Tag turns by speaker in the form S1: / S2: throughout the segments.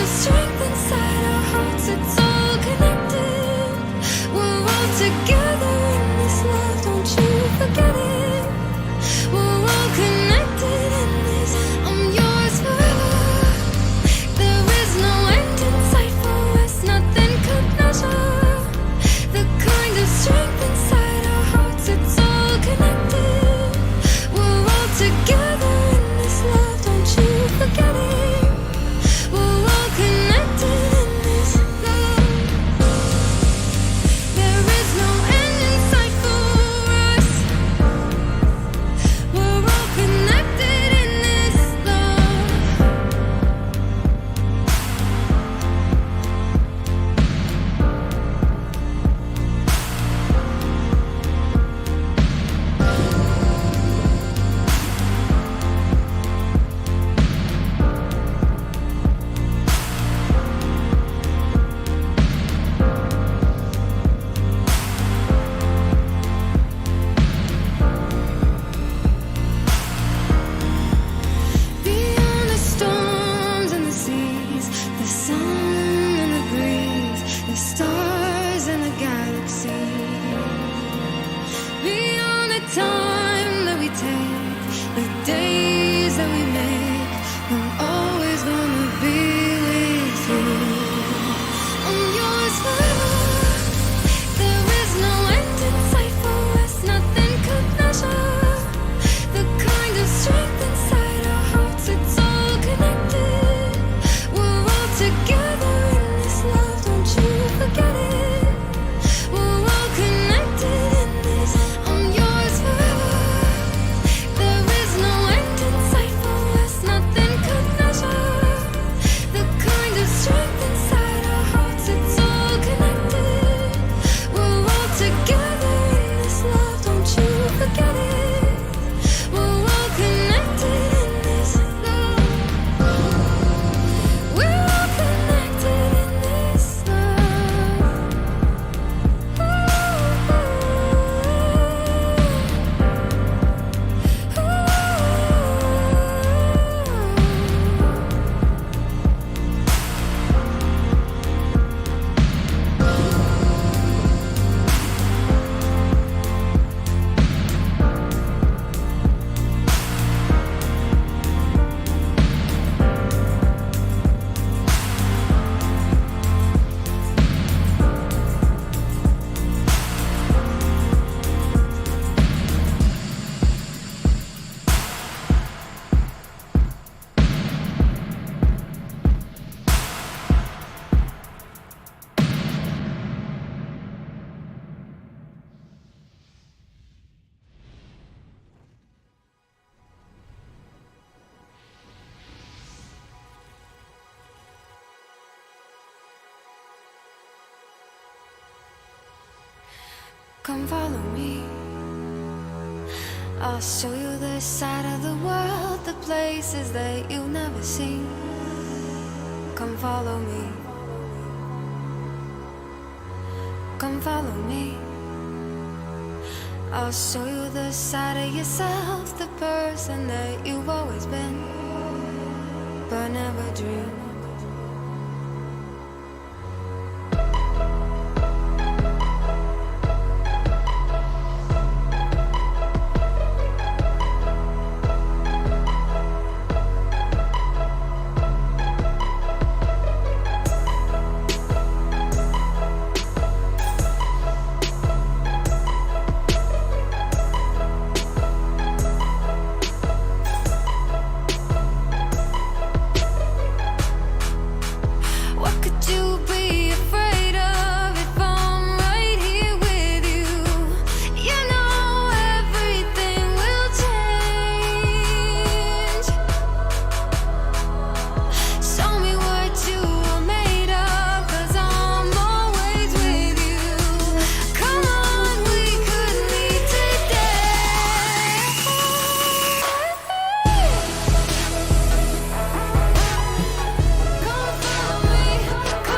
S1: of strength inside our hearts, it's all connected. We're all together in this love, don't you forget it. We're all connected in this, I'm yours forever. There is no end in sight for us, nothing could measure the kind of strength inside our hearts, it's all connected. We're all together in this love, don't you forget it. We're all connected in this love. There is no end in sight for us. We're all connected in this love. Beyond the storms and the seas, the sun and the breeze, the stars and the galaxy. Beyond the time that we take, the days that we make, I'm always gonna be with you. I'm yours forever. There is no end in sight for us, nothing could measure the kind of strength inside our hearts, it's all connected. We're all together in this love, don't you forget it. We're all connected in this, I'm yours forever. There is no end in sight for us, nothing could measure the kind of strength inside our hearts, it's all connected. We're all together in this love, don't you forget it. We're all connected in this love. We're all connected in this love. Come follow me. I'll show you the side of the world, the places that you'll never see. Come follow me. Come follow me. I'll show you the side of yourself, the person that you've always been, but never dreamed. Come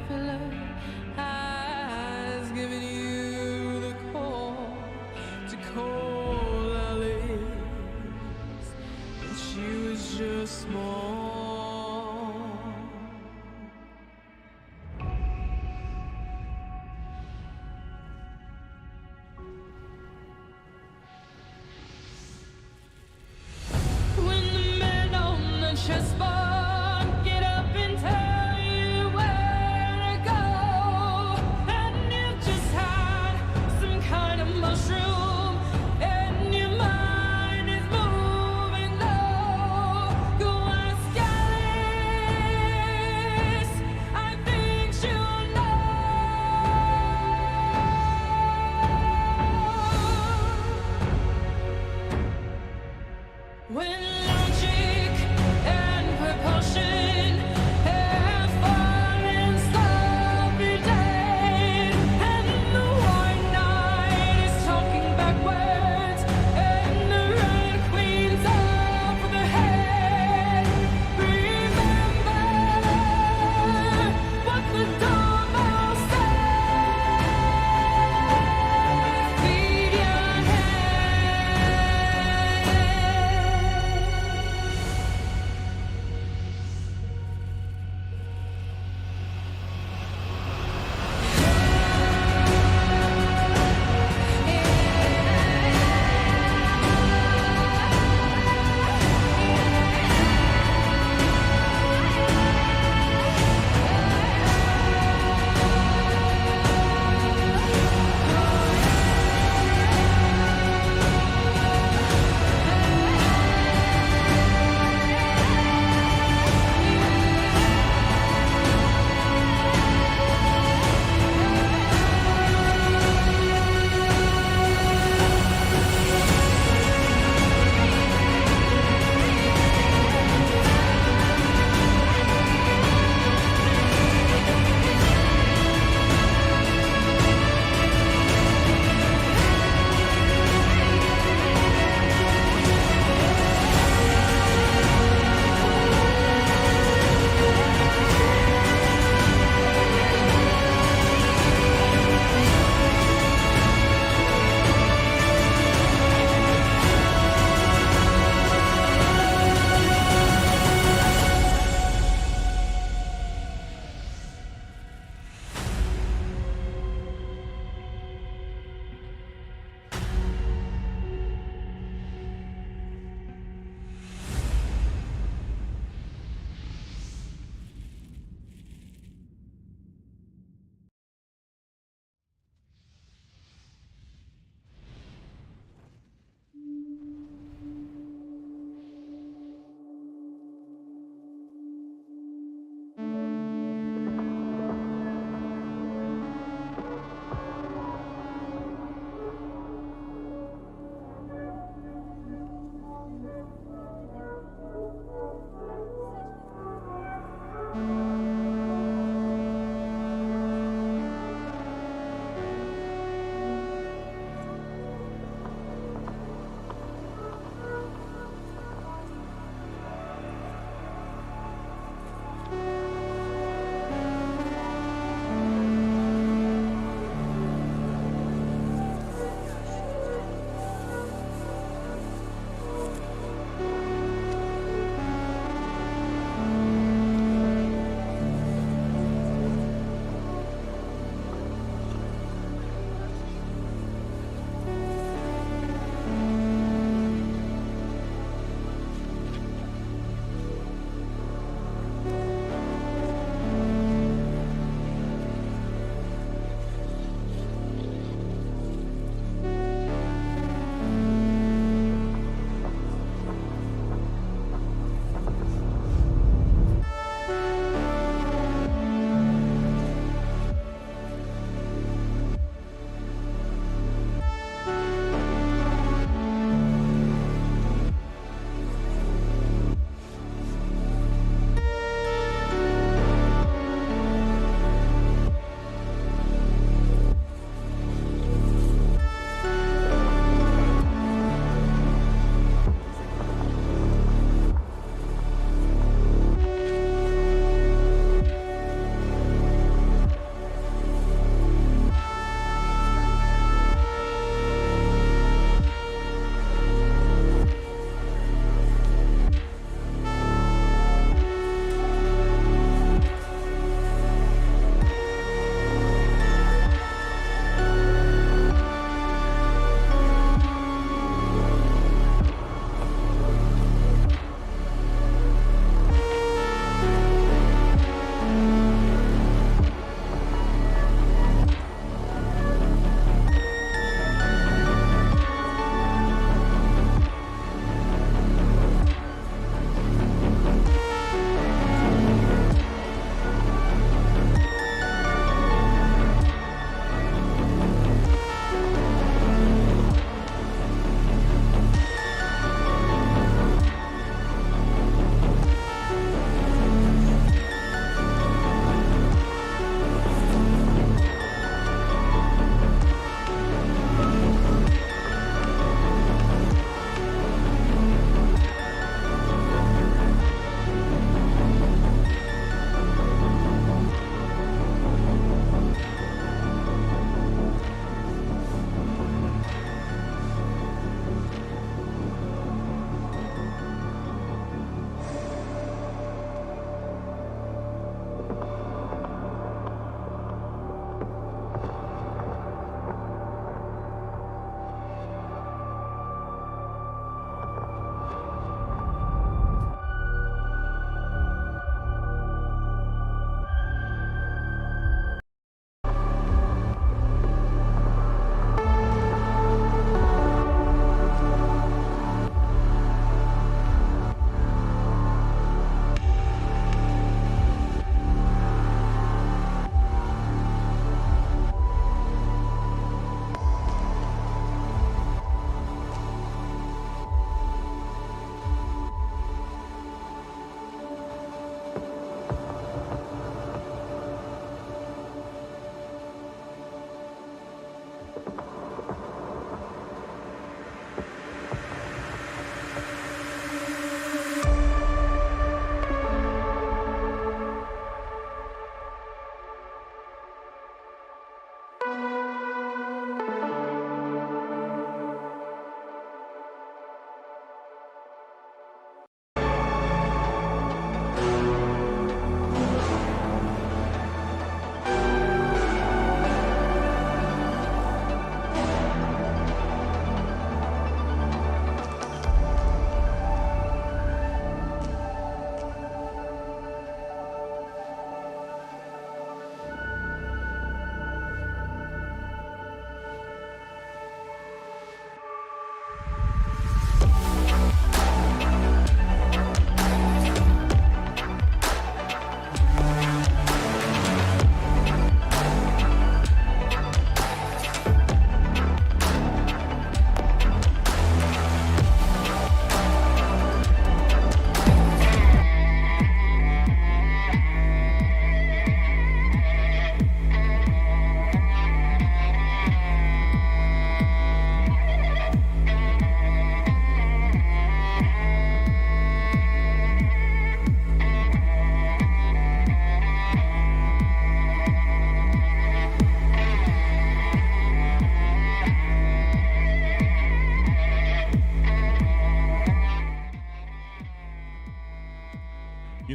S1: traveler has given you the call to call Alice, and she was just small. When the men on the chessboard get up and tell you where to go,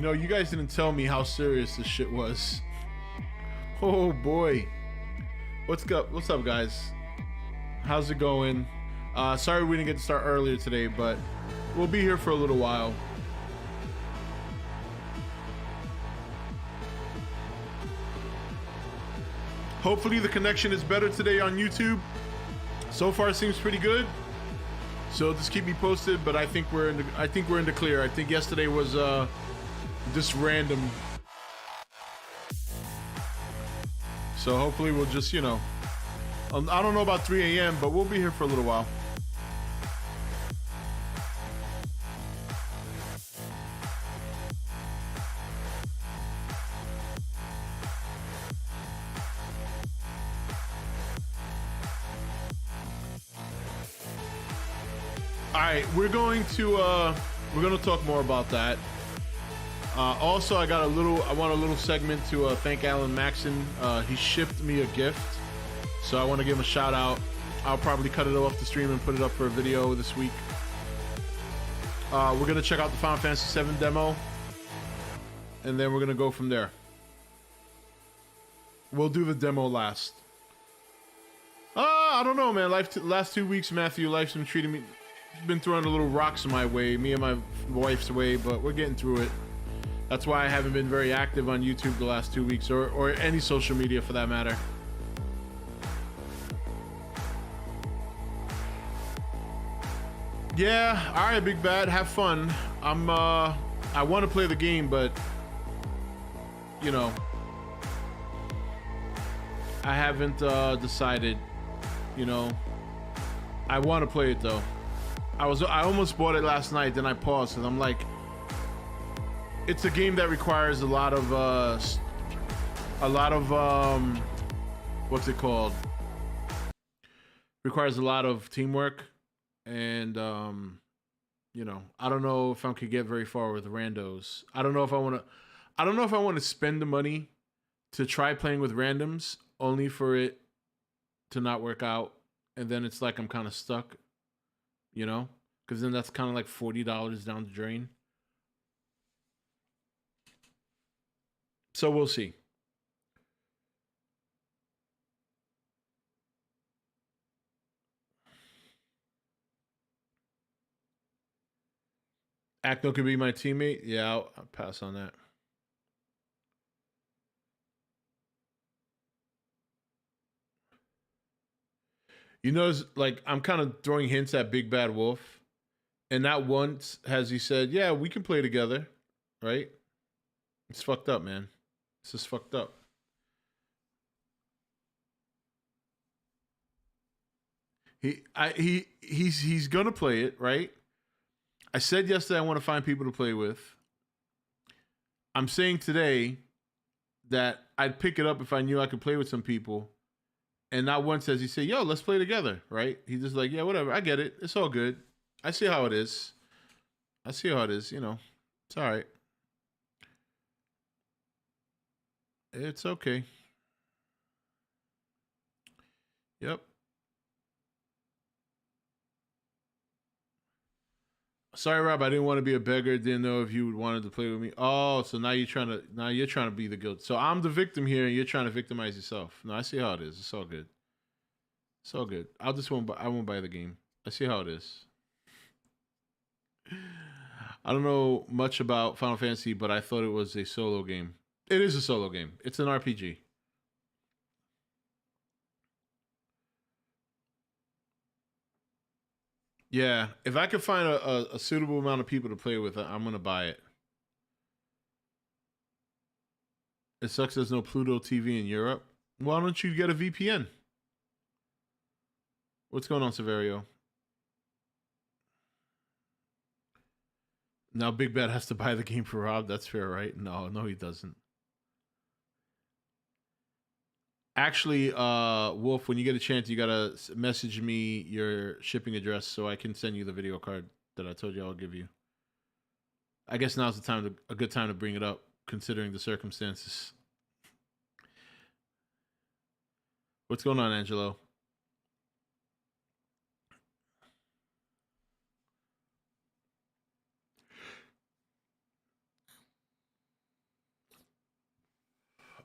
S2: know, you guys didn't tell me how serious this shit was. Oh boy. What's up, guys? How's it going? Sorry we didn't get to start earlier today, but we'll be here for a little while. Hopefully the connection is better today on YouTube. So far it seems pretty good. So just keep me posted, but I think we're in the clear. I think yesterday was just random. So hopefully we'll just, you know, I don't know about 3 a.m., but we'll be here for a little while. All right, we're going to talk more about that. Also, I want a little segment to thank Alan Maxson. He shipped me a gift, so I want to give him a shout out. I'll probably cut it off the stream and put it up for a video this week. We're gonna check out the Final Fantasy VII demo, and then we're gonna go from there. We'll do the demo last. I don't know, man. Last 2 weeks, Matthew, life's been treating me. Been throwing a little rocks my way, me and my wife's way, but we're getting through it. That's why I haven't been very active on YouTube the last 2 weeks, or any social media for that matter. Yeah, all right, Big Bad, have fun. I want to play the game, but you know, I haven't decided. You know, I want to play it though. I almost bought it last night, then I paused because I'm like, it's a game that requires a lot of what's it called? Requires a lot of teamwork, and you know, I don't know if I could get very far with randos. I don't know if I want to spend the money to try playing with randoms only for it to not work out, and then it's like I'm kind of stuck. You know, because then that's kind of like $40 down the drain. So we'll see. Acno could be my teammate. Yeah, I'll pass on that. You notice, like, I'm kind of throwing hints at Big Bad Wolf. And not once has he said, yeah, we can play together. Right? It's fucked up, man. This is fucked up. He's gonna play it, right? I said yesterday I want to find people to play with. I'm saying today that I'd pick it up if I knew I could play with some people. And not once does he say, yo, let's play together, right? He's just like, yeah, whatever. I get it. It's all good. I see how it is. You know. It's all right. It's okay. Yep. Sorry, Rob. I didn't want to be a beggar. Didn't know if you wanted to play with me. Oh, so now you're trying to be the guilt. So I'm the victim here, and you're trying to victimize yourself. No, I see how it is. It's all good. It's all good. I won't buy the game. I see how it is. I don't know much about Final Fantasy, but I thought it was a solo game. It is a solo game. It's an RPG. Yeah, if I could find a suitable amount of people to play with, I'm gonna buy it. It sucks there's no Pluto TV in Europe. Why don't you get a VPN? What's going on, Severio? Now Big Bad has to buy the game for Rob. That's fair, right? No, he doesn't. Actually, Wolf, when you get a chance, you gotta message me your shipping address so I can send you the video card that I told you I'll give you. I guess now's a good time to bring it up, considering the circumstances. What's going on, Angelo?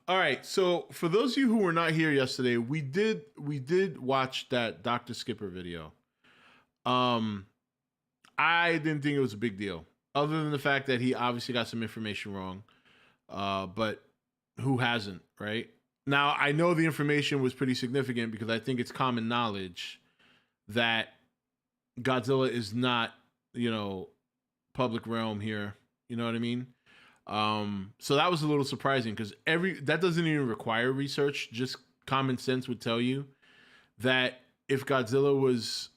S2: All right. So for those of you who were not here yesterday, we did watch that Dr. Skipper video. Um, I didn't think it was a big deal, other than the fact that he obviously got some information wrong. But who hasn't, right? Now I know the information was pretty significant because I think it's common knowledge that Godzilla is not, public realm here. You know what I mean? So that was a little surprising because that doesn't even require research. Just common sense would tell you that if Godzilla was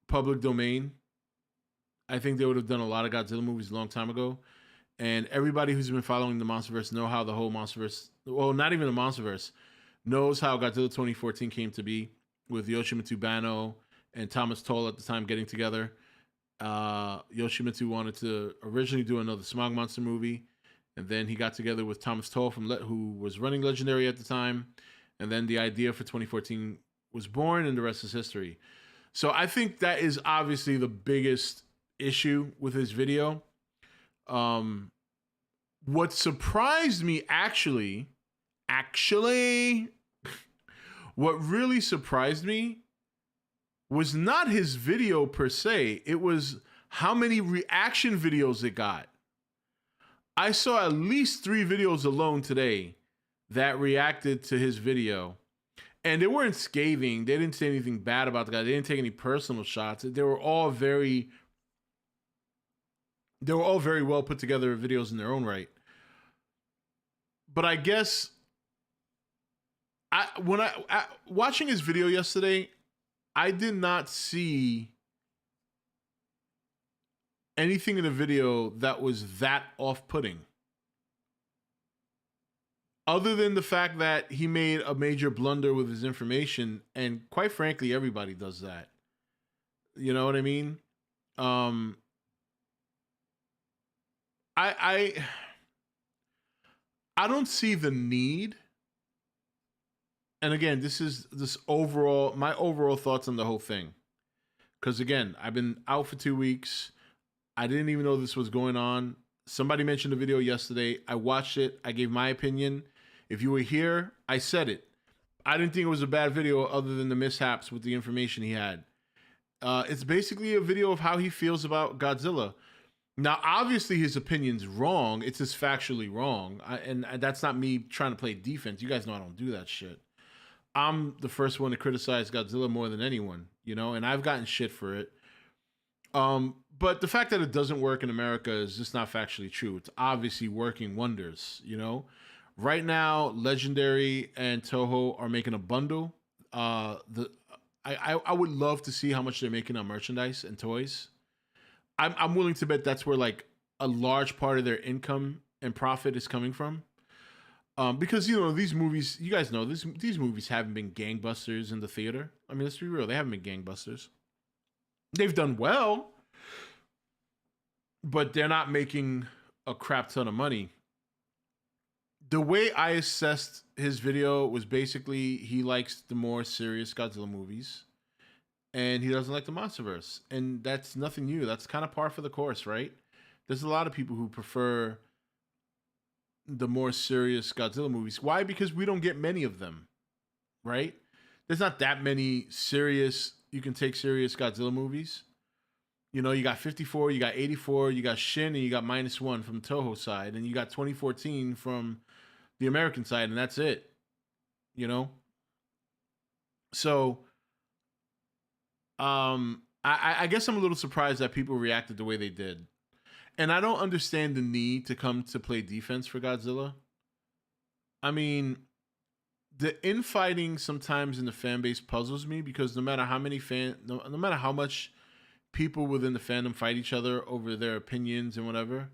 S2: public domain, I think they would have done a lot of Godzilla movies a long time ago. And everybody who's been following the MonsterVerse know how the whole MonsterVerse, well, not even the MonsterVerse, knows how Godzilla 2014 came to be with Yoshimitsu Banno and Thomas Toll at the time getting together. Yoshimitsu wanted to originally do another Smog Monster movie, and then he got together with Thomas Toll who was running Legendary at the time, and then the idea for 2014 was born, and the rest is history. So I think that is obviously the biggest issue with his video. What surprised me actually, what really surprised me was not his video per se. It was how many reaction videos it got. I saw at least 3 videos alone today that reacted to his video. And they weren't scathing. They didn't say anything bad about the guy. They didn't take any personal shots. They were all very well put together videos in their own right. But I guess watching his video yesterday, I did not see anything in the video that was that off-putting. Other than the fact that he made a major blunder with his information, and quite frankly, everybody does that. You know what I mean? I don't see the need. And again, this is my overall thoughts on the whole thing. Because again, I've been out for 2 weeks. I didn't even know this was going on. Somebody mentioned the video yesterday. I watched it. I gave my opinion. If you were here, I said it. I didn't think it was a bad video other than the mishaps with the information he had. It's basically a video of how he feels about Godzilla. Now, obviously, his opinion's wrong. It's just factually wrong. And that's not me trying to play defense. You guys know I don't do that shit. I'm the first one to criticize Godzilla more than anyone, and I've gotten shit for it. But the fact that it doesn't work in America is just not factually true. It's obviously working wonders, Right now, Legendary and Toho are making a bundle. I would love to see how much they're making on merchandise and toys. I'm willing to bet that's where like a large part of their income and profit is coming from. Because these movies, you guys know these movies haven't been gangbusters in the theater. I mean, let's be real, they haven't been gangbusters. They've done well, but they're not making a crap ton of money. The way I assessed his video was basically he likes the more serious Godzilla movies, and he doesn't like the MonsterVerse, and that's nothing new. That's kind of par for the course, right? There's a lot of people who prefer the more serious Godzilla movies. Why? Because we don't get many of them, right? There's not that many you can take serious Godzilla movies. You got 54, you got 84, you got Shin, and you got -1 from Toho side, and you got 2014 from the American side, and that's it. So, I guess I'm a little surprised that people reacted the way they did. And I don't understand the need to come to play defense for Godzilla. I mean, the infighting sometimes in the fan base puzzles me because no matter how much people within the fandom fight each other over their opinions and whatever,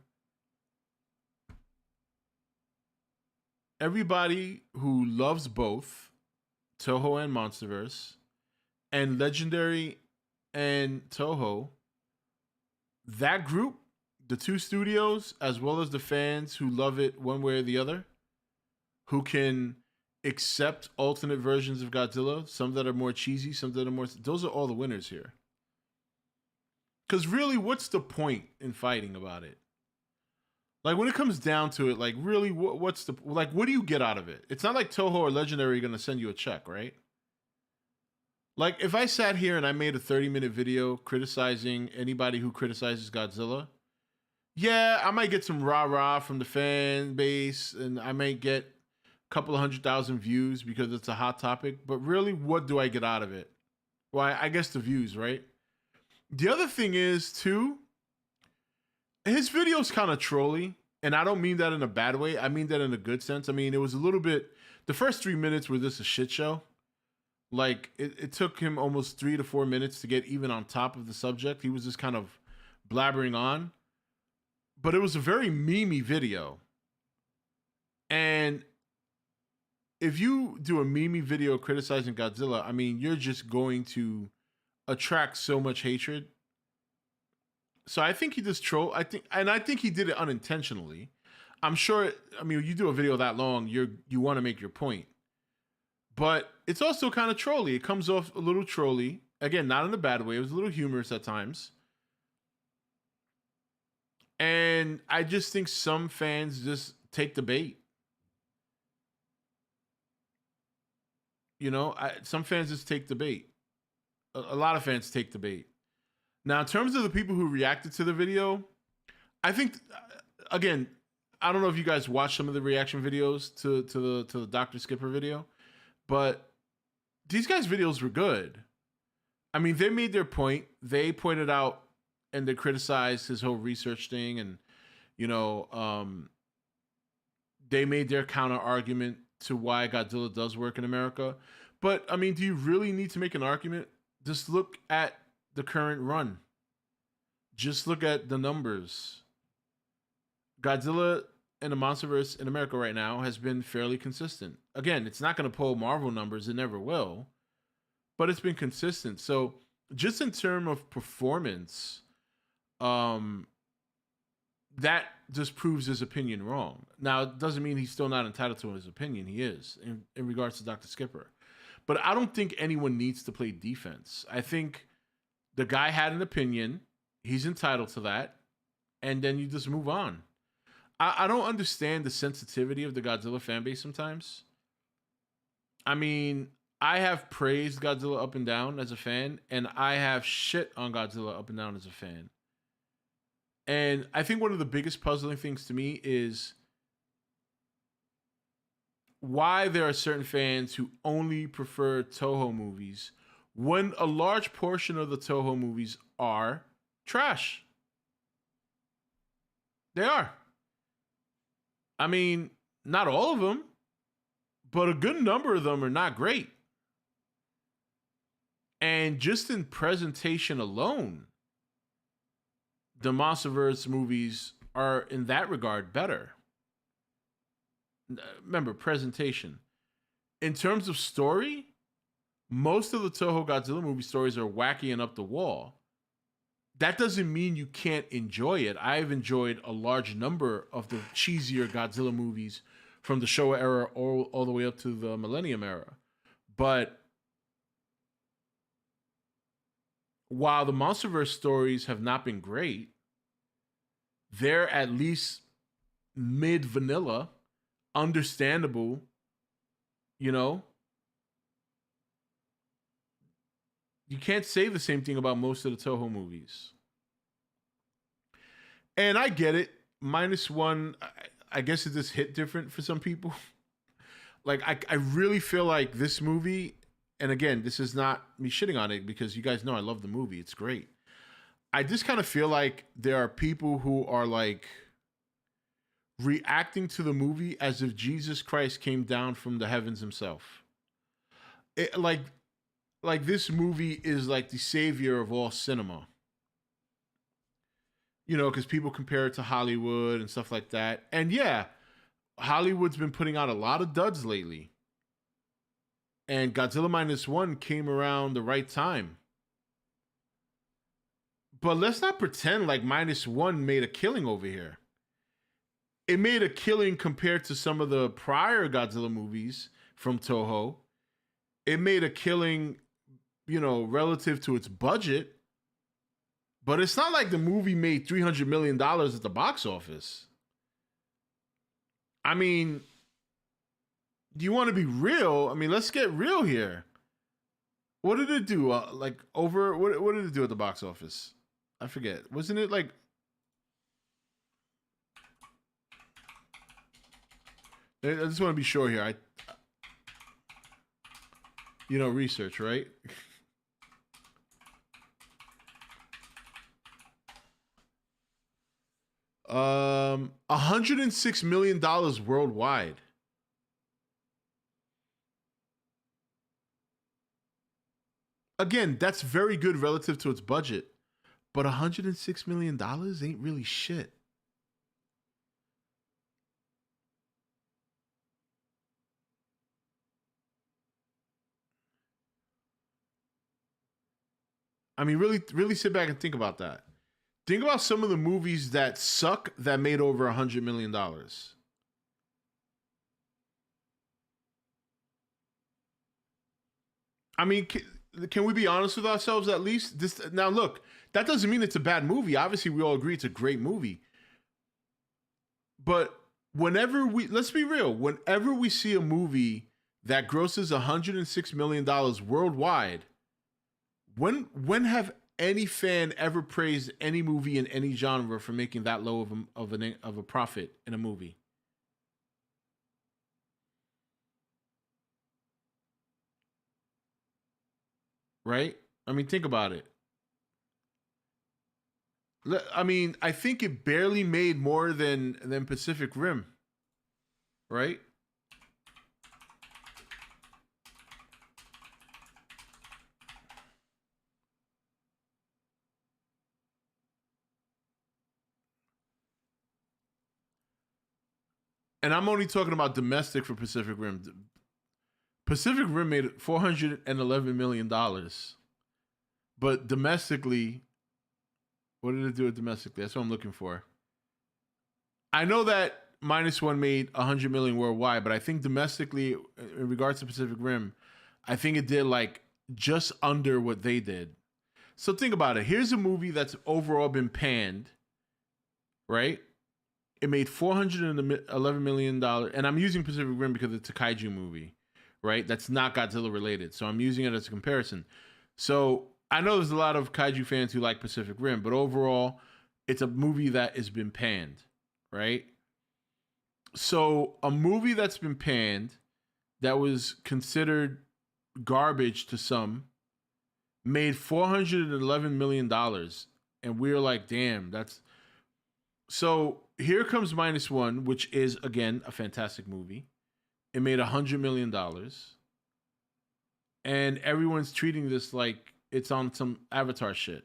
S2: everybody who loves both Toho and MonsterVerse and Legendary and Toho, that group, the two studios, as well as the fans who love it one way or the other, who can accept alternate versions of Godzilla, some that are more cheesy, some that are more... Those are all the winners here. Because really, what's the point in fighting about it? Like when it comes down to it, like really, what's the like? What do you get out of it? It's not like Toho or Legendary are gonna send you a check, right? Like if I sat here and I made a 30-minute video criticizing anybody who criticizes Godzilla, yeah, I might get some rah rah from the fan base, and I might get a couple of 100,000 views because it's a hot topic. But really, what do I get out of it? Well, I guess the views, right? The other thing is too, his video's kind of trolly, and I don't mean that in a bad way. I mean that in a good sense. I mean, it was a little bit. The first 3 minutes were just a shit show. Like it took him almost 3 to 4 minutes to get even on top of the subject. He was just kind of blabbering on, but it was a very memey video. And if you do a memey video criticizing Godzilla, I mean, you're just going to attract so much hatred. So I think he just troll. I think he did it unintentionally. I'm sure. I mean, you do a video that long, you want to make your point, but it's also kind of trolly. It comes off a little trolly. Again, not in a bad way. It was a little humorous at times. And I just think some fans just take the bait. You know, some fans just take the bait. A lot of fans take the bait. Now, in terms of the people who reacted to the video, I think, again, I don't know if you guys watched some of the reaction videos to the Dr. Skipper video, but these guys' videos were good. I mean, they made their point. They pointed out and they criticized his whole research thing, and you know, they made their counter argument to why Godzilla does work in America. But I mean, do you really need to make an argument? Just look at the current run. Just look at the numbers. Godzilla and the Monsterverse in America right now has been fairly consistent. Again, it's not going to pull Marvel numbers. It never will. But it's been consistent. So just in terms of performance, that just proves his opinion wrong. Now, it doesn't mean he's still not entitled to his opinion. He is in regards to Dr. Skipper. But I don't think anyone needs to play defense. I think the guy had an opinion. He's entitled to that. And then you just move on. I don't understand the sensitivity of the Godzilla fan base sometimes. I mean, I have praised Godzilla up and down as a fan, and I have shit on Godzilla up and down as a fan. And I think one of the biggest puzzling things to me is why there are certain fans who only prefer Toho movies when a large portion of the Toho movies are trash. They are. I mean, not all of them, but a good number of them are not great. And just in presentation alone, the Monsterverse movies are, in that regard, better. Remember, presentation. In terms of story, most of the Toho Godzilla movie stories are wacky and up the wall. That doesn't mean you can't enjoy it. I've enjoyed a large number of the cheesier Godzilla movies from the Showa era all the way up to the Millennium era. But while the Monsterverse stories have not been great, they're at least mid-vanilla, understandable, you know? You can't say the same thing about most of the Toho movies. And I get it. -1, I guess it just hit different for some people. Like, I really feel like this movie, and again, this is not me shitting on it because you guys know I love the movie. It's great. I just kind of feel like there are people who are like reacting to the movie as if Jesus Christ came down from the heavens himself. Like this movie is like the savior of all cinema. You know, because people compare it to Hollywood and stuff like that. And yeah, Hollywood's been putting out a lot of duds lately. And Godzilla -1 came around the right time. But let's not pretend like -1 made a killing over here. It made a killing compared to some of the prior Godzilla movies from Toho. It made a killing, you know, relative to its budget. But it's not like the movie made $300 million at the box office. I mean, do you want to be real? I mean, let's get real here. What did it do? Like over what did it do at the box office? I forget. Wasn't it like I just want to be sure here. Research, right? 106 million dollars worldwide. Again, that's very good relative to its budget, but $106 million ain't really shit. I mean, really, really sit back and think about that. Think about some of the movies that suck that made over $100 million. I mean, can we be honest with ourselves at least? This now, look, that doesn't mean it's a bad movie. Obviously, we all agree it's a great movie. But let's be real, whenever we see a movie that grosses $106 million worldwide, when have any fan ever praised any movie in any genre for making that low of a profit in a movie? Right? I mean, think about it. I mean, I think it barely made more than Pacific Rim, right? And I'm only talking about domestic for Pacific Rim. Pacific Rim made $411 million, but domestically, what did it do domestically? That's what I'm looking for. I know that minus one made 100 million worldwide, but I think domestically, in regards to Pacific Rim, I think it did like just under what they did. So think about it. Here's a movie that's overall been panned, right? It made $411 million, and I'm using Pacific Rim because it's a kaiju movie, right? That's not Godzilla related, so I'm using it as a comparison. So I know there's a lot of kaiju fans who like Pacific Rim, but overall, it's a movie that has been panned, right? So a movie that's been panned, that was considered garbage to some, made $411 million, and we're like, damn, that's so. Here comes minus one, which is again a fantastic movie. It made $100 million, and everyone's treating this like it's on some Avatar shit.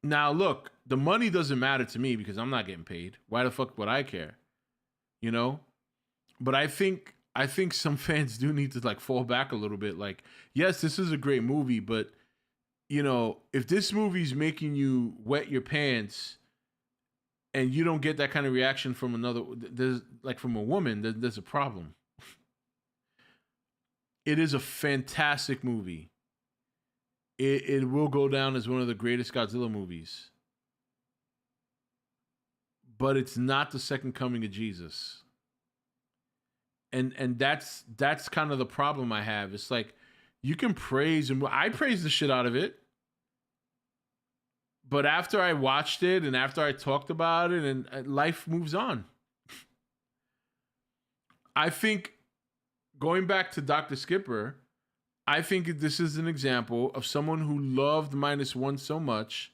S2: Now, look, the money doesn't matter to me because I'm not getting paid. Why the fuck would I care? You know. But I think some fans do need to like fall back a little bit. Like, yes, this is a great movie, but if this movie's making you wet your pants and you don't get that kind of reaction from there's like from a woman, there's a problem. It is a fantastic movie. It will go down as one of the greatest Godzilla movies, but it's not the second coming of Jesus. And that's kind of the problem I have. It's like you can praise, and I praise the shit out of it, but after I watched it and after I talked about it, and life moves on. I think going back to Dr. Skipper, I think this is an example of someone who loved minus one so much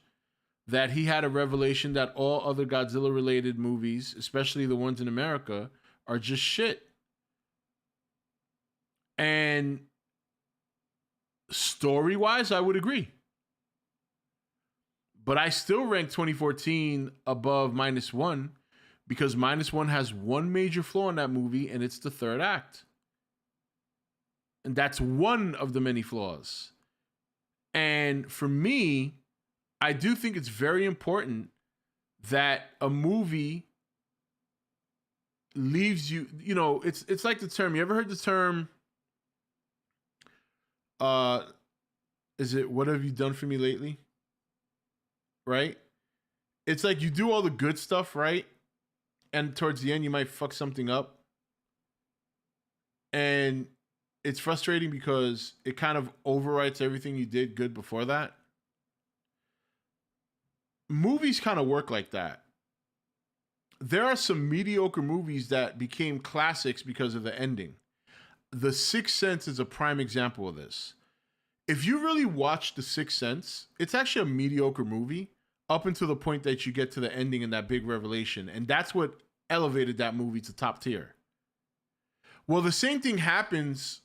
S2: that he had a revelation that all other Godzilla related movies, especially the ones in America, are just shit. And story wise, I would agree. But I still rank 2014 above minus one because minus one has one major flaw in that movie, and it's the third act. And that's one of the many flaws. And for me, I do think it's very important that a movie leaves you, it's like the term, you ever heard the term, is it what have you done for me lately? right? It's like you do all the good stuff, right? And towards the end, you might fuck something up. And it's frustrating because it kind of overwrites everything you did good before that. Movies kind of work like that. There are some mediocre movies that became classics because of the ending. The Sixth Sense is a prime example of this. If you really watch The Sixth Sense, it's actually a mediocre movie up until the point that you get to the ending and that big revelation. And that's what elevated that movie to top tier. Well, the same thing happens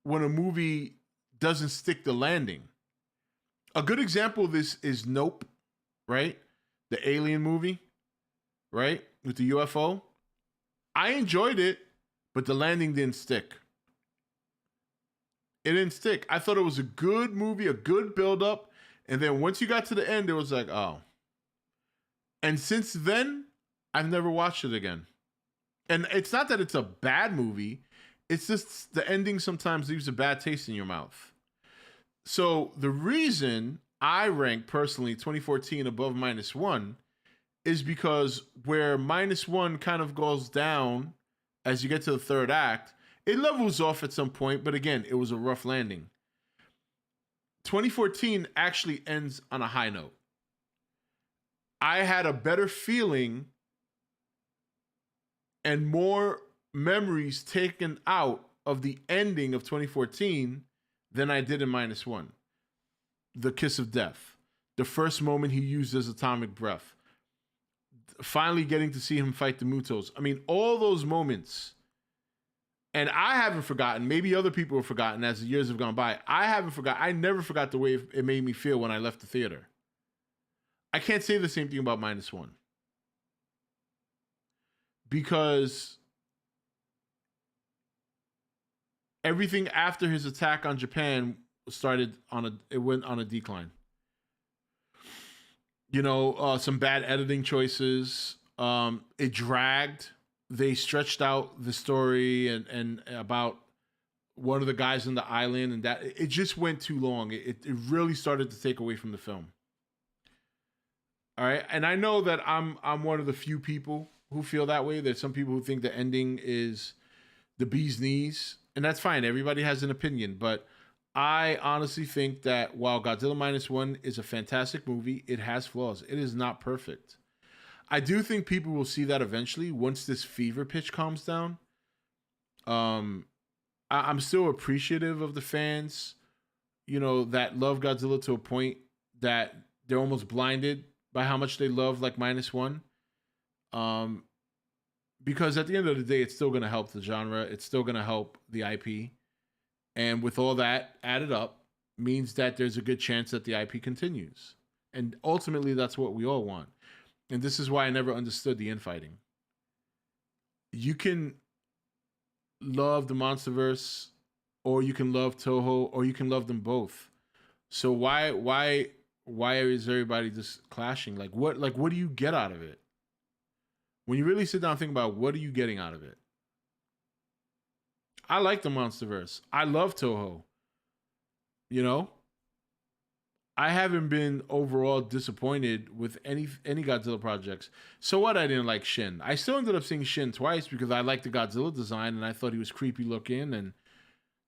S2: when a movie doesn't stick the landing. A good example of this is Nope, right? The Alien movie, right? With the UFO. I enjoyed it, but the landing didn't stick. It didn't stick. I thought it was a good movie, a good build-up, and then once you got to the end, it was like, oh. And since then, I've never watched it again. And it's not that it's a bad movie. It's just the ending sometimes leaves a bad taste in your mouth. So the reason I rank personally 2014 above -1 is because where -1 kind of goes down as you get to the third act, it levels off at some point, but again, it was a rough landing. 2014 actually ends on a high note. I had a better feeling and more memories taken out of the ending of 2014 than I did in -1. The kiss of death. The first moment he used his atomic breath. Finally getting to see him fight the Mutos. I mean, all those moments. And I haven't forgotten. Maybe other people have forgotten as the years have gone by. I haven't forgotten. I never forgot the way it made me feel when I left the theater. I can't say the same thing about -1. Because everything after his attack on Japan went on a decline. You know, some bad editing choices. It dragged. They stretched out the story and about one of the guys on the island, and that it just went too long. It really started to take away from the film. All right, and I know that I'm one of the few people who feel that way. There's some people who think the ending is the bee's knees, and that's fine. Everybody has an opinion, but I honestly think that while Godzilla -1 is a fantastic movie, it has flaws. It is not perfect. I do think people will see that eventually once this fever pitch calms down. I'm still appreciative of the fans, you know, that love Godzilla to a point that they're almost blinded by how much they love like -1. Because at the end of the day, it's still going to help the genre. It's still going to help the IP. And with all that added up, means that there's a good chance that the IP continues. And ultimately, that's what we all want. And this is why I never understood the infighting. You can love the MonsterVerse, or you can love Toho, or you can love them both. So why is everybody just clashing? Like what do you get out of it? When you really sit down and think about what are you getting out of it? I like the MonsterVerse. I love Toho. You know? I haven't been overall disappointed with any Godzilla projects. So what? I didn't like Shin. I still ended up seeing Shin twice because I liked the Godzilla design and I thought he was creepy looking, and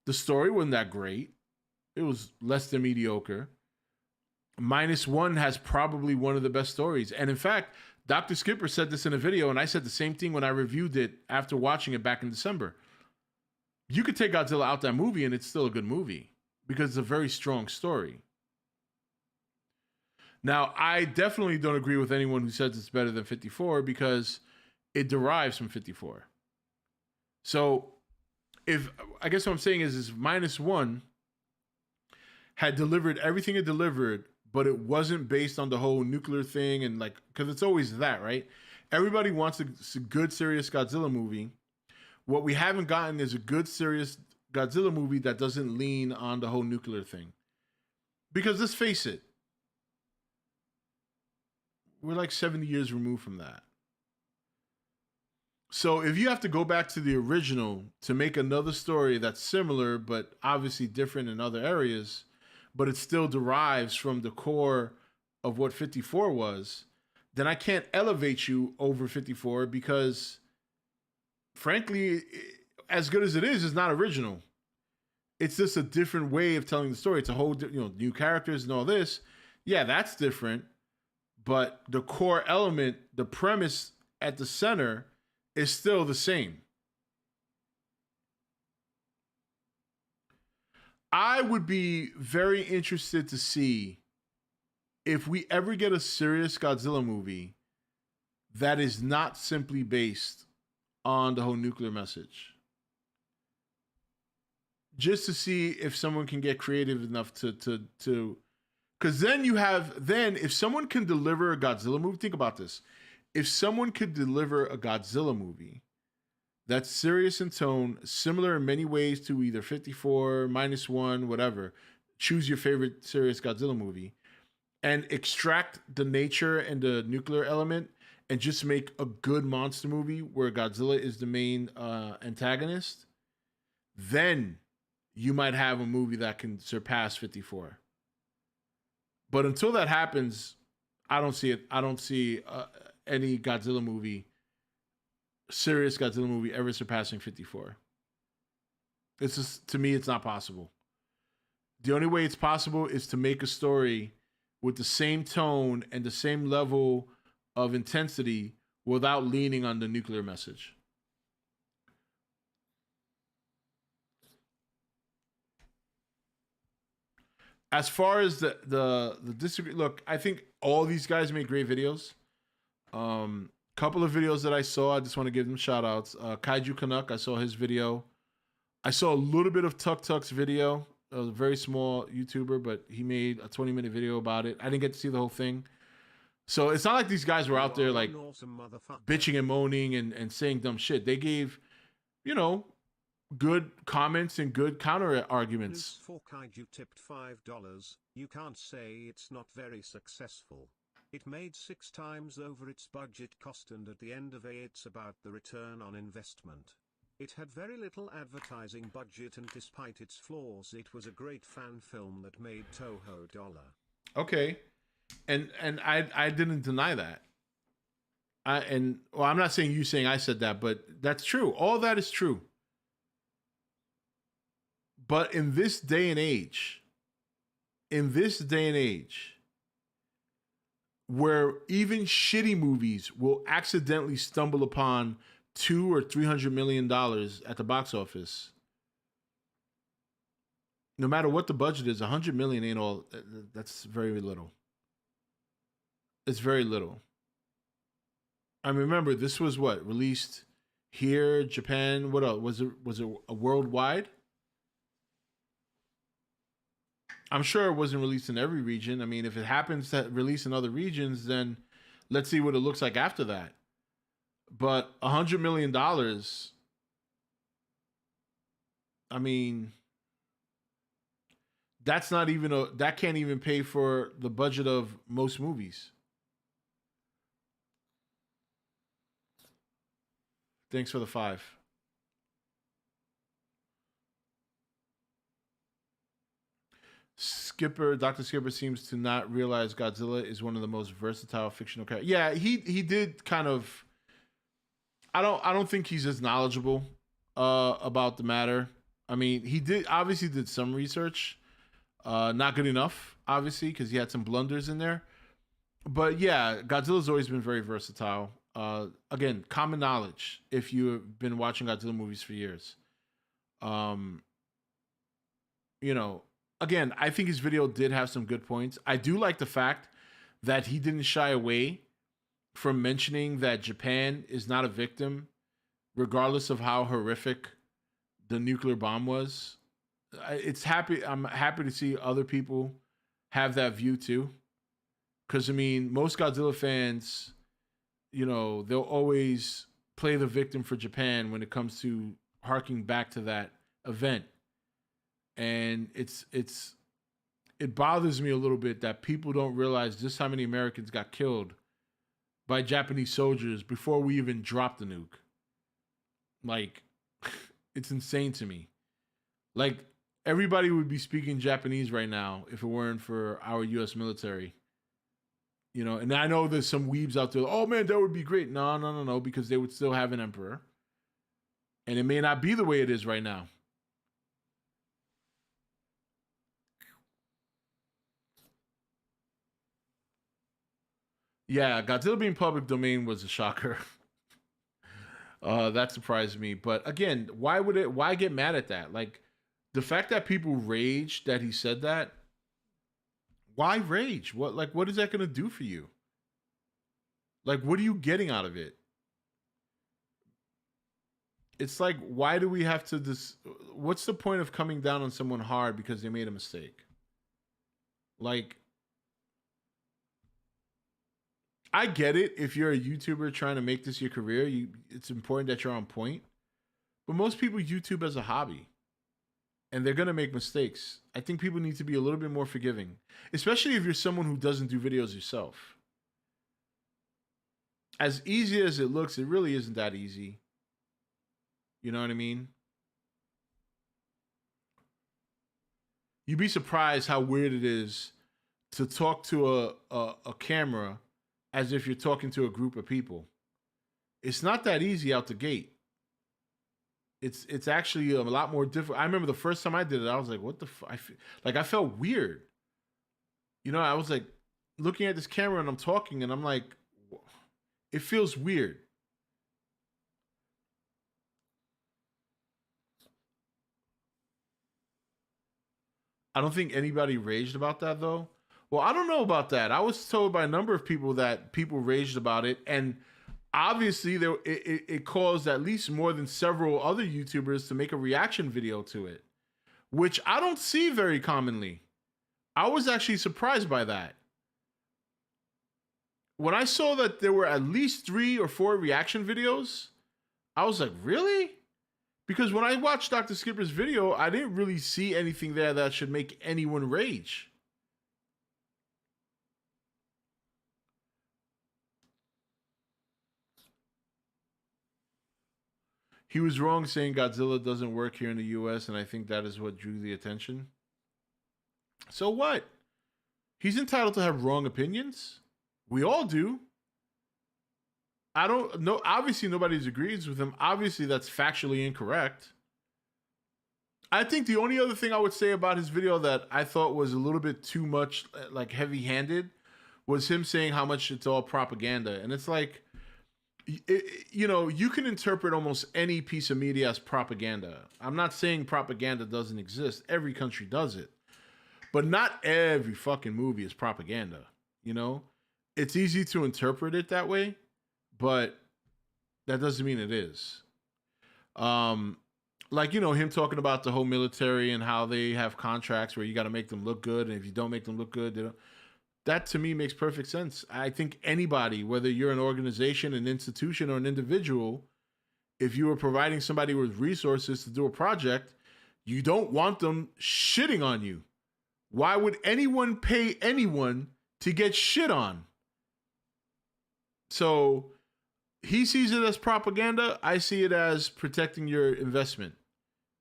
S2: the story wasn't that great. It was less than mediocre. -1 has probably one of the best stories. And in fact, Dr. Skipper said this in a video, and I said the same thing when I reviewed it after watching it back in December. You could take Godzilla out that movie and it's still a good movie because it's a very strong story. Now, I definitely don't agree with anyone who says it's better than 54 because it derives from 54. So, I guess what I'm saying is -1 had delivered everything it delivered, but it wasn't based on the whole nuclear thing and because it's always that, right? Everybody wants a good, serious Godzilla movie. What we haven't gotten is a good, serious Godzilla movie that doesn't lean on the whole nuclear thing. Because let's face it, we're like 70 years removed from that. So if you have to go back to the original to make another story that's similar, but obviously different in other areas, but it still derives from the core of what 54 was, then I can't elevate you over 54 because, frankly, as good as it is, it's not original. It's just a different way of telling the story. It's a whole, new characters and all this. Yeah, that's different. But the core element, the premise at the center is still the same. I would be very interested to see if we ever get a serious Godzilla movie that is not simply based on the whole nuclear message. Just to see if someone can get creative enough to because then if someone can deliver a Godzilla movie, think about this. If someone could deliver a Godzilla movie that's serious in tone, similar in many ways to either 54, -1, whatever, choose your favorite serious Godzilla movie, and extract the nature and the nuclear element and just make a good monster movie where Godzilla is the main antagonist, then you might have a movie that can surpass 54. But until that happens, I don't see it. I don't see any Godzilla movie, serious Godzilla movie, ever surpassing 54. It's just, to me, it's not possible. The only way it's possible is to make a story with the same tone and the same level of intensity without leaning on the nuclear message. As far as the disagree, look, I think all these guys make great videos. Couple of videos that I saw, I just want to give them shout outs. Kaiju Canuck, I saw his video. I saw a little bit of Tuk Tuk's video. A very small YouTuber, but he made a 20-minute video about it. I didn't get to see the whole thing. So it's not like these guys were out there like bitching and moaning and saying dumb shit. They gave, good comments and good counter arguments.
S3: For Kaiju tipped $5. You can't say it's not very successful. It made 6 times over its budget cost, and at the end of it's about the return on investment. It had very little advertising budget, and despite its flaws, it was a great fan film that made Toho dollar.
S2: Okay, and I didn't deny that. I'm not saying you saying I said that, but that's true. All that is true. But in this day and age, where even shitty movies will accidentally stumble upon $200 or $300 million at the box office, no matter what the budget is, 100 million ain't all. That's very little. It's very little. I mean, remember, this was what released here, Japan. What else was it a worldwide? I'm sure it wasn't released in every region. I mean, if it happens to release in other regions, then let's see what it looks like after that. But $100 million, I mean, that's not even that can't even pay for the budget of most movies. Thanks for the 5. Dr. Skipper seems to not realize Godzilla is one of the most versatile fictional characters. Yeah, he did kind of. I don't think he's as knowledgeable about the matter. I mean, he obviously did some research, not good enough, obviously, because he had some blunders in there. But yeah, Godzilla's always been very versatile. Again, common knowledge if you have been watching Godzilla movies for years. Again, I think his video did have some good points. I do like the fact that he didn't shy away from mentioning that Japan is not a victim, regardless of how horrific the nuclear bomb was. I'm happy to see other people have that view too. Because, I mean, most Godzilla fans, they'll always play the victim for Japan when it comes to harking back to that event. And it bothers me a little bit that people don't realize just how many Americans got killed by Japanese soldiers before we even dropped the nuke. Like, it's insane to me. Like, everybody would be speaking Japanese right now if it weren't for our U.S. military You know, and I know there's some weebs out there. Oh man, that would be great. No, no, no, no, because they would still have an emperor, and it may not be the way it is right now. Yeah, Godzilla being public domain was a shocker. That surprised me. But again, why would it? Why get mad at that? Like the fact that people raged that he said that. Why rage? What like what is that going to do for you? Like what are you getting out of it? It's like why do we have to this? What's the point of coming down on someone hard because they made a mistake? Like I get it if you're a YouTuber trying to make this your career, it's important that you're on point. But most people YouTube as a hobby and they're going to make mistakes. I think people need to be a little bit more forgiving, especially if you're someone who doesn't do videos yourself. As easy as it looks, it really isn't that easy. You know what I mean? You'd be surprised how weird it is to talk to a camera as if you're talking to a group of people. It's not that easy out the gate. It's actually a lot more difficult. I remember the first time I did it, I was like, what the I felt weird. You know, I was like looking at this camera and I'm talking and I'm like, it feels weird. I don't think anybody raged about that though. Well, I don't know about that. I was told by a number of people that people raged about it, and obviously it caused at least more than several other YouTubers to make a reaction video to it, which I don't see very commonly. I was actually surprised by that. When I saw that there were at least 3 or 4 reaction videos, I was like, really? Because when I watched Dr. Skipper's video, I didn't really see anything there that should make anyone rage. He was wrong saying Godzilla doesn't work here in the US, and I think that is what drew the attention. So what? He's entitled to have wrong opinions. We all do. I don't know. Obviously, nobody agrees with him. Obviously, that's factually incorrect. I think the only other thing I would say about his video that I thought was a little bit too much, like heavy-handed, was him saying how much it's all propaganda. And it's like, you know, you can interpret almost any piece of media as propaganda. I'm not saying propaganda doesn't exist. Every country does it. But not every fucking movie is propaganda, you know? It's easy to interpret it that way, but that doesn't mean it is. Like, you know, him talking about the whole military and how they have contracts where you got to make them look good, and if you don't make them look good, they don't. That to me makes perfect sense. I think anybody, whether you're an organization, an institution, or an individual, if you are providing somebody with resources to do a project, you don't want them shitting on you. Why would anyone pay anyone to get shit on? So he sees it as propaganda. I see it as protecting your investment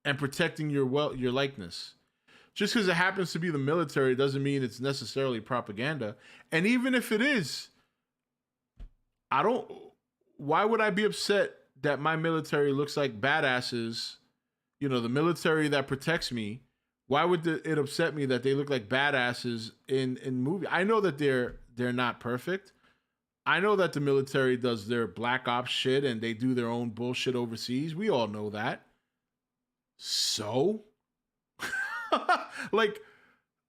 S2: and protecting your likeness. Just because it happens to be the military doesn't mean it's necessarily propaganda. And even if it is, why would I be upset that my military looks like badasses? You know, the military that protects me. Why would it upset me that they look like badasses in movie? I know that they're not perfect. I know that the military does their black ops shit and they do their own bullshit overseas. We all know that. So, like,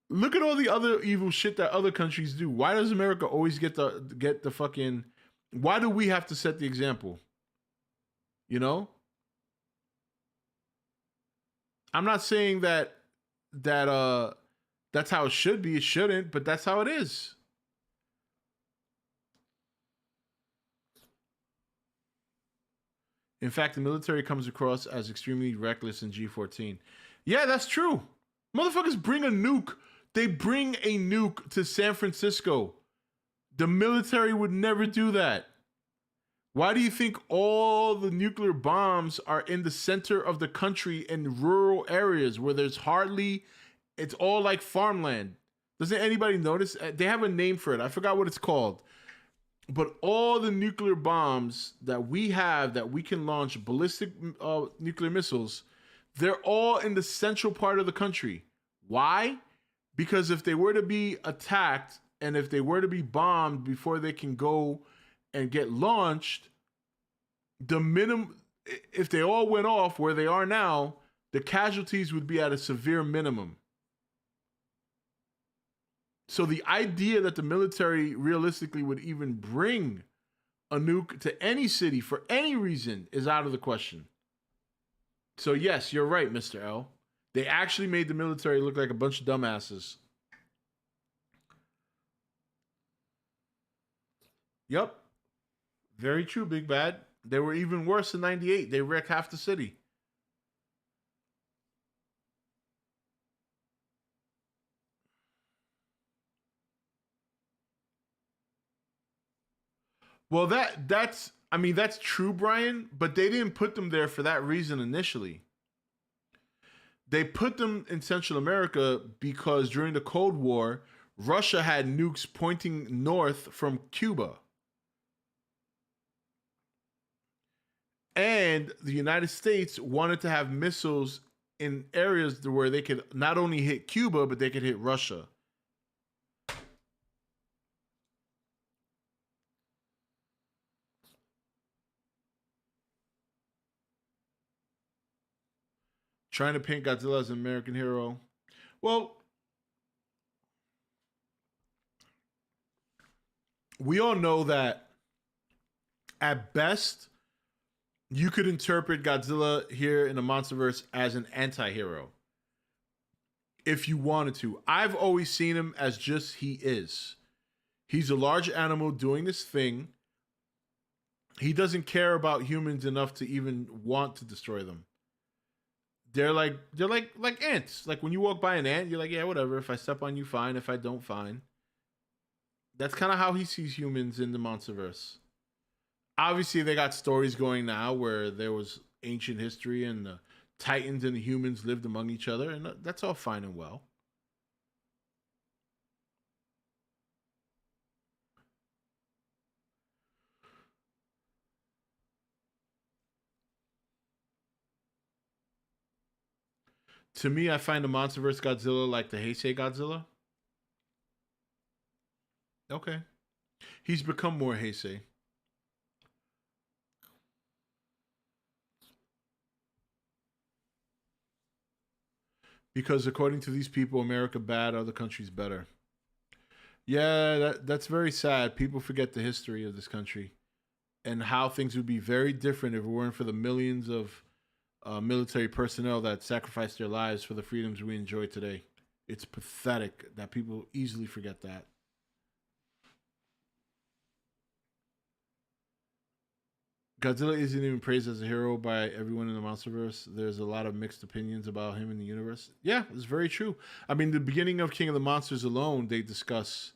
S2: look at all the other evil shit that other countries do. Why does America always get the fucking? Why do we have to set the example? You know, I'm not saying that that's how it should be. It shouldn't, but that's how it is. In fact, the military comes across as extremely reckless in G14. Yeah, that's true. Motherfuckers bring a nuke. They bring a nuke to San Francisco. The military would never do that. Why do you think all the nuclear bombs are in the center of the country in rural areas where there's hardly, it's all like farmland? Doesn't anybody notice? They have a name for it. I forgot what it's called. But all the nuclear bombs that we have that we can launch ballistic nuclear missiles, they're all in the central part of the country. Why? Because if they were to be attacked and if they were to be bombed before they can go and get launched, the minimum, if they all went off where they are now, the casualties would be at a severe minimum. So the idea that the military realistically would even bring a nuke to any city for any reason is out of the question. So yes, you're right, Mr. L. They actually made the military look like a bunch of dumbasses. Yep. Very true, Big Bad. They were even worse in 98. They wrecked half the city. Well, that's true, Brian, but they didn't put them there for that reason initially. They put them in Central America because during the Cold War, Russia had nukes pointing north from Cuba. And the United States wanted to have missiles in areas where they could not only hit Cuba, but they could hit Russia. Trying to paint Godzilla as an American hero. Well, we all know that at best, you could interpret Godzilla here in the MonsterVerse as an anti-hero. If you wanted to. I've always seen him as just he is. He's a large animal doing this thing. He doesn't care about humans enough to even want to destroy them. They're like ants. Like when you walk by an ant, you're like, yeah, whatever. If I step on you, fine. If I don't, fine. That's kind of how he sees humans in the MonsterVerse. Obviously, they got stories going now where there was ancient history and the Titans and the humans lived among each other, and that's all fine and well. To me, I find the MonsterVerse Godzilla like the Heisei Godzilla. Okay. He's become more Heisei. Because according to these people, America bad, other countries better. Yeah, that's very sad. People forget the history of this country and how things would be very different if it weren't for the millions of military personnel that sacrificed their lives for the freedoms we enjoy today. It's pathetic that people easily forget that. Godzilla isn't even praised as a hero by everyone in the MonsterVerse. There's a lot of mixed opinions about him in the universe. Yeah, it's very true. I mean, the beginning of King of the Monsters alone, they discuss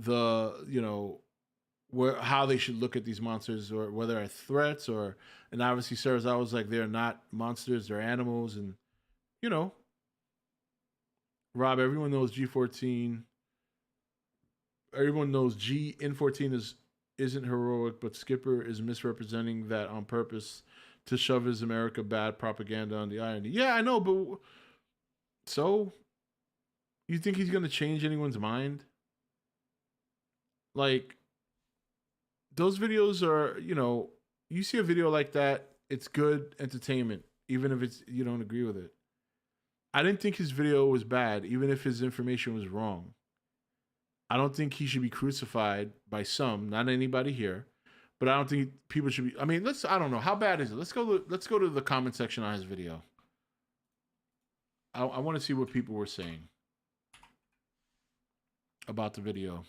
S2: how they should look at these monsters, or whether they're threats, and obviously Sarazawa was like, they're not monsters, they're animals, and Rob, everyone knows G14. Everyone knows N14 isn't heroic, but Skipper is misrepresenting that on purpose to shove his America bad propaganda on the irony. Yeah, I know, but so you think he's gonna change anyone's mind? Like, those videos are, you see a video like that, it's good entertainment, even if you don't agree with it. I didn't think his video was bad, even if his information was wrong. I don't think he should be crucified by some, not anybody here, but I don't think people should be. I mean, I don't know, how bad is it? Let's go to the comment section on his video. I want to see what people were saying about the video.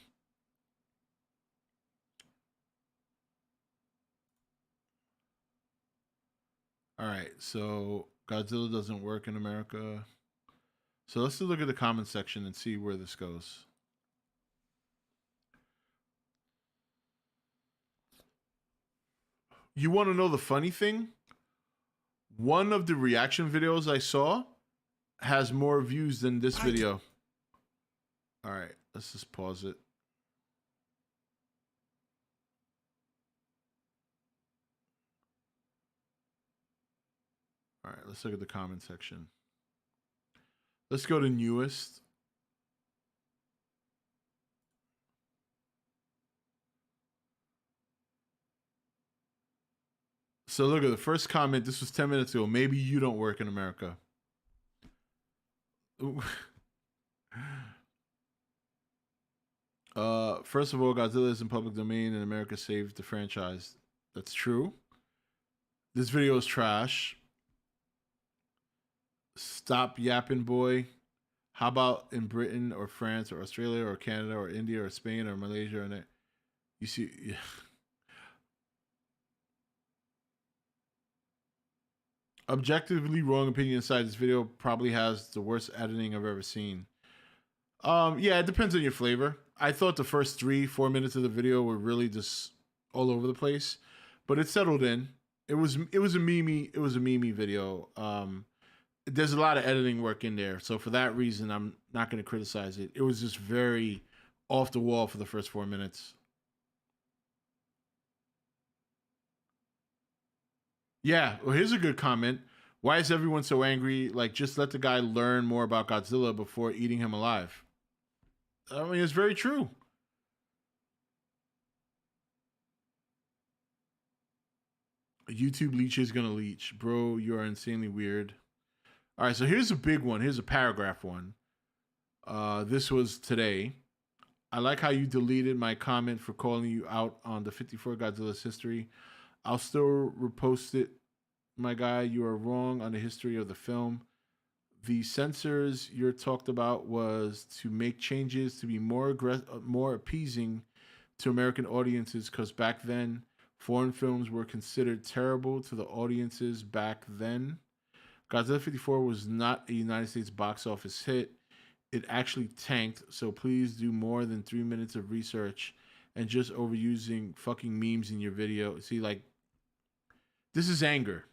S2: All right, so Godzilla doesn't work in America. So let's look at the comment section and see where this goes. You want to know the funny thing? One of the reaction videos I saw has more views than this video. All right, let's just pause it. All right, let's look at the comment section. Let's go to newest. So look at the first comment. This was 10 minutes ago. Maybe you don't work in America. First of all, Godzilla is in public domain and America saved the franchise. That's true. This video is trash. Stop yapping, boy. How about in Britain or France or Australia or Canada or India or Spain or Malaysia? And you see, yeah. Objectively wrong opinion aside, this video probably has the worst editing I've ever seen. Yeah, it depends on your flavor. I thought the first 3-4 minutes of the video were really just all over the place, but it settled in. It was a meme video. There's a lot of editing work in there, so for that reason, I'm not going to criticize it. It was just very off the wall for the first 4 minutes. Yeah, well, here's a good comment. Why is everyone so angry? Like, just let the guy learn more about Godzilla before eating him alive. I mean, it's very true. YouTube leech is going to leech. Bro, you are insanely weird. All right, so here's a big one. Here's a paragraph one. This was today. I like how you deleted my comment for calling you out on the 54 Godzilla's history. I'll still repost it, my guy. You are wrong on the history of the film. The censors you talked about was to make changes to be more appeasing to American audiences, because back then, foreign films were considered terrible to the audiences back then. Godzilla 54 was not a United States box office hit. It actually tanked, so please do more than 3 minutes of research and just overusing fucking memes in your video. See, like, this is anger.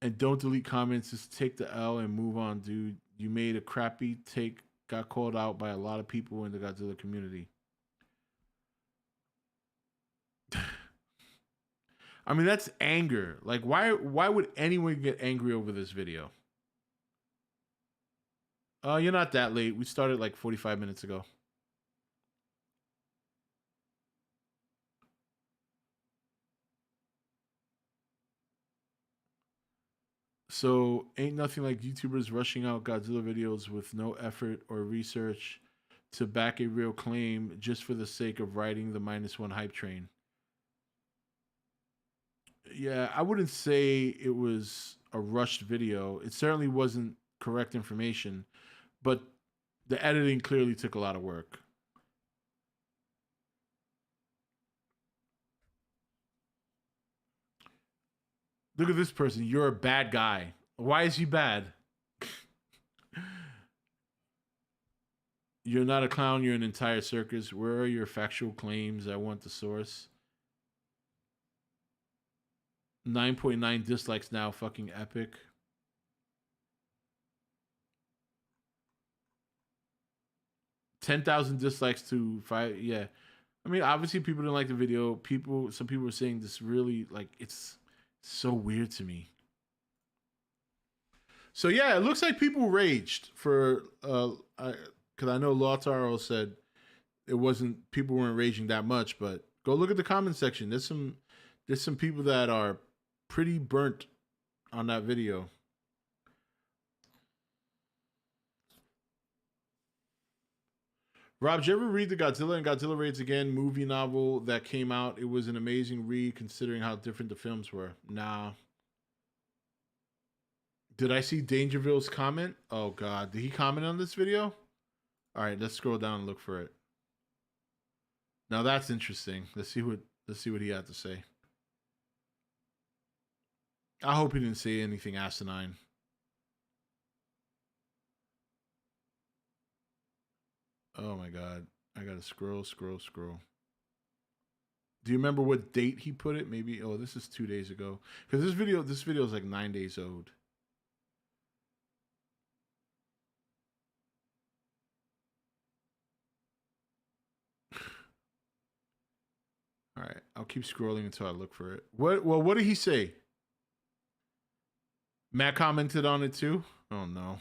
S2: And don't delete comments, just take the L and move on, dude. You made a crappy take, got called out by a lot of people in the Godzilla community. I mean, that's anger. Like, why would anyone get angry over this video? You're not that late. We started like 45 minutes ago. So, ain't nothing like YouTubers rushing out Godzilla videos with no effort or research to back a real claim just for the sake of riding the -1 hype train. Yeah, I wouldn't say it was a rushed video. It certainly wasn't correct information, but the editing clearly took a lot of work. Look at this person. You're a bad guy. Why is he bad? You're not a clown. You're an entire circus. Where are your factual claims? I want the source. 9.9 dislikes now. Fucking epic. $10,000 dislikes to 5. Yeah. I mean, obviously people didn't like the video. Some people were saying this really, like, it's so weird to me. So yeah, it looks like people raged for because I know Lautaro said people weren't raging that much, but go look at the comment section. There's some people that are pretty burnt on that video. Rob, did you ever read the Godzilla and Godzilla Raids Again movie novel that came out? It was an amazing read considering how different the films were. Nah. Did I see Dangerville's comment? Oh God, did he comment on this video? All right, let's scroll down and look for it. Now that's interesting. Let's see what he had to say. I hope he didn't say anything asinine. Oh my God, I gotta scroll. Do you remember what date he put it? Maybe. Oh, this is 2 days ago. Because this video is like 9 days old. All right, I'll keep scrolling until I look for it. What did he say? Matt commented on it too? Oh no.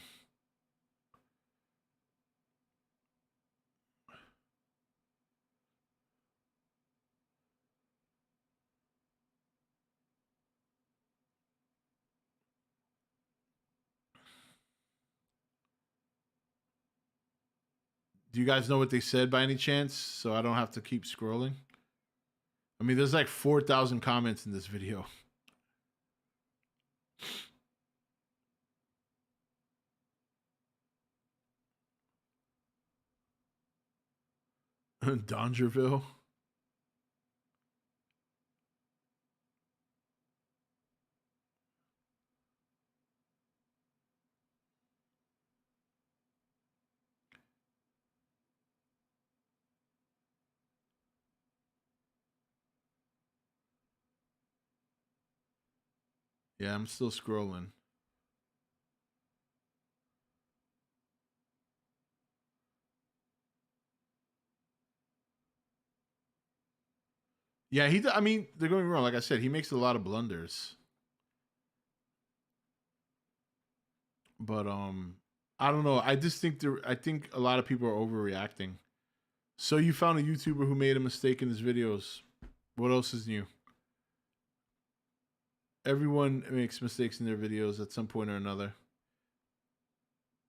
S2: Do you guys know what they said by any chance? So I don't have to keep scrolling. I mean, there's like 4,000 comments in this video. Dongerville. Yeah, I'm still scrolling. Yeah, I mean, they're going wrong. Like I said, he makes a lot of blunders. But I don't know. I just think I think a lot of people are overreacting. So you found a YouTuber who made a mistake in his videos. What else is new? Everyone makes mistakes in their videos at some point or another.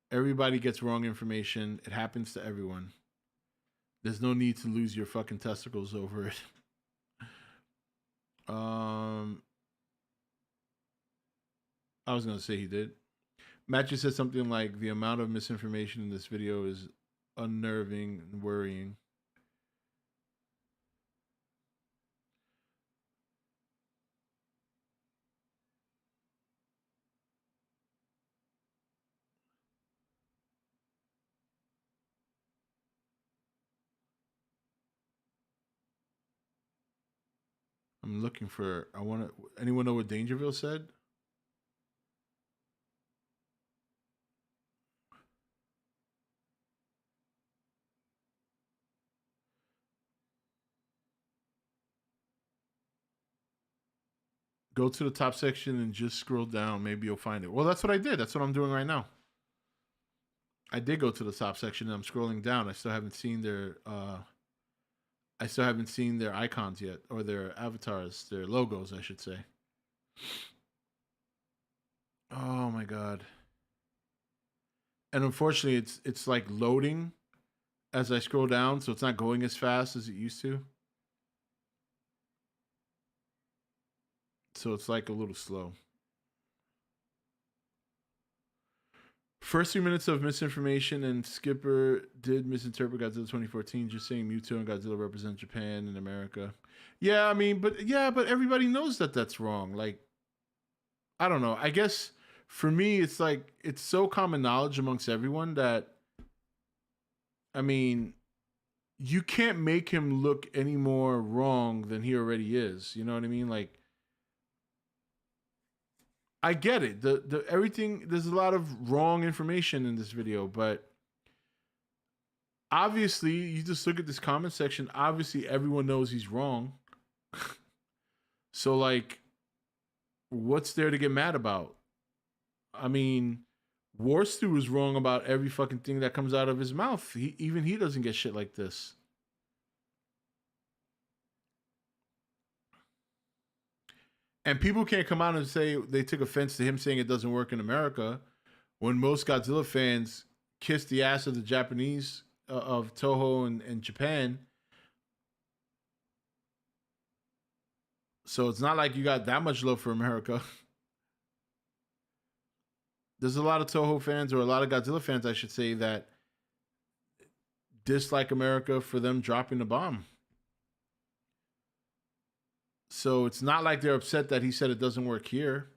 S2: Everybody gets wrong information. It happens to everyone. There's no need to lose your fucking testicles over it. I was gonna say he did. Matt just said something like the amount of misinformation in this video is unnerving and worrying. I'm looking for. I want to. Anyone know what Dangerville said? Go to the top section and just scroll down. Maybe you'll find it. Well, that's what I did. That's what I'm doing right now. I did go to the top section and I'm scrolling down. I still haven't seen their icons yet, or their avatars, their logos, I should say. Oh my god. And unfortunately it's like loading as I scroll down, so it's not going as fast as it used to. So it's like a little slow. First 3 minutes of misinformation, and Skipper did misinterpret Godzilla 2014, just saying Mewtwo and Godzilla represent Japan and America. Yeah, I mean, but everybody knows that that's wrong. Like, I don't know. I guess for me, it's like, it's so common knowledge amongst everyone that, I mean, you can't make him look any more wrong than he already is. You know what I mean? Like, I get it. The everything, there's a lot of wrong information in this video, but obviously, you just look at this comment section, obviously everyone knows he's wrong. So like, what's there to get mad about? I mean, Warstu is wrong about every fucking thing that comes out of his mouth. Even he doesn't get shit like this. And people can't come out and say they took offense to him saying it doesn't work in America, when most Godzilla fans kiss the ass of the Japanese, of Toho and Japan. So it's not like you got that much love for America. There's a lot of Toho fans, or a lot of Godzilla fans, I should say, that dislike America for them dropping the bomb. So it's not like they're upset that he said it doesn't work here.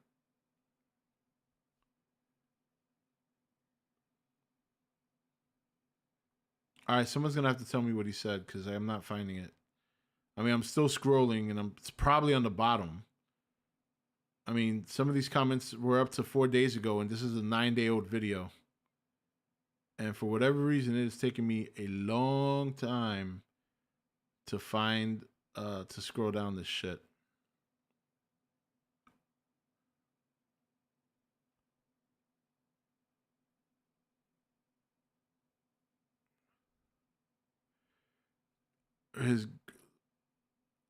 S2: All right, someone's going to have to tell me what he said, because I'm not finding it. I mean, I'm still scrolling, and it's probably on the bottom. I mean, some of these comments were up to 4 days ago, and this is a 9-day-old video. And for whatever reason, it has taken me a long time to find to scroll down this shit. His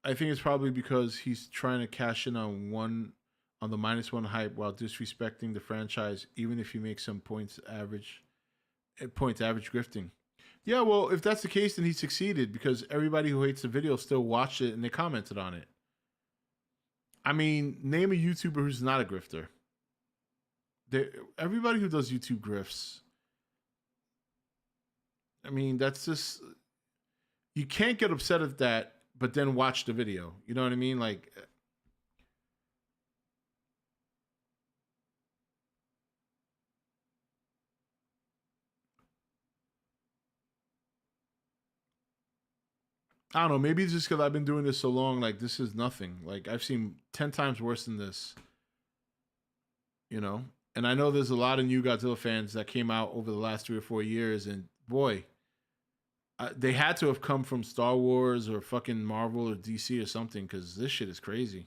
S2: I think it's probably because he's trying to cash in on the -1 hype while disrespecting the franchise, even if he makes some points average grifting. Yeah, well, if that's the case, then he succeeded because everybody who hates the video still watched it and they commented on it. I mean, name a YouTuber who's not a grifter. Everybody who does YouTube grifts. I mean, that's just, you can't get upset at that, but then watch the video. You know what I mean? Like, I don't know. Maybe it's just because I've been doing this so long. Like, this is nothing. Like, I've seen 10 times worse than this. You know? And I know there's a lot of new Godzilla fans that came out over the last 3 or 4 years. And boy, they had to have come from Star Wars or fucking Marvel or DC or something because this shit is crazy.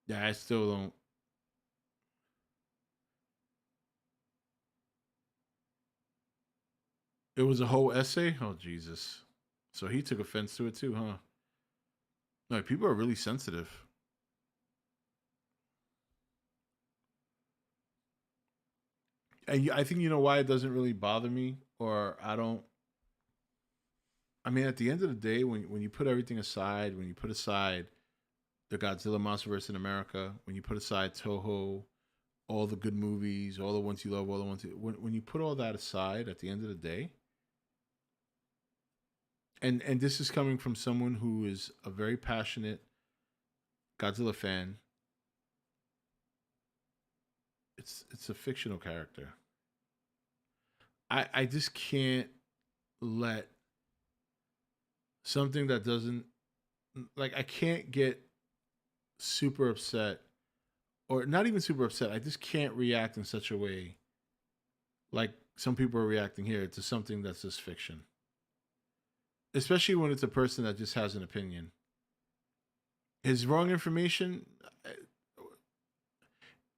S2: Yeah, I still don't. It was a whole essay? Oh, Jesus. So he took offense to it too, huh? No, people are really sensitive. And I think you know why it doesn't really bother me, or I don't. I mean, at the end of the day, when you put everything aside, when you put aside the Godzilla Monsterverse in America, when you put aside Toho, all the good movies, all the ones you love, all the ones when you put all that aside, at the end of the day, and this is coming from someone who is a very passionate Godzilla fan. It's a fictional character. I just can't let something that doesn't, like, I can't get super upset, or not even super upset. I just can't react in such a way like some people are reacting here to something that's just fiction, especially when it's a person that just has an opinion. His wrong information,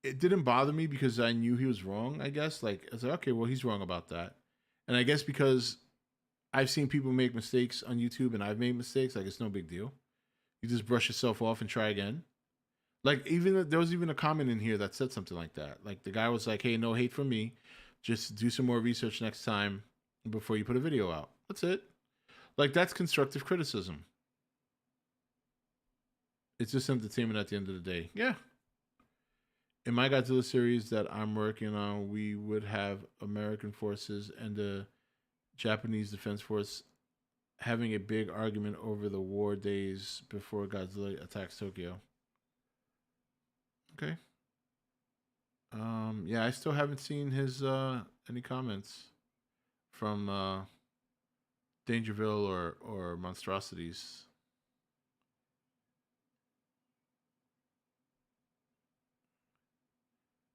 S2: it didn't bother me because I knew he was wrong, I guess. Like, I was like, okay, well, he's wrong about that. And I guess because I've seen people make mistakes on YouTube and I've made mistakes, like, it's no big deal. You just brush yourself off and try again. Like, even there was even a comment in here that said something like that. Like, the guy was like, hey, no hate from me. Just do some more research next time before you put a video out. That's it. Like, that's constructive criticism. It's just entertainment at the end of the day. Yeah. In my Godzilla series that I'm working on, we would have American forces and the Japanese Defense Force having a big argument over the war days before Godzilla attacks Tokyo. Okay. Yeah, I still haven't seen his any comments from Dangerville or Monstrosities.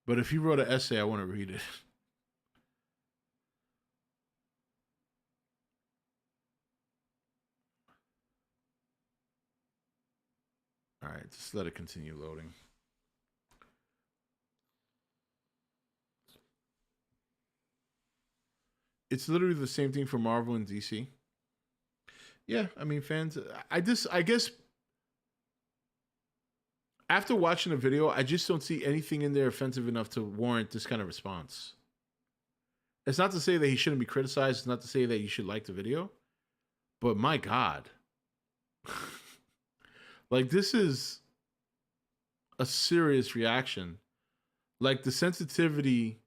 S2: But if he wrote an essay, I want to read it. All right, just let it continue loading. It's literally the same thing for Marvel and DC. Yeah, I mean, fans. I guess after watching the video, I just don't see anything in there offensive enough to warrant this kind of response. It's not to say that he shouldn't be criticized. It's not to say that you should like the video. But my God. Like, this is a serious reaction. Like, the sensitivity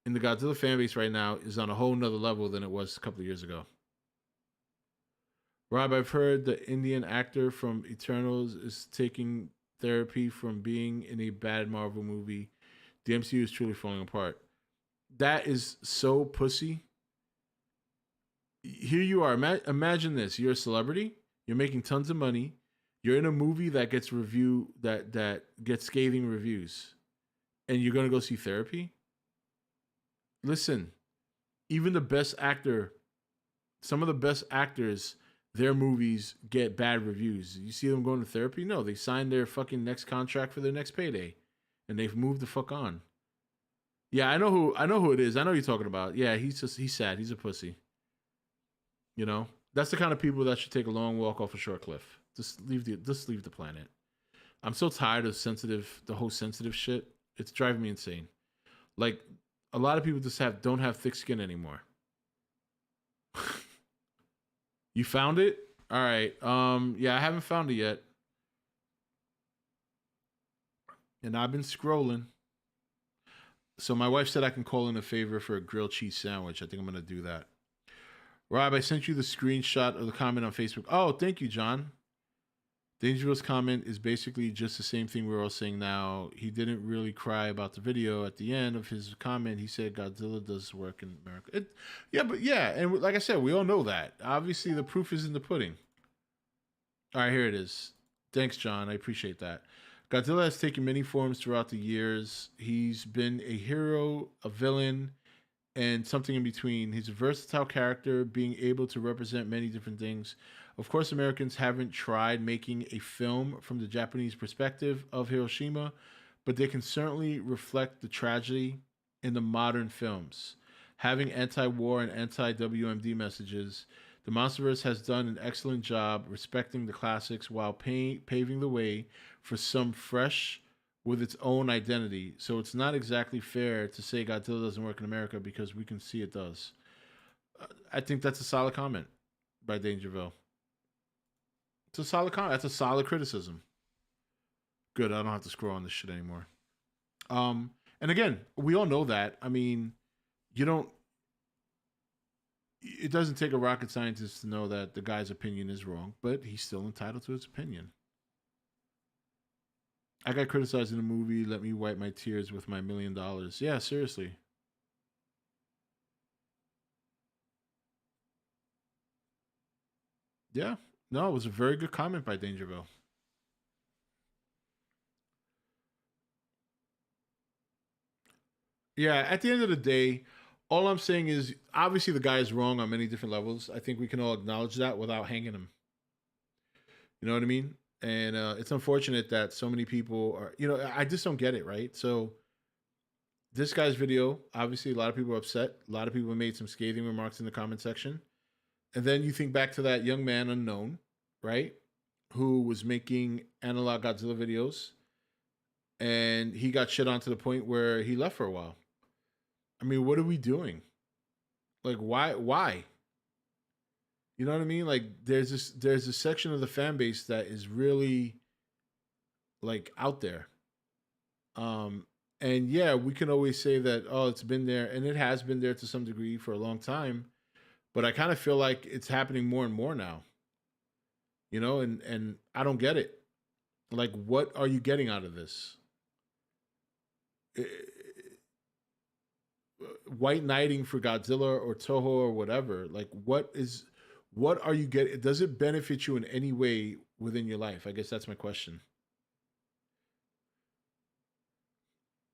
S2: in the Godzilla fan base right now is on a whole nother level than it was a couple of years ago. Rob, I've heard the Indian actor from Eternals is taking therapy from being in a bad Marvel movie. The MCU is truly falling apart. That is so pussy. Here you are. Imagine this. You're a celebrity. You're making tons of money. You're in a movie that gets that gets scathing reviews, and you're gonna go see therapy. Listen, even the best actor Some of the best actors, their movies get bad reviews. You see them going to therapy? No, they signed their fucking next contract for their next payday, and they've moved the fuck on. Yeah, I know who it is. I know who you're talking about. Yeah, he's sad. He's a pussy. You know, that's the kind of people that should take a long walk off a short cliff. Just leave the planet. I'm so tired of the whole sensitive shit. It's driving me insane. Like, a lot of people just don't have thick skin anymore. You found it? All right. Yeah, I haven't found it yet. And I've been scrolling. So my wife said I can call in a favor for a grilled cheese sandwich. I think I'm gonna do that. Rob, I sent you the screenshot of the comment on Facebook. Oh, thank you, John. Dangerous comment is basically just the same thing we're all saying now. He didn't really cry about the video. At the end of his comment, he said Godzilla does work in America. Yeah, and like I said, we all know that. Obviously, the proof is in the pudding. All right, here it is. Thanks, John. I appreciate that. Godzilla has taken many forms throughout the years. He's been a hero, a villain, and something in between. He's a versatile character, being able to represent many different things. Of course, Americans haven't tried making a film from the Japanese perspective of Hiroshima, but they can certainly reflect the tragedy in the modern films. Having anti-war and anti-WMD messages, the Monsterverse has done an excellent job respecting the classics while paving the way for some fresh with its own identity. So it's not exactly fair to say Godzilla doesn't work in America because we can see it does. I think that's a solid comment by Dangerville. It's a solid comment. That's a solid criticism. Good. I don't have to scroll on this shit anymore. And again, we all know that. I mean, it doesn't take a rocket scientist to know that the guy's opinion is wrong, but he's still entitled to his opinion. I got criticized in a movie. Let me wipe my tears with my $1 million. Yeah, seriously. Yeah. No, it was a very good comment by Dangerville. Yeah, at the end of the day, all I'm saying is obviously the guy is wrong on many different levels. I think we can all acknowledge that without hanging him. You know what I mean? And it's unfortunate that so many people are, I just don't get it, right? So this guy's video, obviously a lot of people are upset. A lot of people made some scathing remarks in the comment section. And then you think back to that young man unknown, right? Who was making analog Godzilla videos. And he got shit on to the point where he left for a while. I mean, what are we doing? Like, why? You know what I mean? Like, there's a section of the fan base that is really like out there. And yeah, we can always say that, oh, it's been there, and it has been there to some degree for a long time. But I kind of feel like it's happening more and more now. And I don't get it. Like, what are you getting out of this? White knighting for Godzilla or Toho or whatever. Like, what are you getting? Does it benefit you in any way within your life? I guess that's my question.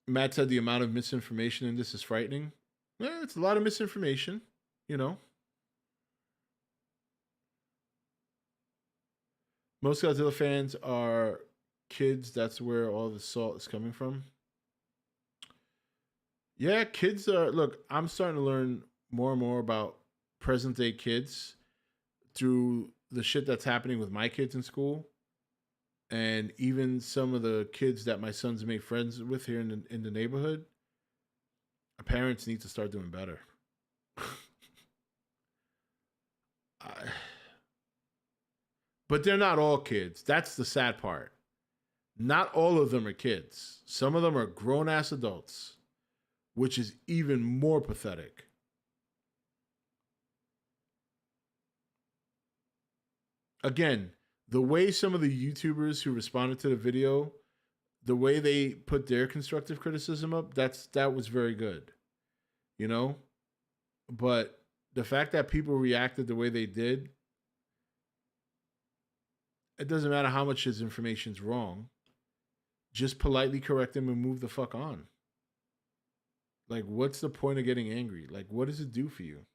S2: Matt said the amount of misinformation in this is frightening. Yeah, it's a lot of misinformation, Most Godzilla fans are kids. That's where all the salt is coming from. Yeah, kids are. Look, I'm starting to learn more and more about present day kids through the shit that's happening with my kids in school, and even some of the kids that my sons made friends with here in the neighborhood. Parents need to start doing better. But they're not all kids. That's the sad part. Not all of them are kids. Some of them are grown ass adults, which is even more pathetic. Again, the way some of the YouTubers who responded to the video, the way they put their constructive criticism up, that was very good. But the fact that people reacted the way they did, it doesn't matter how much his information's wrong. Just politely correct him and move the fuck on. Like, what's the point of getting angry? Like, what does it do for you?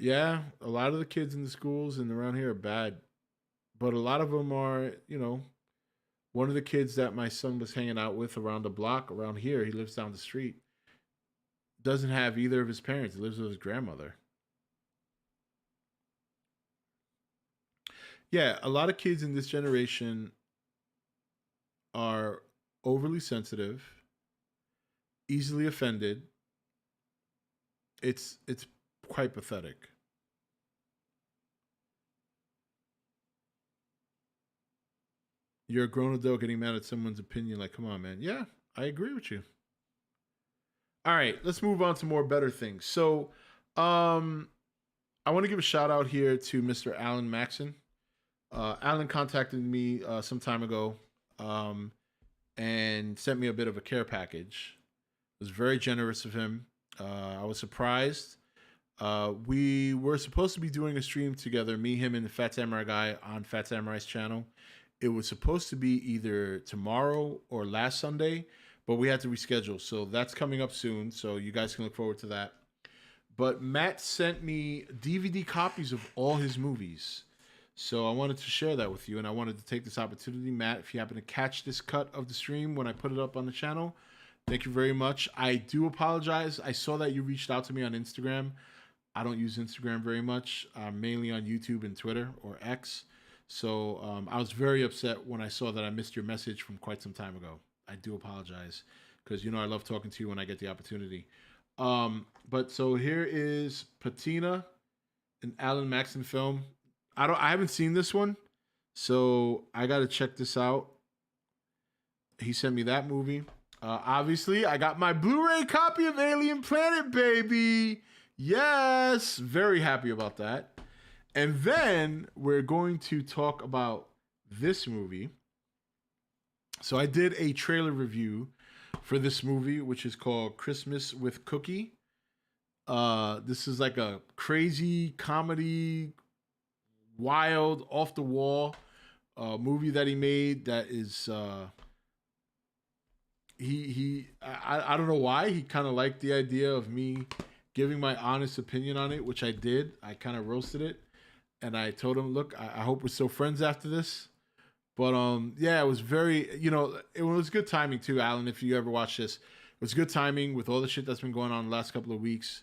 S2: Yeah, a lot of the kids in the schools and around here are bad, but a lot of them are, one of the kids that my son was hanging out with around the block around here, he lives down the street, doesn't have either of his parents. He lives with his grandmother. Yeah, a lot of kids in this generation are overly sensitive, easily offended. It's quite pathetic. You're a grown adult getting mad at someone's opinion. Like, come on, man. Yeah, I agree with you. All right, let's move on to more better things. So, um, I want to give a shout out here to Mr. Alan Maxson. Alan contacted me some time ago um, and sent me a bit of a care package. It was very generous of him. I was surprised. We were supposed to be doing a stream together, me, him, and the Fat Samurai guy on Fat Samurai's channel. It was supposed to be either tomorrow or last Sunday, but we had to reschedule. So that's coming up soon. So you guys can look forward to that. But Matt sent me DVD copies of all his movies. So I wanted to share that with you, and I wanted to take this opportunity. Matt, if you happen to catch this cut of the stream when I put it up on the channel, thank you very much. I do apologize. I saw that you reached out to me on Instagram. I don't use Instagram very much. I'm mainly on YouTube and Twitter, or X. So I was very upset when I saw that I missed your message from quite some time ago. I do apologize because I love talking to you when I get the opportunity. But so here is Patina, an Alan Maxson film. I haven't seen this one, so I got to check this out. He sent me that movie. Obviously, I got my Blu-ray copy of Alien Planet, baby. Yes, very happy about that. And then we're going to talk about this movie. So I did a trailer review for this movie, which is called Christmas with Cookie. This is like a crazy comedy, wild, off the wall movie that he made. That is I don't know why he kind of liked the idea of me giving my honest opinion on it, which I did. I kind of roasted it, and I told him, "Look, I hope we're still friends after this." But yeah, it was very, it was good timing too, Alan. If you ever watch this, it was good timing with all the shit that's been going on the last couple of weeks.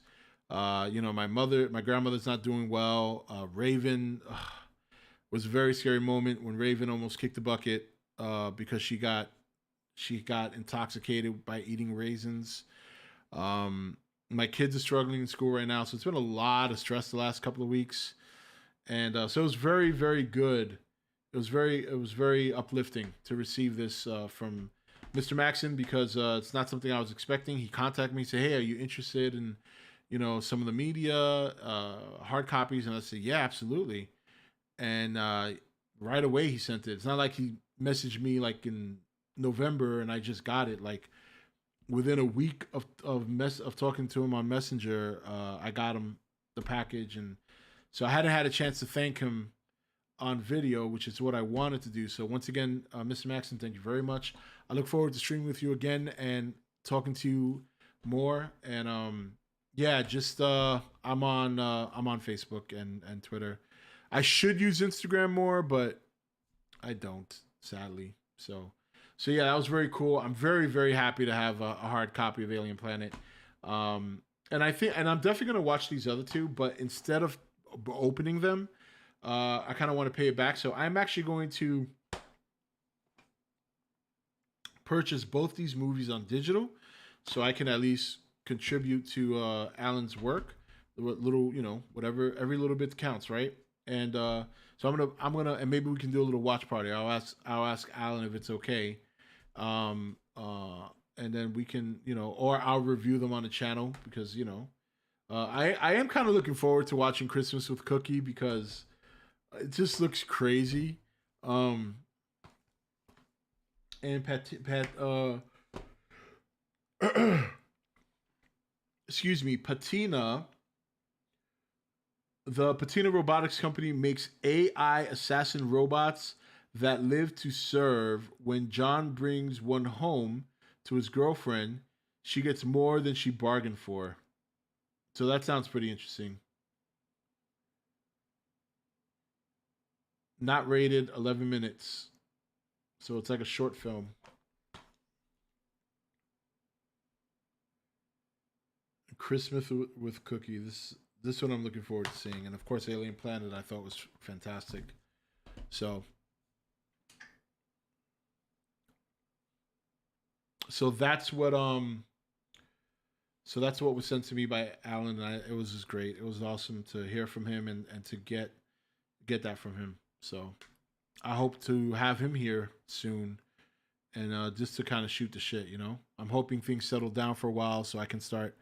S2: My grandmother's not doing well. Raven was a very scary moment when Raven almost kicked the bucket because she got intoxicated by eating raisins. My kids are struggling in school right now, so it's been a lot of stress the last couple of weeks, and so it was very, very good. It was very uplifting to receive this from Mr. Maxson because it's not something I was expecting. He contacted me, say, "Hey, are you interested in, some of the media, hard copies?" And I said, "Yeah, absolutely." And right away he sent it. It's not like he messaged me like in November and I just got it. Like within a week of talking to him on Messenger, I got him the package, and so I hadn't had a chance to thank him on video, which is what I wanted to do. So once again, Mr. Maxson, thank you very much. I look forward to streaming with you again and talking to you more. And yeah, just I'm on Facebook and Twitter. I should use Instagram more, but I don't, sadly. So yeah, that was very cool. I'm very, very happy to have a hard copy of Alien Planet. And I'm definitely gonna watch these other two, but instead of opening them, I kind of want to pay it back. So I'm actually going to purchase both these movies on digital, so I can at least contribute to Alan's work. Little, whatever, every little bit counts, right? And so I'm gonna, and maybe we can do a little watch party. I'll ask Alan if it's okay, and then we can, or I'll review them on the channel because I am kind of looking forward to watching Christmas with Cookie because it just looks crazy. And excuse me, Patina. The Patina Robotics Company makes AI assassin robots that live to serve. When John brings one home to his girlfriend, she gets more than she bargained for. So that sounds pretty interesting. not rated, 11 minutes. So it's like a short film. Christmas with Cookie. This one I'm looking forward to seeing, and of course, Alien Planet I thought was fantastic. So, so that's what so that's what was sent to me by Alan, and it was just great. It was awesome to hear from him and to get that from him. So I hope to have him here soon, and just to kind of shoot the shit. I'm hoping things settle down for a while so I can start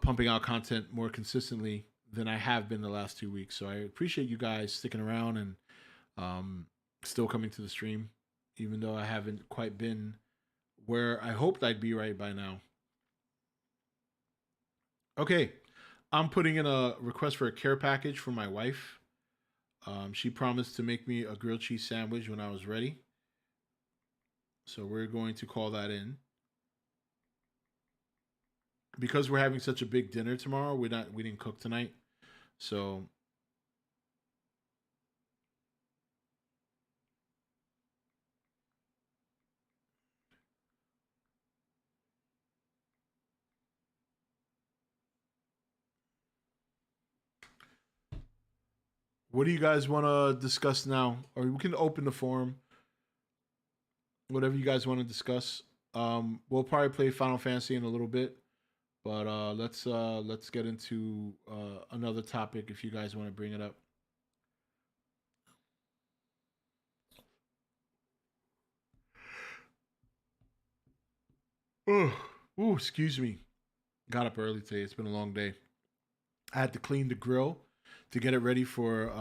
S2: pumping out content more consistently than I have been the last 2 weeks. So I appreciate you guys sticking around and still coming to the stream, even though I haven't quite been where I hoped I'd be right by now. Okay, I'm putting in a request for a care package for my wife. She promised to make me a grilled cheese sandwich when I was ready. So we're going to call that in. Because we're having such a big dinner tomorrow, we didn't cook tonight. So what do you guys want to discuss now? Or we can open the forum. Whatever you guys want to discuss. We'll probably play Final Fantasy in a little bit, but let's get into another topic if you guys want to bring it up. Oh, excuse me. Got up early today. It's been a long day. I had to clean the grill to get it ready for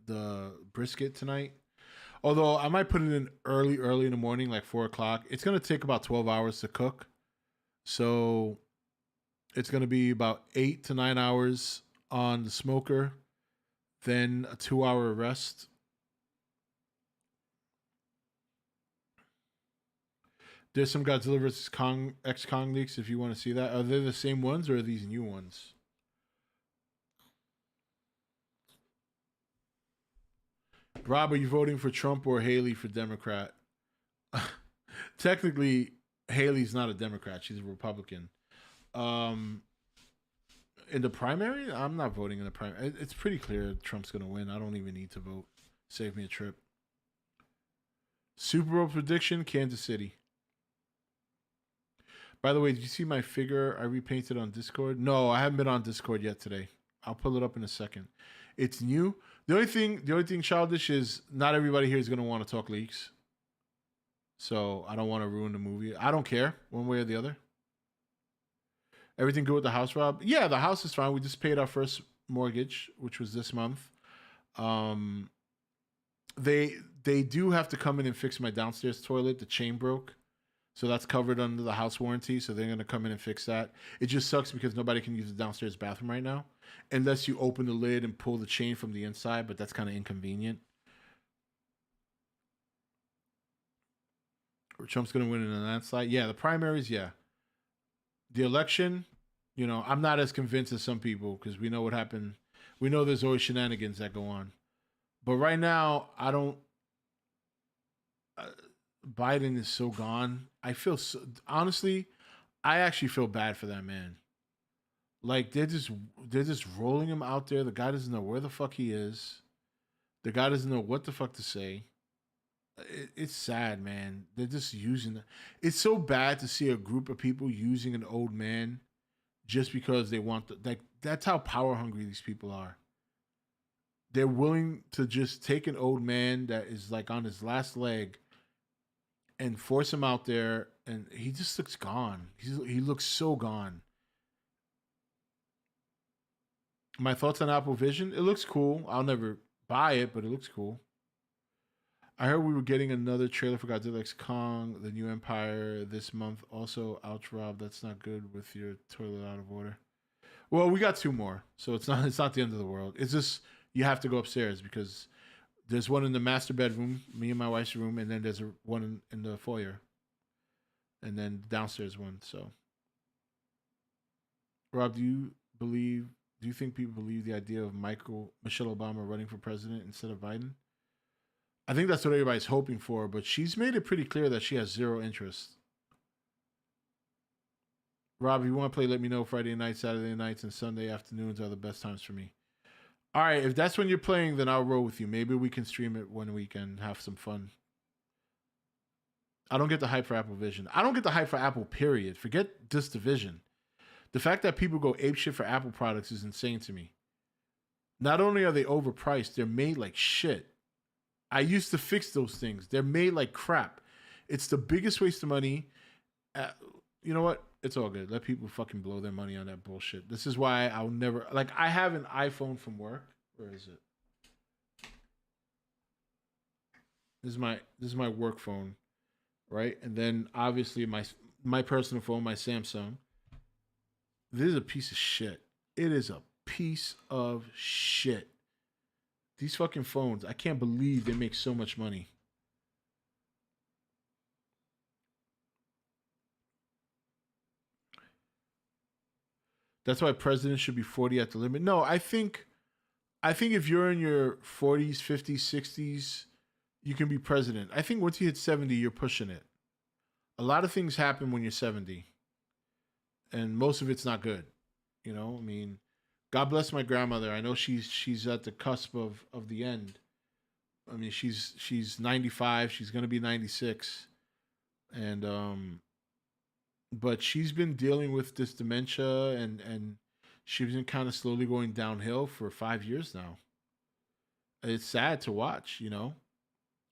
S2: the brisket tonight. Although I might put it in early in the morning, like 4 o'clock. It's gonna take about 12 hours to cook, so it's gonna be about 8 to 9 hours on the smoker, then a 2 hour rest. There's some Godzilla vs Kong X Kong leaks if you want to see that. Are they the same ones or are these new ones? Rob, are you voting for Trump or Haley for Democrat? Technically, Haley's not a Democrat; she's a Republican. Um, in the primary, I'm not voting in the primary. It's pretty clear Trump's going to win. I don't even need to vote. Save me a trip. Super Bowl prediction: Kansas City. By the way, did you see my figure I repainted on Discord? No, I haven't been on Discord yet today. I'll pull it up in a second. It's new. The only thing childish is not everybody here is gonna want to talk leaks. So I don't want to ruin the movie. I don't care one way or the other. Everything good with the house, Rob? Yeah, the house is fine. We just paid our first mortgage, which was this month. Um, they do have to come in and fix my downstairs toilet. The chain broke. So that's covered under the house warranty. So they're going to come in and fix that. It just sucks because nobody can use the downstairs bathroom right now unless you open the lid and pull the chain from the inside, but that's kind of inconvenient. Trump's going to win in a landslide. Yeah, the primaries, yeah. The election, I'm not as convinced as some people because we know what happened. We know there's always shenanigans that go on. But right now, I don't. Biden is so gone. I feel honestly, I actually feel bad for that man. Like they're just rolling him out there. The guy doesn't know where the fuck he is. The guy doesn't know what the fuck to say. It's sad, man. They're just using. It's so bad to see a group of people using an old man just because they want that's how power hungry these people are. They're willing to just take an old man that is like on his last leg and force him out there, and he just looks gone. He looks so gone. My thoughts on Apple Vision? It looks cool. I'll never buy it, but it looks cool. I heard we were getting another trailer for Godzilla X Kong, The New Empire this month. Also, ouch, Rob, that's not good with your toilet out of order. Well, we got 2 more, so it's not the end of the world. It's just you have to go upstairs because there's one in the master bedroom, me and my wife's room, and then there's one in the foyer, and then downstairs one. So, Rob, do you believe Do you think people believe the idea of Michelle Obama running for president instead of Biden? I think that's what everybody's hoping for, but she's made it pretty clear that she has zero interest. Rob, if you want to play, let me know. Friday nights, Saturday nights, and Sunday afternoons are the best times for me. All right, if that's when you're playing, then I'll roll with you. Maybe we can stream it one week and have some fun. I don't get the hype for Apple Vision. I don't get the hype for Apple, period. Forget this division. The fact that people go apeshit for Apple products is insane to me. Not only are they overpriced, they're made like shit. I used to fix those things. They're made like crap. It's the biggest waste of money. You know what? It's all good. Let people fucking blow their money on that bullshit. This is why I'll never... Like, I have an iPhone from work. Where is it? This is my work phone, right? And then, obviously, my personal phone, my Samsung. This is a piece of shit. It is a piece of shit. These fucking phones, I can't believe they make so much money. That's why presidents should be 40 at the limit. No, I think if you're in your 40s, 50s, 60s, you can be president. I think once you hit 70, you're pushing it. A lot of things happen when you're 70. And most of it's not good. You know, I mean, God bless my grandmother. I know she's at the cusp of the end. I mean, she's 95. She's gonna be 96, and but she's been dealing with this dementia, and she's been kind of slowly going downhill for 5 years now. It's sad to watch. You know,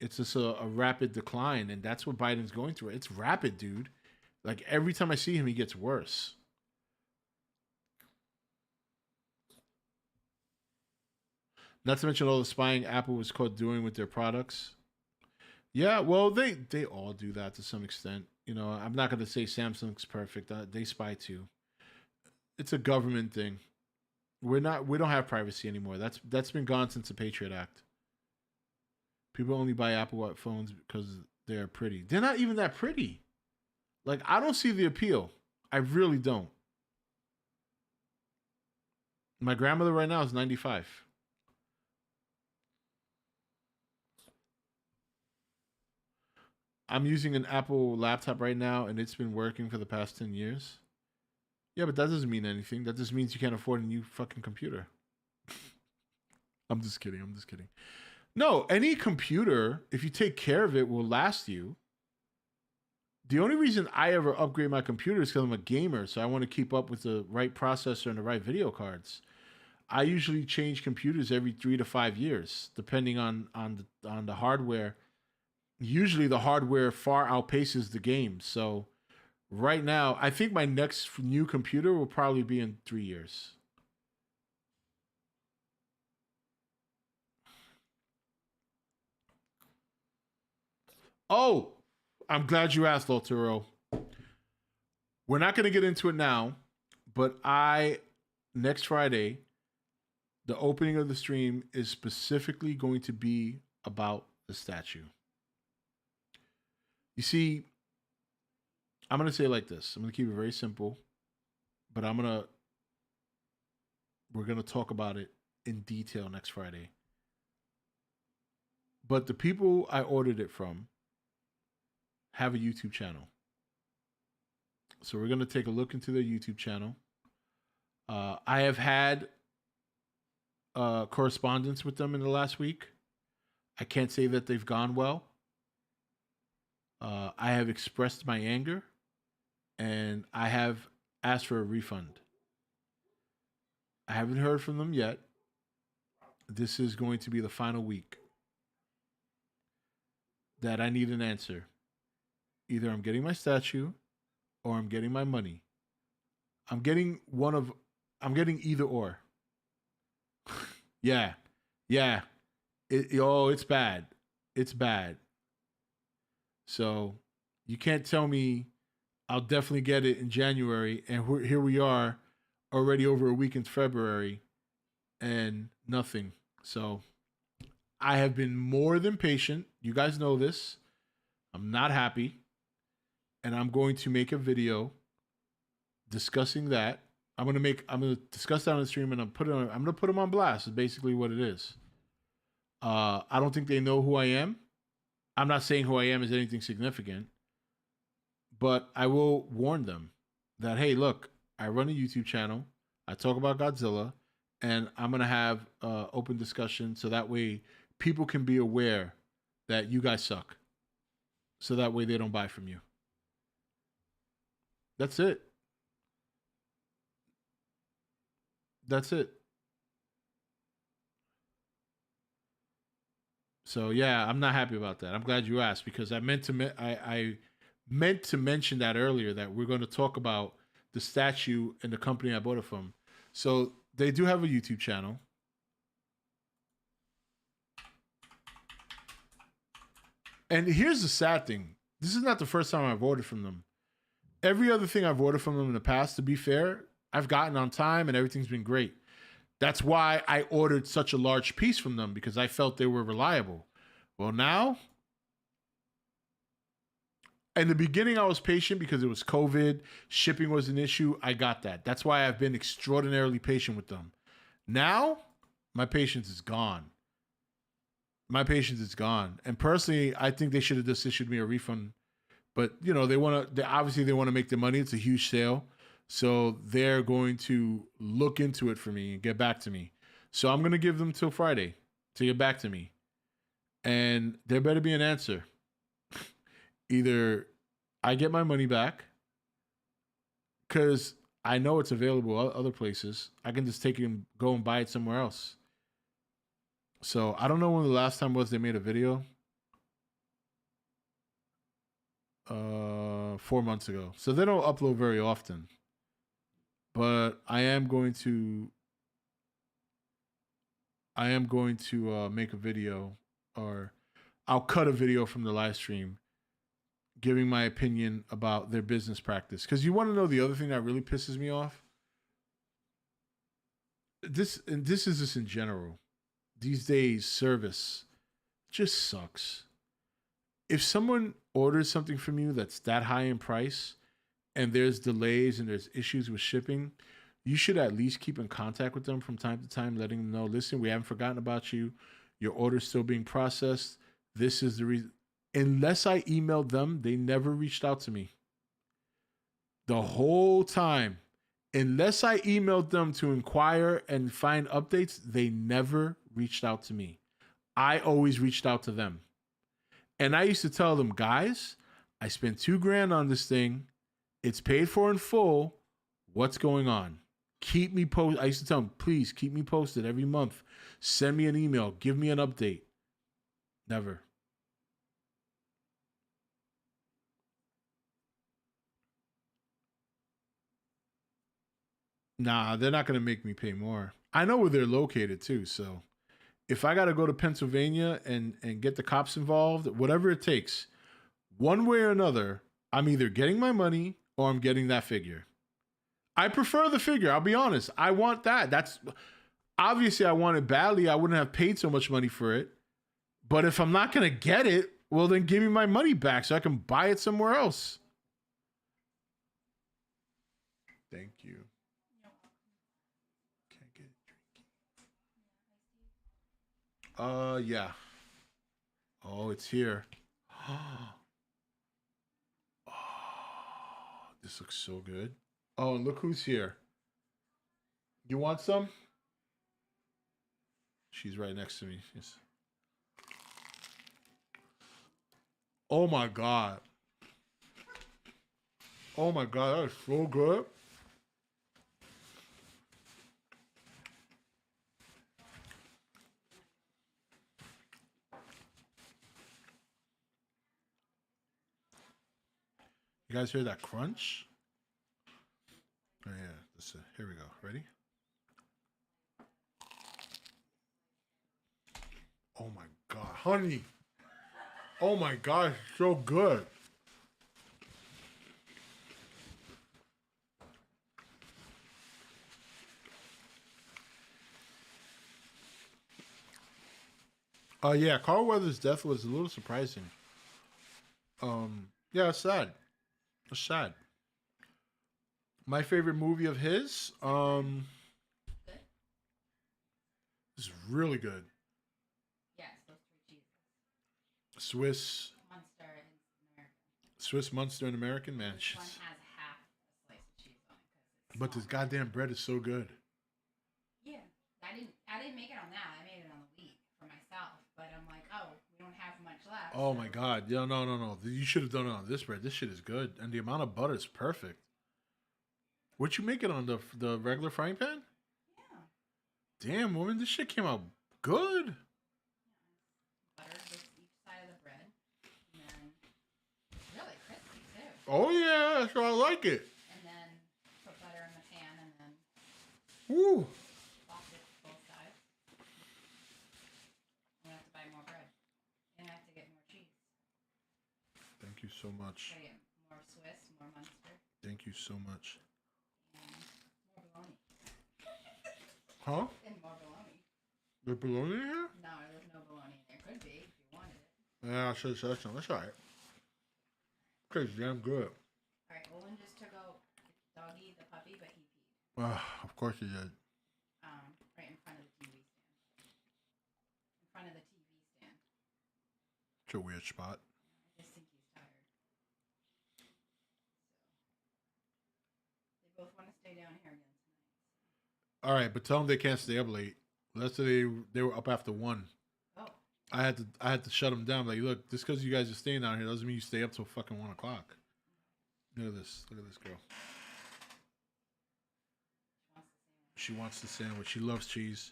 S2: it's just a rapid decline, and that's what Biden's going through. It's rapid, dude. Like every time I see him, he gets worse. Not to mention all the spying Apple was caught doing with their products. Yeah, well, they all do that to some extent. You know, I'm not going to say Samsung's perfect. They spy too. It's a government thing. We don't have privacy anymore. That's been gone since the Patriot Act. People only buy Apple phones because they're pretty. They're not even that pretty. Like, I don't see the appeal. I really don't. My grandmother right now is 95. I'm using an Apple laptop right now, and it's been working for the past 10 years. Yeah, but that doesn't mean anything. That just means you can't afford a new fucking computer. I'm just kidding. No, any computer, if you take care of it, will last you. The only reason I ever upgrade my computer is because I'm a gamer, so I want to keep up with the right processor and the right video cards. I usually change computers every 3 to 5 years, depending on the hardware. Usually the hardware far outpaces the game. So right now, I think my next new computer will probably be in 3 years. Oh, I'm glad you asked, Lotero. We're not going to get into it now, but next Friday, the opening of the stream is specifically going to be about the statue. You see, I'm going to say it like this. I'm going to keep it very simple, but we're going to talk about it in detail next Friday. But the people I ordered it from have a YouTube channel. So we're going to take a look into their YouTube channel. I have had correspondence with them in the last week. I can't say that they've gone well. I have expressed my anger, and I have asked for a refund. I haven't heard from them yet. This is going to be the final week that I need an answer. Either I'm getting my statue or I'm getting my money. I'm getting either or. Yeah. It's bad. It's bad. So you can't tell me I'll definitely get it in January, and here we are already over a week in February and nothing. So I have been more than patient. You guys know this. I'm not happy, and I'm going to make a video discussing that I'm gonna discuss that on the stream, and I'm gonna put them on blast. Is basically what it is. I don't think they know who I am. I'm not saying who I am is anything significant, but I will warn them that, hey, look, I run a YouTube channel. I talk about Godzilla, and I'm gonna have open discussion so that way people can be aware that you guys suck. So that way they don't buy from you. That's it. That's it. So yeah, I'm not happy about that. I'm glad you asked because I meant to I meant to mention that earlier that we're going to talk about the statue and the company I bought it from. So they do have a YouTube channel. And here's the sad thing. This is not the first time I've ordered from them. Every other thing I've ordered from them in the past, to be fair, I've gotten on time and everything's been great. That's why I ordered such a large piece from them because I felt they were reliable. Well, now, in the beginning, I was patient because it was COVID. Shipping was an issue. I got that. That's why I've been extraordinarily patient with them. Now, my patience is gone. My patience is gone. And personally, I think they should have just issued me a refund. But, you know, they obviously want to make the money. It's a huge sale. So they're going to look into it for me and get back to me. So I'm going to give them till Friday to get back to me. And there better be an answer. Either I get my money back, because I know it's available other places. I can just take it and go and buy it somewhere else. So I don't know when the last time was they made a video. 4 months ago. So they don't upload very often. But I am going to make a video, or I'll cut a video from the live stream giving my opinion about their business practice. Because you want to know the other thing that really pisses me off? This is just in general. These days, service just sucks. If someone orders something from you that's that high in price, and there's delays and there's issues with shipping, you should at least keep in contact with them from time to time, letting them know, listen, we haven't forgotten about you. Your order's still being processed. This is the reason. Unless I emailed them, they never reached out to me. The whole time. Unless I emailed them to inquire and find updates, they never reached out to me. I always reached out to them. And I used to tell them, guys, I spent $2,000 on this thing. It's paid for in full. What's going on? Keep me posted. I used to tell them, please keep me posted every month. Send me an email. Give me an update. Never. Nah, they're not going to make me pay more. I know where they're located too. So if I got to go to Pennsylvania and get the cops involved, whatever it takes, one way or another, I'm either getting my money or I'm getting that figure. I prefer the figure. I'll be honest. I want that. That's obviously I want it badly. I wouldn't have paid so much money for it. But if I'm not going to get it, well, then give me my money back so I can buy it somewhere else. Thank you. Can't get it drinking. Yeah. Oh, it's here. Oh, this looks so good. Oh, and look who's here. You want some? She's right next to me. Yes. Oh my God. Oh my God, that is so good. You guys hear that crunch? Oh yeah, here we go. Ready? Oh my God, honey. Oh my God, it's so good. Yeah, Carl Weathers' death was a little surprising. Yeah, it's sad. It's sad. My favorite movie of his,
S4: Good.
S2: is really good.
S4: Yes, those three cheeses.
S2: Swiss,
S4: Munster and American.
S2: Swiss Munster and American, man.
S4: This one has half a slice of cheese on it because it's
S2: But this
S4: small.
S2: goddamn bread is so good.
S4: Yeah, I didn't make it on that. I made it on the week for myself. But I'm like, oh, we don't have much left.
S2: Oh
S4: so-
S2: my god. Yeah, no. You should have done it on this bread. This shit is good. And the amount of butter is perfect. What you make it on the regular frying pan?
S4: Yeah.
S2: Damn, woman, this shit came out good.
S4: Butter just each side of the bread, and then it's really crispy too.
S2: Oh yeah, that's why I like it.
S4: And then put butter in the pan, and then
S2: Woo.
S4: wash it both sides. I'm gonna have to buy more bread, and I have to get more cheese.
S2: Thank you so much.
S4: Gotta get more Swiss, more Munster,
S2: Thank you so much.
S4: and more bologna.
S2: Huh?
S4: And more bologna.
S2: The bologna in here?
S4: No, there's no bologna in there. Could be if you wanted it.
S2: Yeah, I should have said something. That's alright. Tastes damn good.
S4: All right, Olin just took out the doggy, the puppy, but he peed.
S2: Of course you did.
S4: Right in front of the TV stand. In front of the TV stand.
S2: It's a weird spot.
S4: I just think he's tired. So they both want to stay down here again tonight.
S2: Alright, but tell them they can't stay up late. Let's say they were up after 1.
S4: Oh,
S2: I had to shut them down. Like, look, just because you guys are staying down here doesn't mean you stay up till fucking 1 o'clock. Look at this. Look at this girl.
S4: she wants the sandwich.
S2: She wants the sandwich.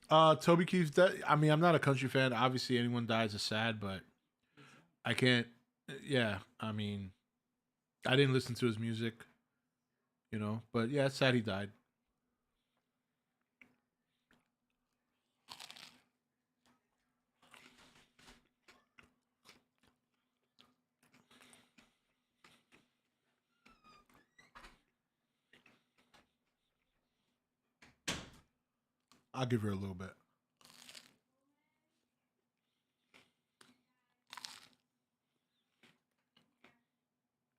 S2: She loves cheese. Toby Keith's dead. I mean, I'm not a country fan. Obviously, anyone dies is sad, but I can't. Yeah, I mean, I didn't listen to his music, you know. But yeah, it's sad he died. I'll give her a little bit.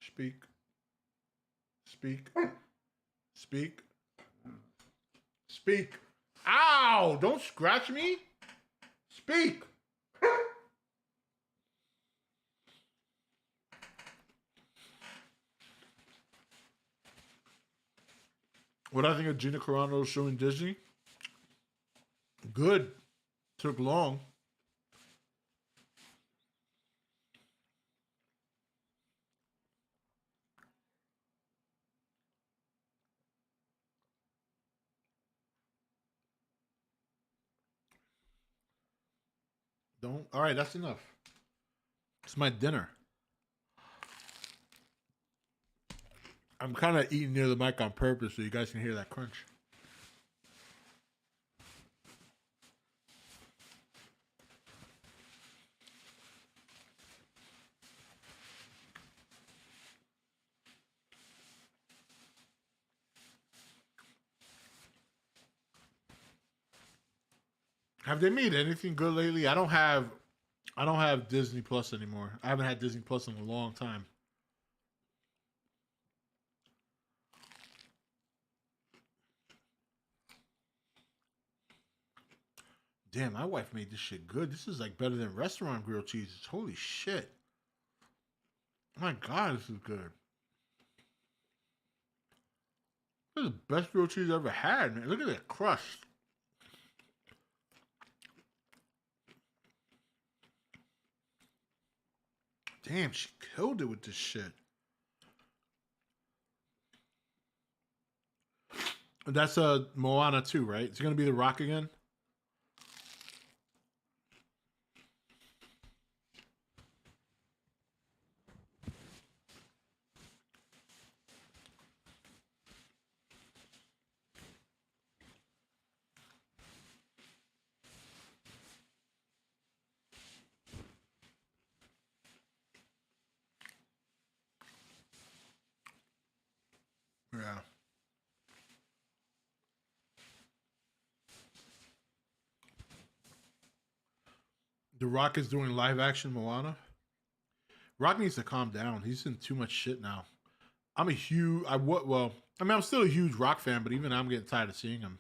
S2: Speak. Speak. Speak. Speak. Ow! Don't scratch me. Speak. What I think of Gina Carano's show in Disney? Good. Took long. Don't. All right, that's enough. It's my dinner. I'm kind of eating near the mic on purpose so you guys can hear that crunch. Have they made anything good lately? I don't have Disney Plus anymore. I haven't had Disney Plus in a long time. Damn, my wife made this shit good. This is like better than restaurant grilled cheeses. Holy shit. My God, this is good. This is the best grilled cheese I've ever had, man. Look at that crust. Damn, she killed it with this shit. That's Moana 2, right? It's gonna be The Rock again? Yeah. The Rock is doing live action Moana. Rock needs to calm down. He's in too much shit now. I'm a huge. Well, I mean, I'm still a huge rock fan, but even I'm getting tired of seeing him.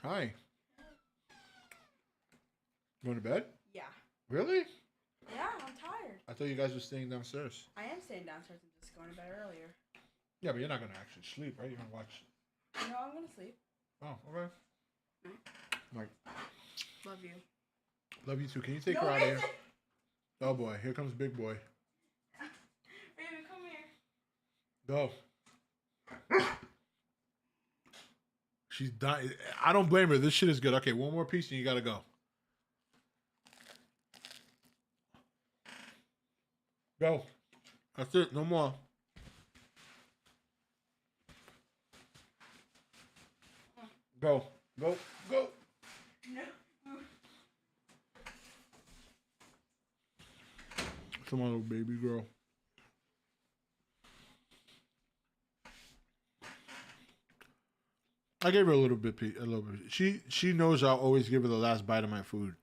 S2: Hi. Going to bed?
S5: Yeah.
S2: Really?
S5: Yeah, I'm tired.
S2: I thought you guys were staying downstairs.
S5: I am staying downstairs and just going to bed earlier.
S2: Yeah, but you're not gonna actually sleep, right? You're gonna watch.
S5: No, I'm gonna sleep.
S2: Oh, okay. Like,
S5: Love you.
S2: love you too. Can you take her out of here? Oh boy, here comes big boy.
S5: Baby, come here.
S2: Go. She's dying. I don't blame her. This shit is good. Okay, one more piece and you gotta go. Go. That's it. No more. Go. Go. Go.
S5: No.
S2: Come on, little baby girl. I gave her a little bit. She knows I'll always give her the last bite of my food.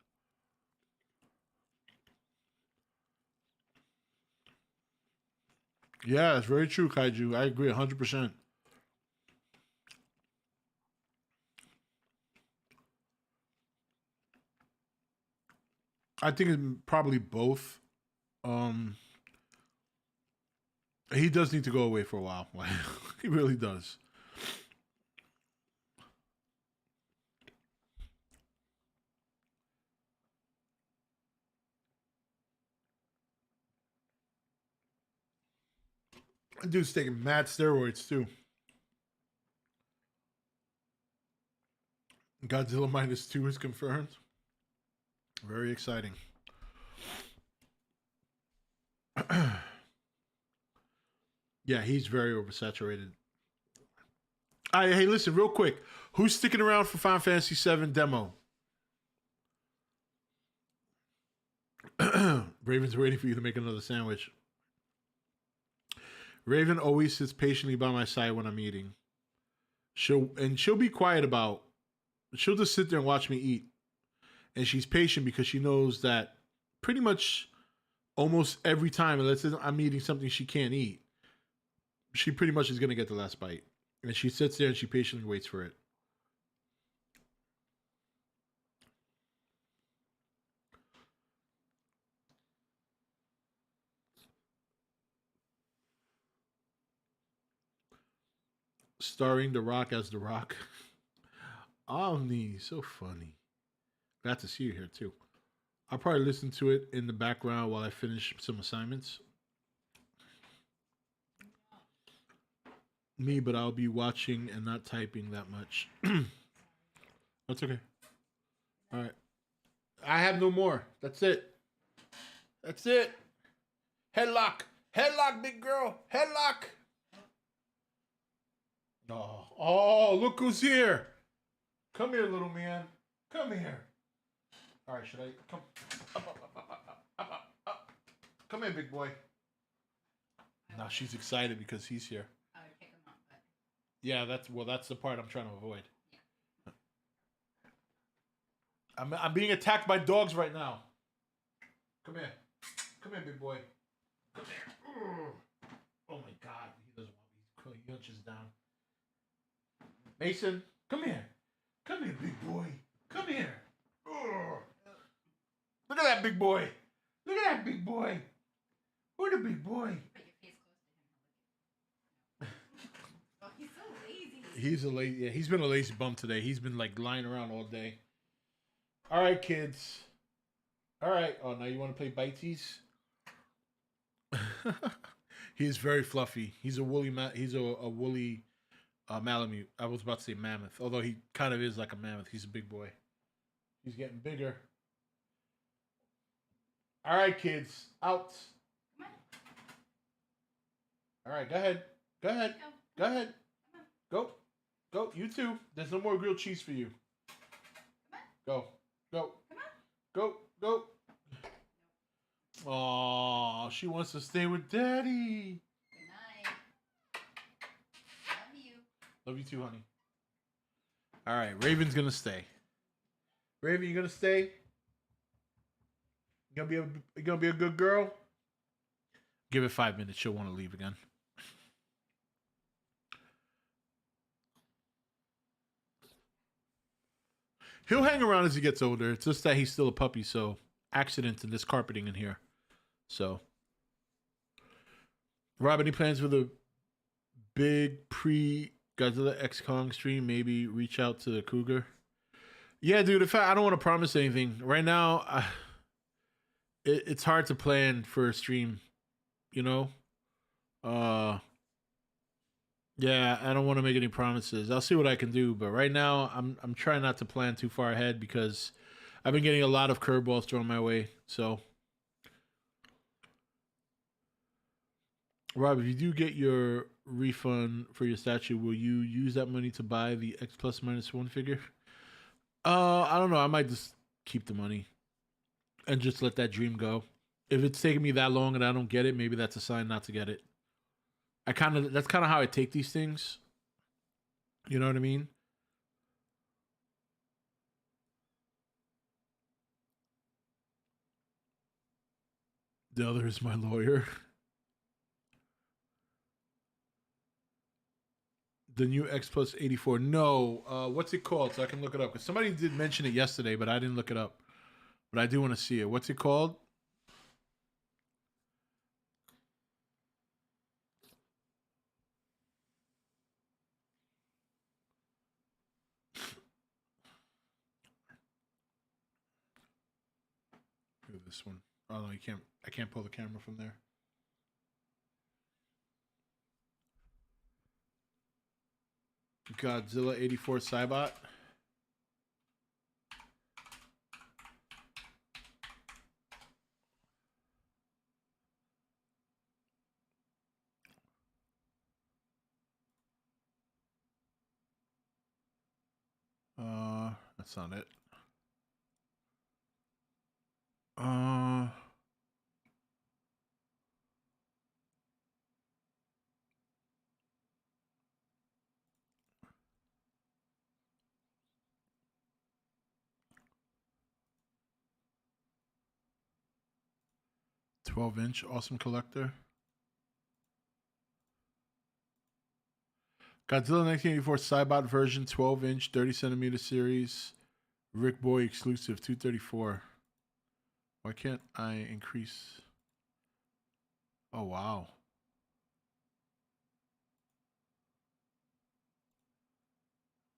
S2: Yeah, it's very true, Kaiju. I agree 100%. I think it's probably both. He does need to go away for a while. He really does. Dude's taking mad steroids too. Godzilla -2 is confirmed. Very exciting. Yeah, he's very oversaturated. Hey, listen, real quick. Who's sticking around for Final Fantasy VII demo? Raven's waiting for you to make another sandwich. Raven always sits patiently by my side when I'm eating. She'll be quiet about. She'll just sit there and watch me eat. And she's patient because she knows that pretty much almost every time, unless I'm eating something she can't eat, she pretty much is going to get the last bite. And she sits there and she patiently waits for it. Starring The Rock as The Rock. Omni, so funny. Glad to see you here too. I'll probably listen to it in the background while I finish some assignments. Me, but I'll be watching and not typing that much. That's okay. All right. I have no more. That's it. That's it. Headlock. Headlock, big girl. Headlock. Oh, look who's here. Come here, little man. Come here. All right, should I come? Up. Come here, big boy. Now she's excited because he's here.
S4: I would pick him up, but
S2: Yeah, that's the part I'm trying to avoid. I'm being attacked by dogs right now. Come here. Come here, big boy. Come here. Oh my God. He doesn't want me. He hunches down. Mason, come here. Come here, big boy. Come here. Look at that big boy. Look at that big boy. Who's the big boy?
S4: put your face close to him. Oh, he's so lazy.
S2: He's a lazy. Yeah, he's been a lazy bum today. He's been like lying around all day. All right, kids. All right. Oh, now you want to play Bites? He is very fluffy. He's a woolly. He's a woolly Malamute. I was about to say mammoth, although he kind of is like a mammoth. He's a big boy. He's getting bigger. All right, kids. Out.
S4: Come on.
S2: All right, go ahead. Go ahead. Go ahead. Go. Go. You too. There's no more grilled cheese for you. Go. Go. Go. Go. Oh, she wants to stay with Daddy.
S4: Good night. Love you.
S2: Love you too, honey. All right, Raven's gonna stay. Raven, you gonna stay? You gonna be a good girl? Give it 5 minutes. She'll want to leave again. He'll hang around as he gets older. It's just that he's still a puppy, so accidents and this carpeting in here. So, Rob, any plans for the big pre Godzilla X Kong stream? Maybe reach out to the Cougar. Yeah, dude. In fact, I don't want to promise anything right now. It's hard to plan for a stream. You know. Yeah, I don't want to make any promises. I'll see what I can do, but right now I'm trying not to plan too far ahead because I've been getting a lot of curveballs thrown my way. So, Rob, if you do get your refund for your statue, will you use that money to buy the X plus minus one figure? I don't know. I might just keep the money and just let that dream go. If it's taking me that long and I don't get it, maybe that's a sign not to get it. That's kind of how I take these things. You know what I mean? The other is my lawyer. The new X Plus 84. No. What's it called? So I can look it up. Because somebody did mention it yesterday, but I didn't look it up. But I do want to see it. What's it called? This one. Oh no, you can't. I can't pull the camera from there. Godzilla 84 Cybot. That's not it. 12-inch awesome collector. Godzilla 1984 Cybot version 12-inch 30 centimeter series. Rick Boy exclusive 234. Why can't I increase? Oh wow.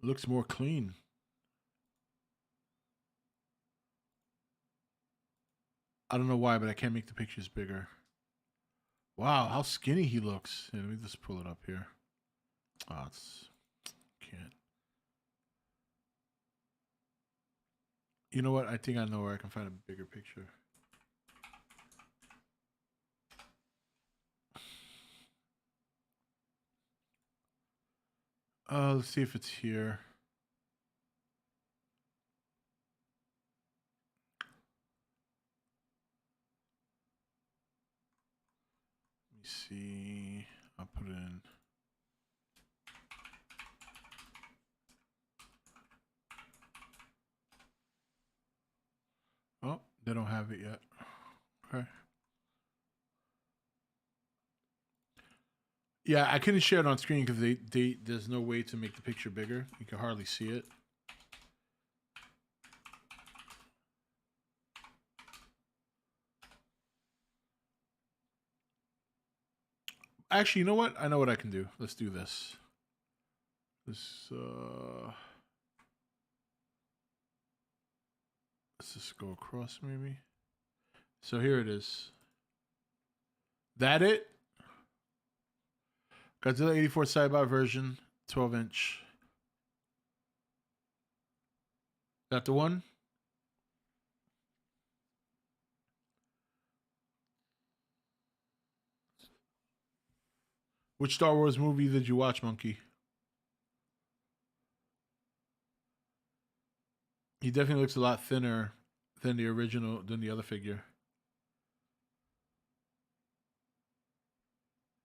S2: Looks more clean. I don't know why, but I can't make the pictures bigger. Wow, how skinny he looks. Yeah, let me just pull it up here. Oh, it's can't. You know what? I think I know where I can find a bigger picture. Let's see if it's here. Let me see. I'll put it in. Oh, they don't have it yet. Okay. Yeah, I couldn't share it on screen because there's no way to make the picture bigger. You can hardly see it. Actually, you know what? I know what I can do. Let's do this. Let's just go across maybe. So here it is. That it? Godzilla 84 Cybot version, 12-inch. That the one? Which Star Wars movie did you watch, Monkey? He definitely looks a lot thinner than the original, than the other figure.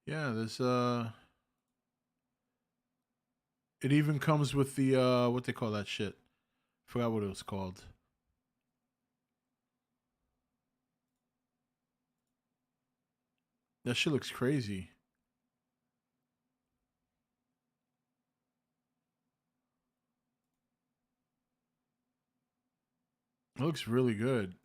S2: Yeah, there's it even comes with the what they call that shit. Forgot what it was called. That shit looks crazy. It looks really good.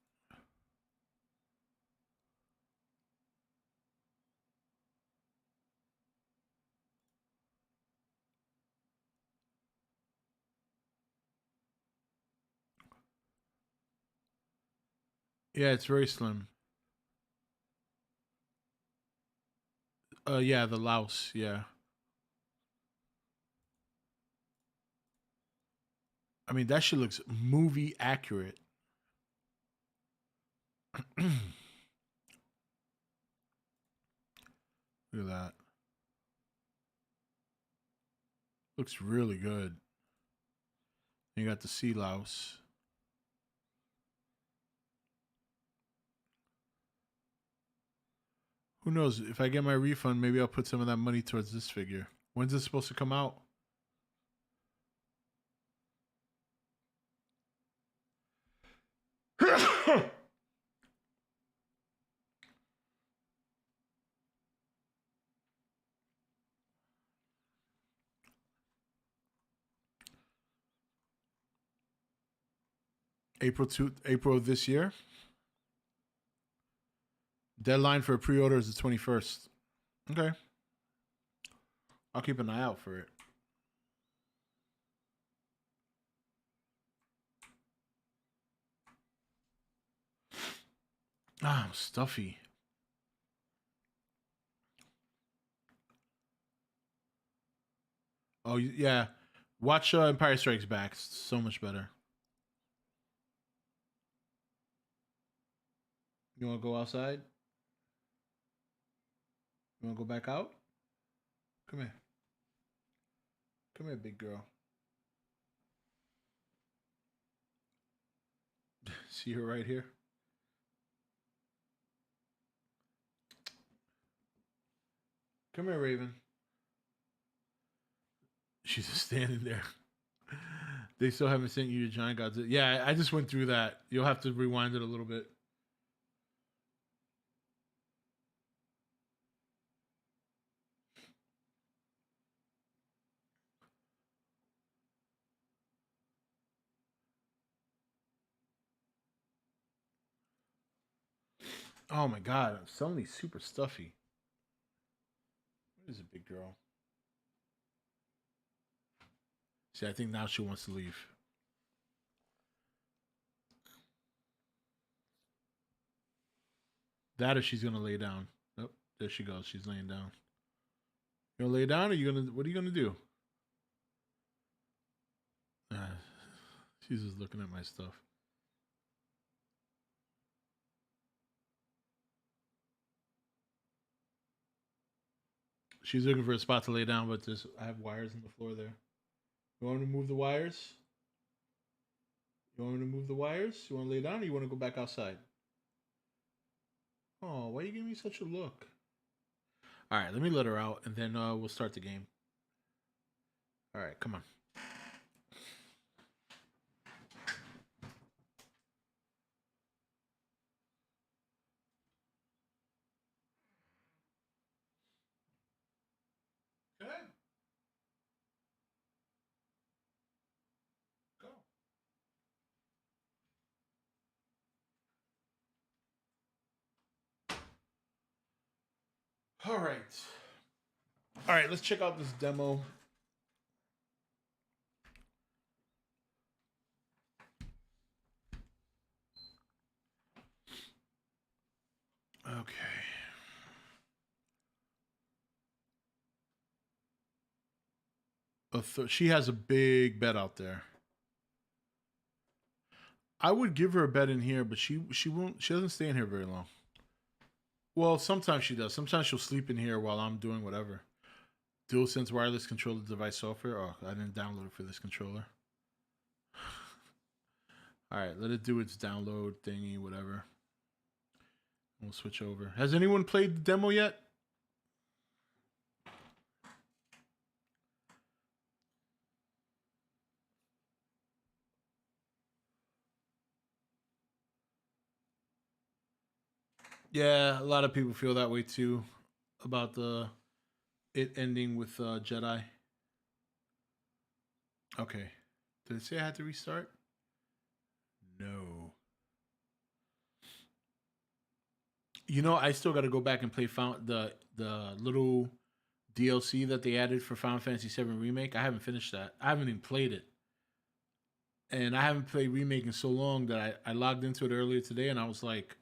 S2: Yeah, it's very slim. Yeah, the louse. Yeah. I mean, that shit looks movie accurate. Look at that. Looks really good. You got the sea louse. Who knows? If I get my refund, maybe I'll put some of that money towards this figure. When's this supposed to come out? April of this year. Deadline for pre-order is the 21st. Okay. I'll keep an eye out for it. Ah, I'm stuffy. Oh, yeah. Watch Empire Strikes Back. It's so much better. You want to go outside? You want to go back out? Come here. Come here, big girl. See her right here? Come here, Raven. She's just standing there. They still haven't sent you to Giant Godzilla. Yeah, I just went through that. You'll have to rewind it a little bit. Oh my god, I'm suddenly super stuffy. Where is it, big girl? See, I think now she wants to leave. That or she's gonna lay down. Oh, there she goes. She's laying down. You gonna lay down or you gonna what are you gonna do? She's just looking at my stuff. She's looking for a spot to lay down, but I have wires on the floor there. You want me to move the wires? You want me to move the wires? You want to lay down or you want to go back outside? Oh, why are you giving me such a look? All right, let me let her out and then we'll start the game. All right, come on. Go ahead. Go. All right. All right, let's check out this demo. Okay. She has a big bed out there. I would give her a bed in here, but she doesn't stay in here very long. Well, sometimes she does. Sometimes she'll sleep in here while I'm doing whatever. DualSense wireless controller device software. Oh, I didn't download it for this controller. All right, let it do its download thingy, whatever. We'll switch over. Has anyone played the demo yet? Yeah, a lot of people feel that way too. about it ending with Jedi? Okay. Did it say I had to restart? No. You know, I still got to go back and play the little DLC that they added for Final Fantasy VII Remake. I haven't finished that. I haven't even played it. And I haven't played Remake in so long that I logged into it earlier today and I was like,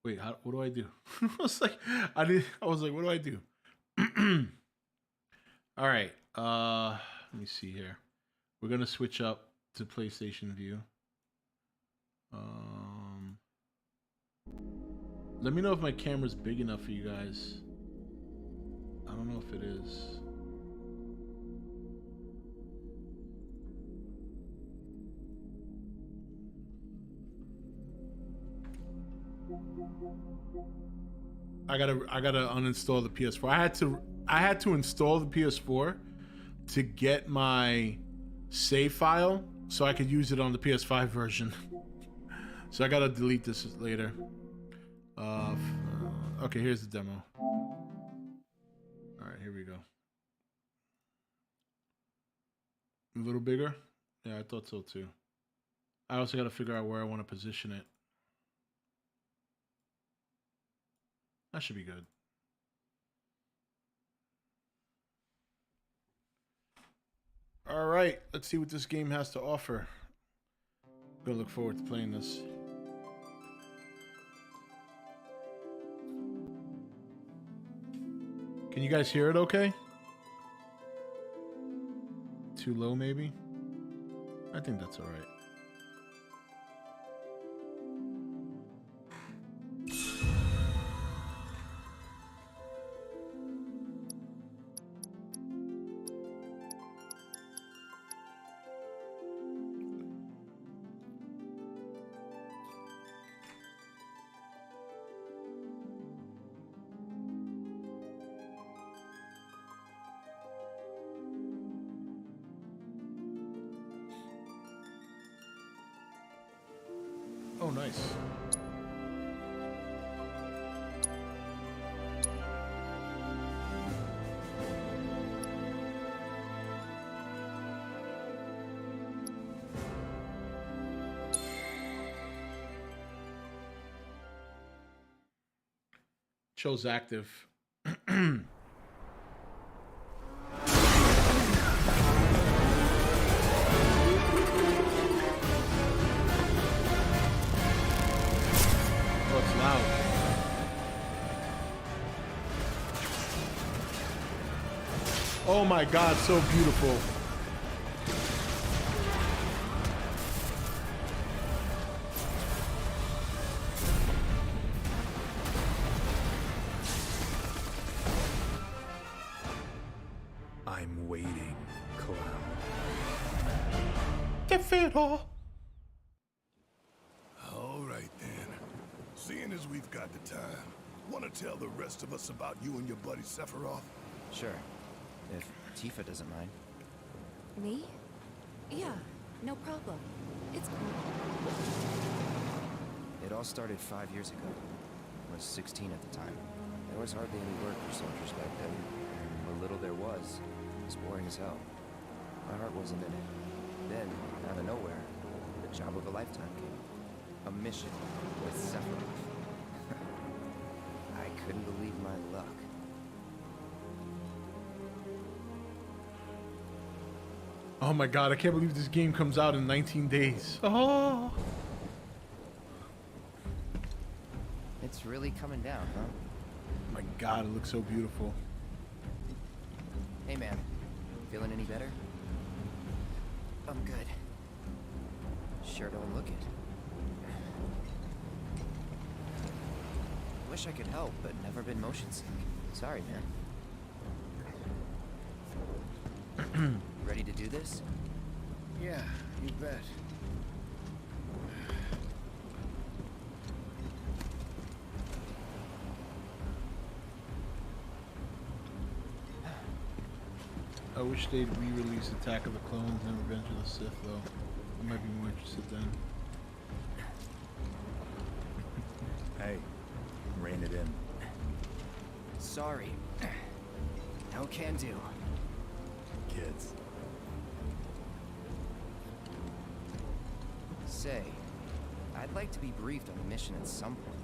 S2: wait, what do I do? I was like, what do I do? All right. Let me see here. We're gonna switch up to PlayStation View. Let me know if my camera's big enough for you guys. I don't know if it is. I gotta uninstall the PS4. I had to install the PS4 to get my save file so I could use it on the PS5 version. So I gotta delete this later. Okay, here's the demo. All right, here we go. A little bigger? Yeah, I thought so too. I also gotta figure out where I want to position it. That should be good. All right, let's see what this game has to offer. I'm gonna look forward to playing this. Can you guys hear it okay? Too low, maybe? I think that's all right. Oh, nice. Chose active. Oh my God, so beautiful.
S6: I'm waiting, clown.
S2: All
S7: right then. Seeing as we've got the time, want to tell the rest of us about you and your buddy Sephiroth?
S8: Sure. If Tifa doesn't mind.
S9: Me? Yeah, no problem. It's cool.
S8: It all started 5 years ago. I was 16 at the time. There was hardly any work for soldiers back then. And what little there was boring as hell. My heart wasn't in it. Then, out of nowhere, the job of a lifetime came. A mission with Sephiroth. I couldn't believe my luck.
S2: Oh my God, I can't believe this game comes out in 19 days. Oh.
S8: It's really coming down, huh?
S2: My God, it looks so beautiful.
S8: Hey man, feeling any better? I'm good. Sure don't look it. Wish I could help, but never been motion sick. Sorry, man. Ready to do this?
S6: Yeah, you bet.
S2: I wish they'd re-release Attack of the Clones and Revenge of the Sith, though. I might be more interested then.
S6: Hey, rein it in.
S8: Sorry. No can do.
S6: Kids.
S8: Say, I'd like to be briefed on the mission at some point.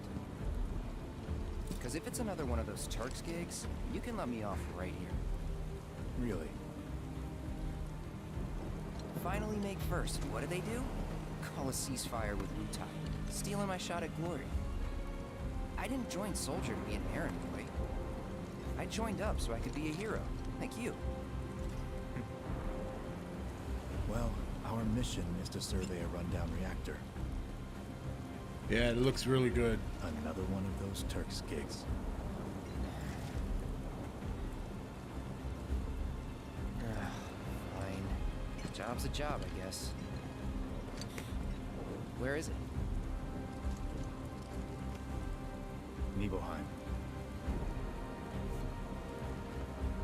S8: Because if it's another one of those Turks gigs, you can let me off right here.
S6: Really?
S8: Finally make first. What do they do? Call a ceasefire with Wu-Tai. Stealing my shot at glory. I didn't join Soldier to be an errand boy. I joined up so I could be a hero, like you.
S6: Well, our mission is to survey a rundown reactor.
S2: Yeah, it looks really good.
S6: Another one of those Turks gigs.
S8: Fine. Job's a job, I guess. Where is it?
S6: Nibelheim.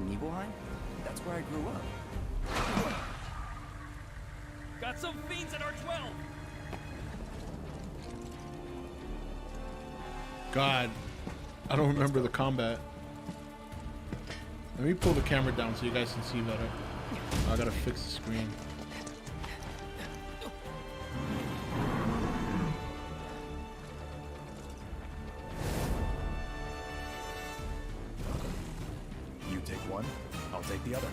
S8: Nibelheim? That's where I grew up.
S10: Got some fiends at R12!
S2: God, I don't remember the combat. Let me pull the camera down so you guys can see better. I gotta fix the screen.
S6: You take one, I'll take the other.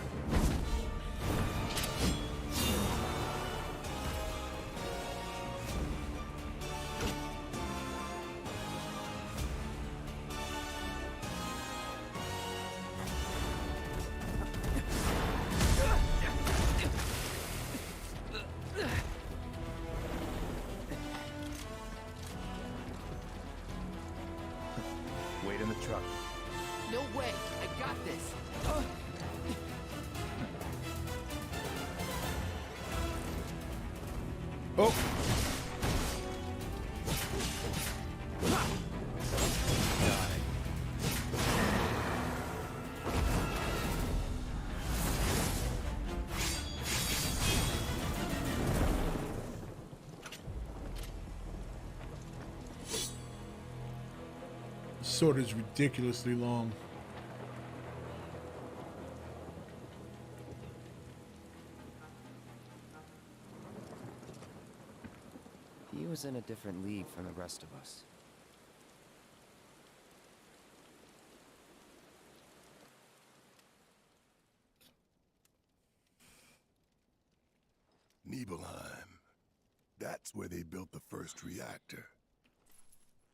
S6: Wait in the truck.
S11: No way! I got this!
S2: Oh! This sword is ridiculously long.
S8: He was in a different league from the rest of us.
S7: Nibelheim. That's where they built the first reactor.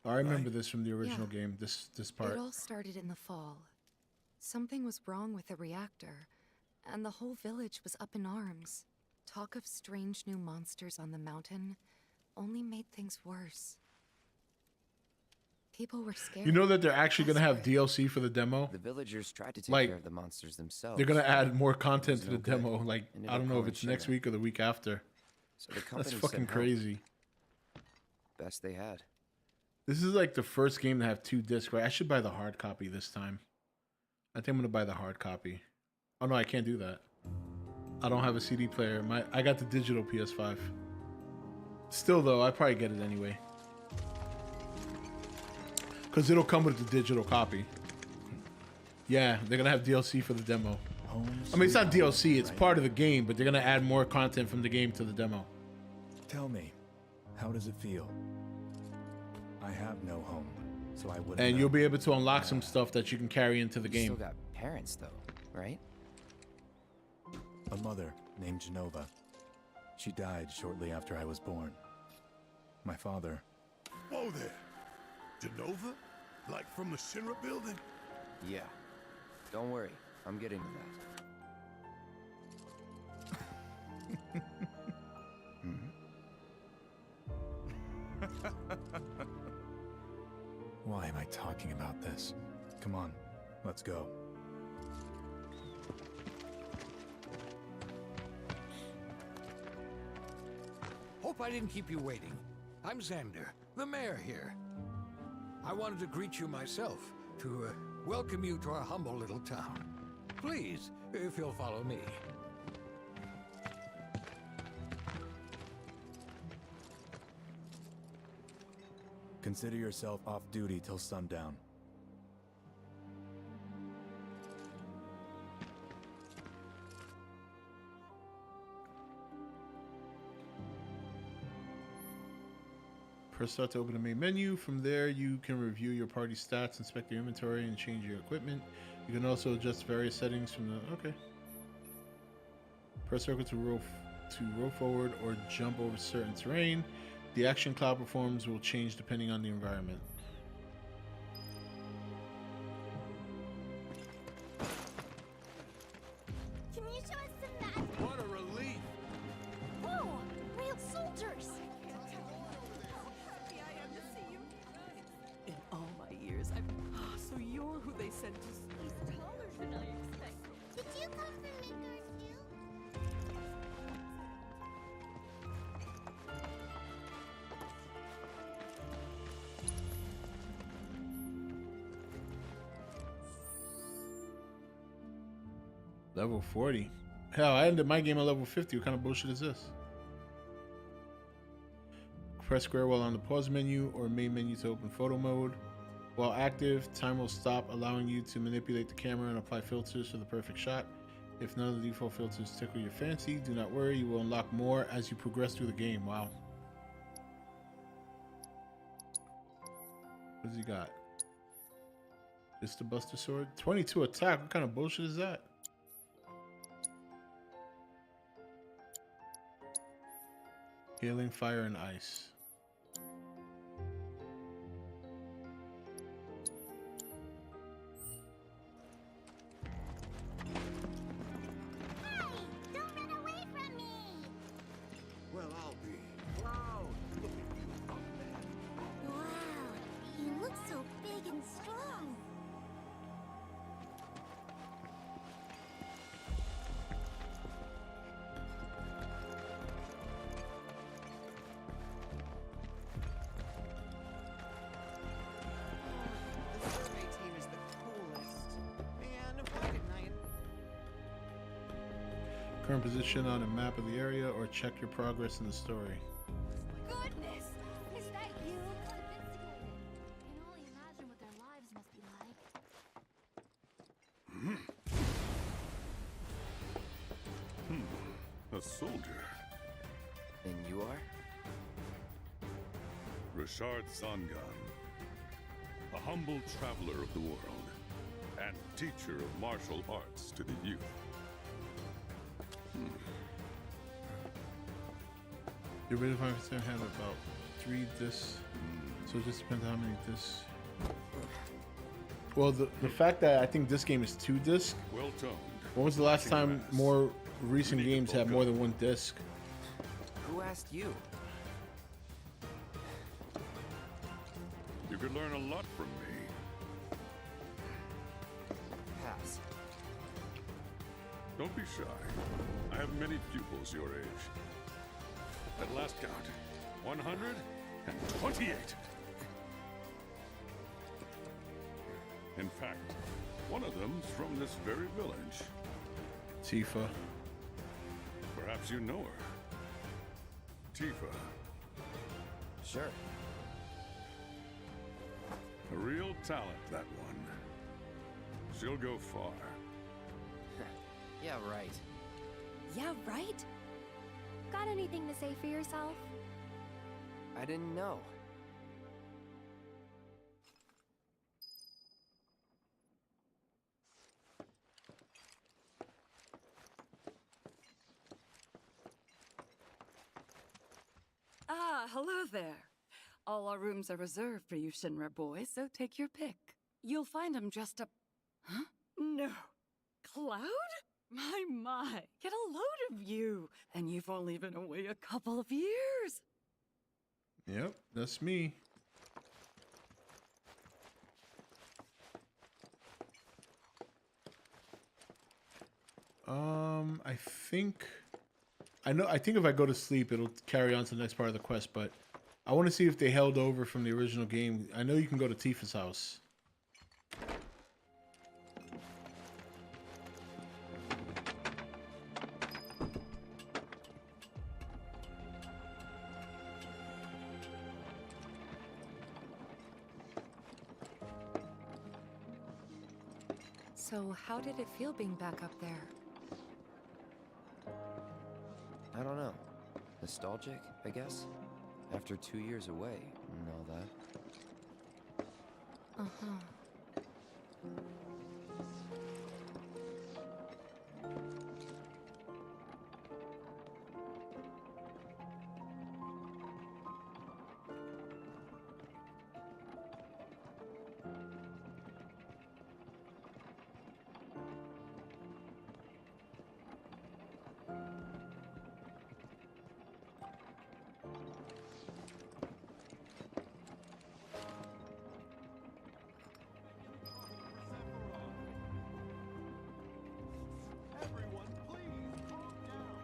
S2: I remember this from the original game, this part.
S9: It all started in the fall. Something was wrong with the reactor, and the whole village was up in arms. Talk of strange new monsters on the mountain only made things worse. People were scared.
S2: You know that they're actually going to have DLC for the demo?
S8: The villagers tried to take
S2: Like,
S8: care of the monsters themselves.
S2: They're going to add more content to the
S8: no good.
S2: demo. Like,
S8: Ended
S2: I
S8: up
S2: don't know if
S8: calling
S2: it's next
S8: Shinra.
S2: week or the week after.
S8: So the company
S2: That's fucking
S8: sent help.
S2: crazy.
S8: Best they had.
S2: This is like the first game to have 2 discs, right? I should buy the hard copy this time. I think I'm going to buy the hard copy. Oh, no, I can't do that. I don't have a CD player. I got the digital PS5. Still, though, I probably get it anyway. Because it'll come with the digital copy. Yeah, they're going to have DLC for the demo. I mean, it's not DLC. It's part of the game, but they're going to add more content from the game to the demo.
S6: Tell me, how does it feel? I have no home, so I wouldn't
S2: And
S6: know.
S2: you'll be able to unlock some stuff that you can carry into the
S8: You
S2: game.
S8: still got parents, though, right?
S6: A mother named Genova. She died shortly after I was born. My father...
S7: Whoa there! Genova? Like from the Shinra building?
S8: Yeah. Don't worry. I'm getting to that.
S6: Why am I talking about this? Come on, let's go.
S12: Hope I didn't keep you waiting. I'm Xander, the mayor here. I wanted to greet you myself, to welcome you to our humble little town. Please, if you'll follow me.
S6: Consider yourself off duty till sundown.
S2: Press start to open the main menu. From there, you can review your party stats, inspect your inventory, and change your equipment. You can also adjust various settings from the... Okay. Press circle to roll forward or jump over certain terrain. The action cloud performs will change depending on the environment.
S13: Can you show us some magic?
S12: What a relief!
S13: Whoa! Real soldiers!
S14: In all my years, so you're who they sent to...
S13: He's taller than I expected. Did you come from Midgard too?
S2: Level 40. Hell, I ended my game at level 50. What kind of bullshit is this? Press square while on the pause menu or main menu to open photo mode. While active, time will stop, allowing you to manipulate the camera and apply filters for the perfect shot. If none of the default filters tickle your fancy, do not worry, you will unlock more as you progress through the game. Wow. What does he got? Just a Buster Sword? 22 attack? What kind of bullshit is that? Healing, fire, and ice.
S13: Hey! Don't run away from me!
S3: Well, I'll be proud. Look at you up there.
S13: Wow! You look so big and strong!
S11: The survey team is the coolest. Man, why didn't I...
S2: Current position on a map of the area or check your progress in the story.
S13: Goodness! Is that you? Sophisticated. Can only imagine what their lives must be like.
S7: A soldier.
S8: And you are?
S7: Richard Sangan. A humble traveler of the world. And teacher of martial arts to the youth.
S2: The original 5% had about 3 discs, so it just depends on how many discs. Well, the fact that I think this game is 2 discs.
S7: Well toned.
S2: When was the last time more recent games had more than 1 disc?
S8: Who asked you?
S7: You could learn a lot from me.
S8: Pass.
S7: Don't be shy. I have many pupils your age. At last count, 128. In fact, one of them's from this very village.
S2: Tifa.
S7: Perhaps you know her. Tifa.
S8: Sure.
S7: A real talent, that one. She'll go far.
S8: Yeah, right.
S9: Yeah, right?
S13: Got anything to say for yourself?
S8: I didn't know.
S14: Ah, hello there. All our rooms are reserved for you Shinra boys, so take your pick. You'll find them dressed up... Huh? No. Cloud? My. Get a load of you. And you've only been away a couple of years.
S2: Yep, that's me. I think if I go to sleep, it'll carry on to the next part of the quest, but I want to see if they held over from the original game. I know you can go to Tifa's house.
S9: So, how did it feel being back up there?
S8: I don't know. Nostalgic, I guess? After 2 years away and all that.
S9: Uh-huh.
S15: Everyone, please calm down.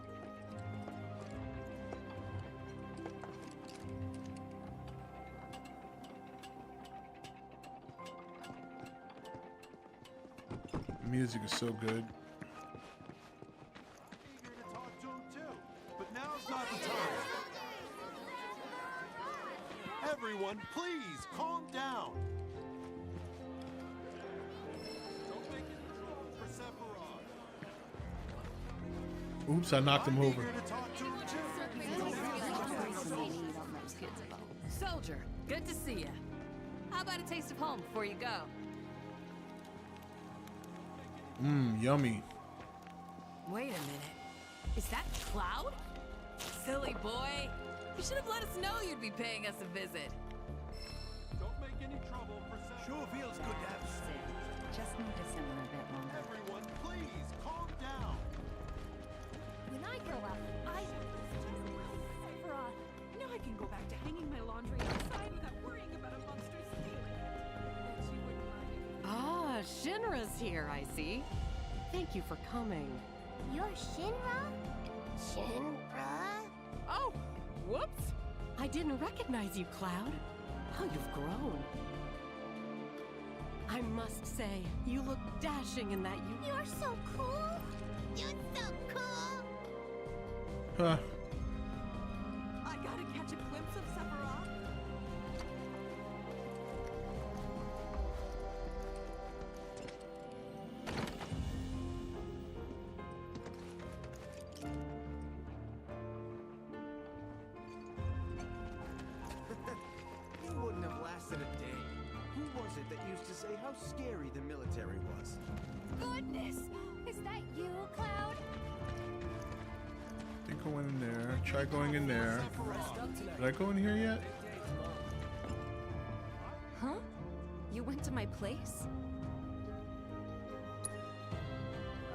S2: The music is so good.
S15: Eager to talk to him too, but now's not the time. Everyone, please calm down. Don't make any trouble for Sephiroth.
S2: Oops, I knocked him over.
S15: Eager to talk to him too.
S14: Soldier, good to see you. How about a taste of home before you go?
S2: Mmm, yummy.
S14: Wait a minute. Is that Cloud? Silly boy. You should have let us know you'd be paying us a visit.
S15: Don't make any trouble for Sephiroth.
S11: Sure feels good to have
S14: Just need to simmer a bit longer.
S15: Everyone, please calm down.
S13: When I grow up, I was just like Sephiroth.
S5: Now I can go back to hanging my laundry outside without worrying about a monster stealing it. Bet you wouldn't mind if
S14: Ah, Shinra's here, I see. Thank you for coming.
S13: You're Shinra? Shinra?
S14: Oh, whoops. I didn't recognize you, Cloud. How you've grown. I must say, you look dashing in that
S13: You're so cool. You're so cool.
S2: Huh.
S5: I gotta catch a glimpse of Sephiroth.
S11: He wouldn't have lasted a day. Who was it that used to say how scary the military was?
S13: Goodness! Is that you, Cloud?
S2: They go in there. Try going in there. Did I go in here yet?
S9: Huh? You went to my place?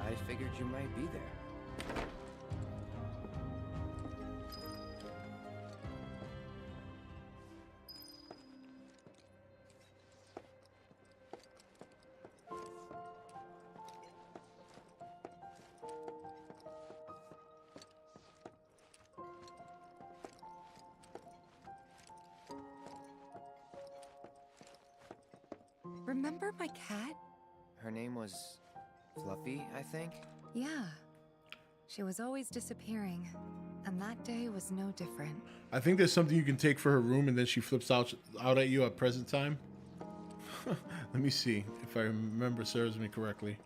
S8: I figured you might be there.
S9: Remember my cat?
S8: Her name was Fluffy, I think?
S9: Yeah. She was always disappearing, and that day was no different.
S2: I think there's something you can take for her room and then she flips out at you at present time. Let me see if I remember serves me correctly.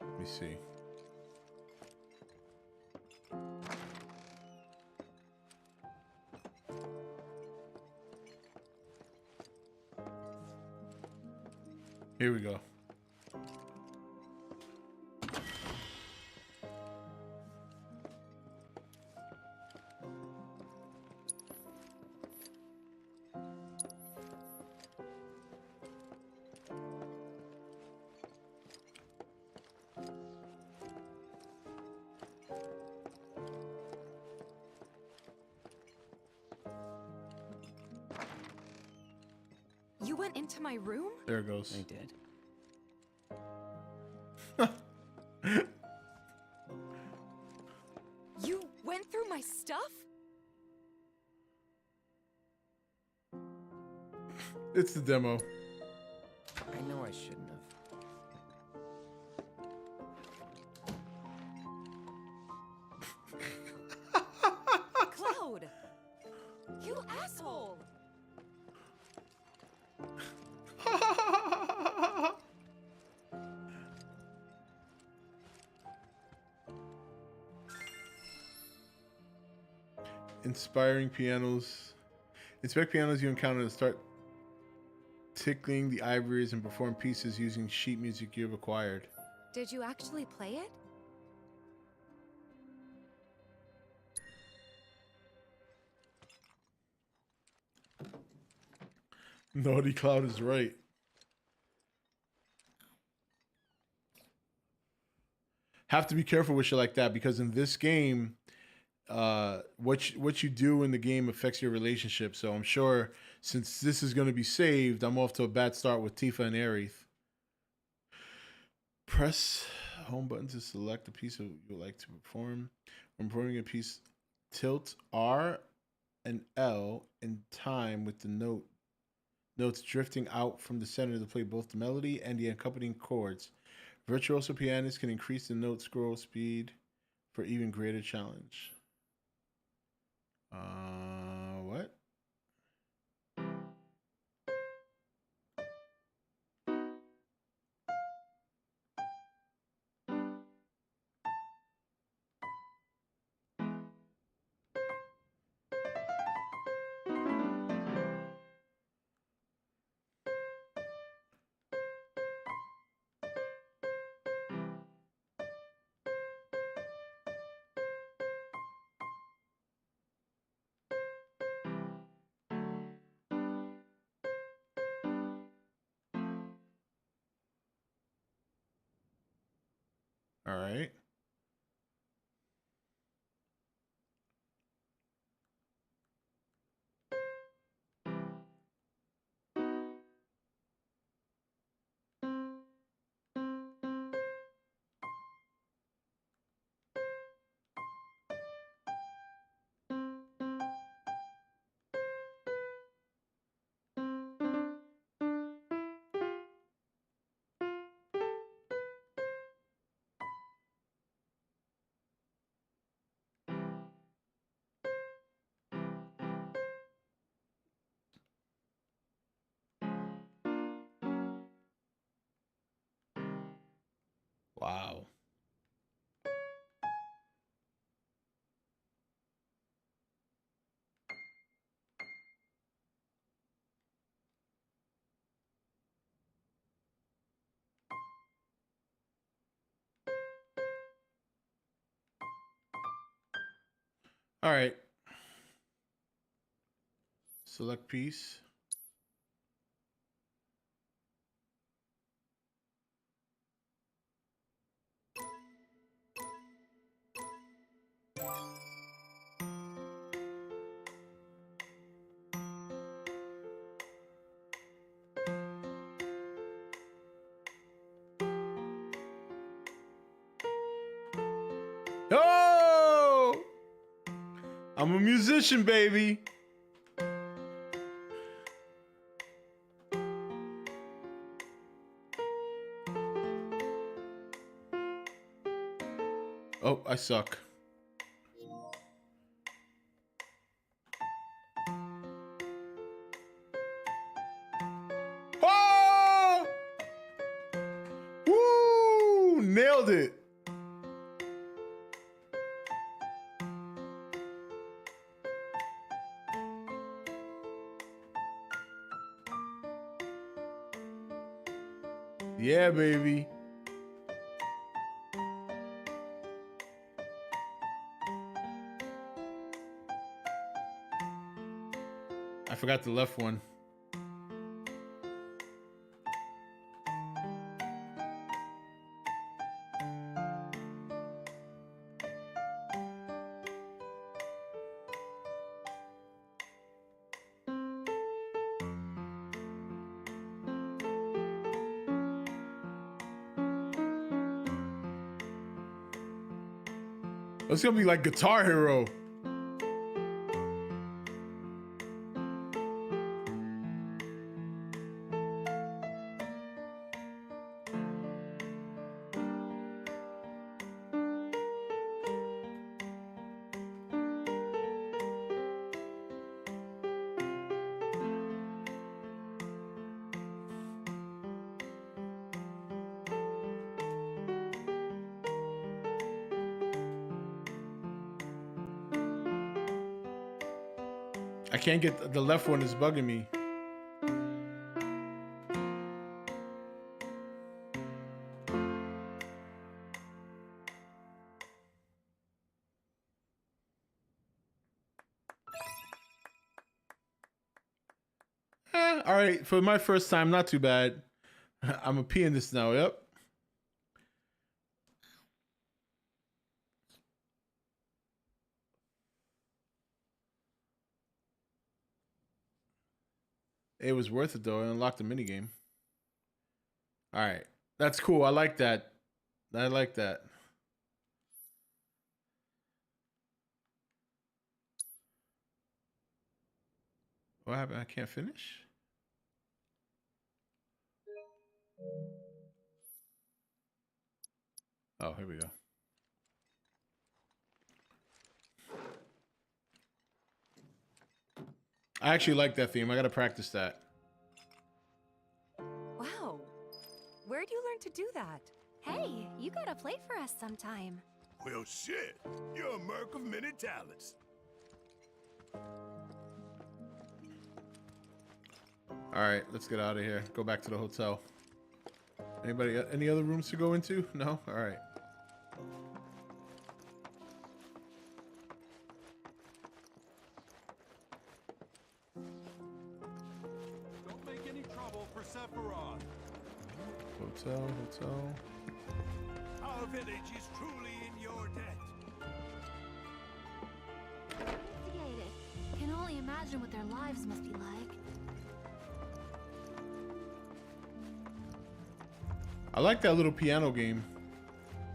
S2: Let me see. Here we go.
S9: You went into my room?
S2: There it goes.
S8: I did.
S9: You went through my stuff?
S2: It's the demo.
S8: I know I shouldn't have.
S9: Cloud! You asshole!
S2: Inspiring pianos. Inspect pianos you encounter to start tickling the ivories and perform pieces using sheet music you have acquired.
S9: Did you actually play it?
S2: Naughty Cloud is right. Have to be careful with shit like that because in this game, what you do in the game affects your relationship. So I'm sure since this is going to be saved, I'm off to a bad start with Tifa and Aerith. Press home button to select a piece you would like to perform. When performing a piece, tilt R and L in time with the notes drifting out from the center to play both the melody and the accompanying chords. Virtuoso pianists can increase the note scroll speed for even greater challenge. What? All right. Wow. All right. Select piece. Oh! I'm a musician, baby. Oh, I suck. Oh! Woo! Nailed it. Yeah, baby. I forgot the left one. It's gonna be like Guitar Hero. I can't get the left one is bugging me. All right, for my first time, not too bad. I'm a pianist now. Yep. It was worth it though. I unlocked the minigame. All right, that's cool. I like that. I like that. What happened? I can't finish. Oh, here we go. I actually like that theme. I gotta practice that.
S9: Wow. Where'd you learn to do that?
S13: Hey, you gotta play for us sometime.
S16: Well, shit. You're a merc of many talents.
S2: All right, let's get out of here. Go back to the hotel. Anybody? Any other rooms to go into? No? All right.
S15: Don't make any trouble for Sephiroth.
S2: Hotel.
S16: Our village is truly in your debt.
S13: Investigated. Can only imagine what their lives must be like.
S2: I like that little piano game.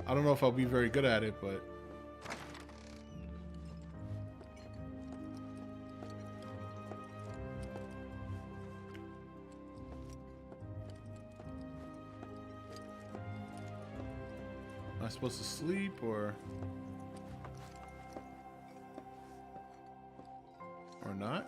S2: I don't know if I'll be very good at it, but am I supposed to sleep or not?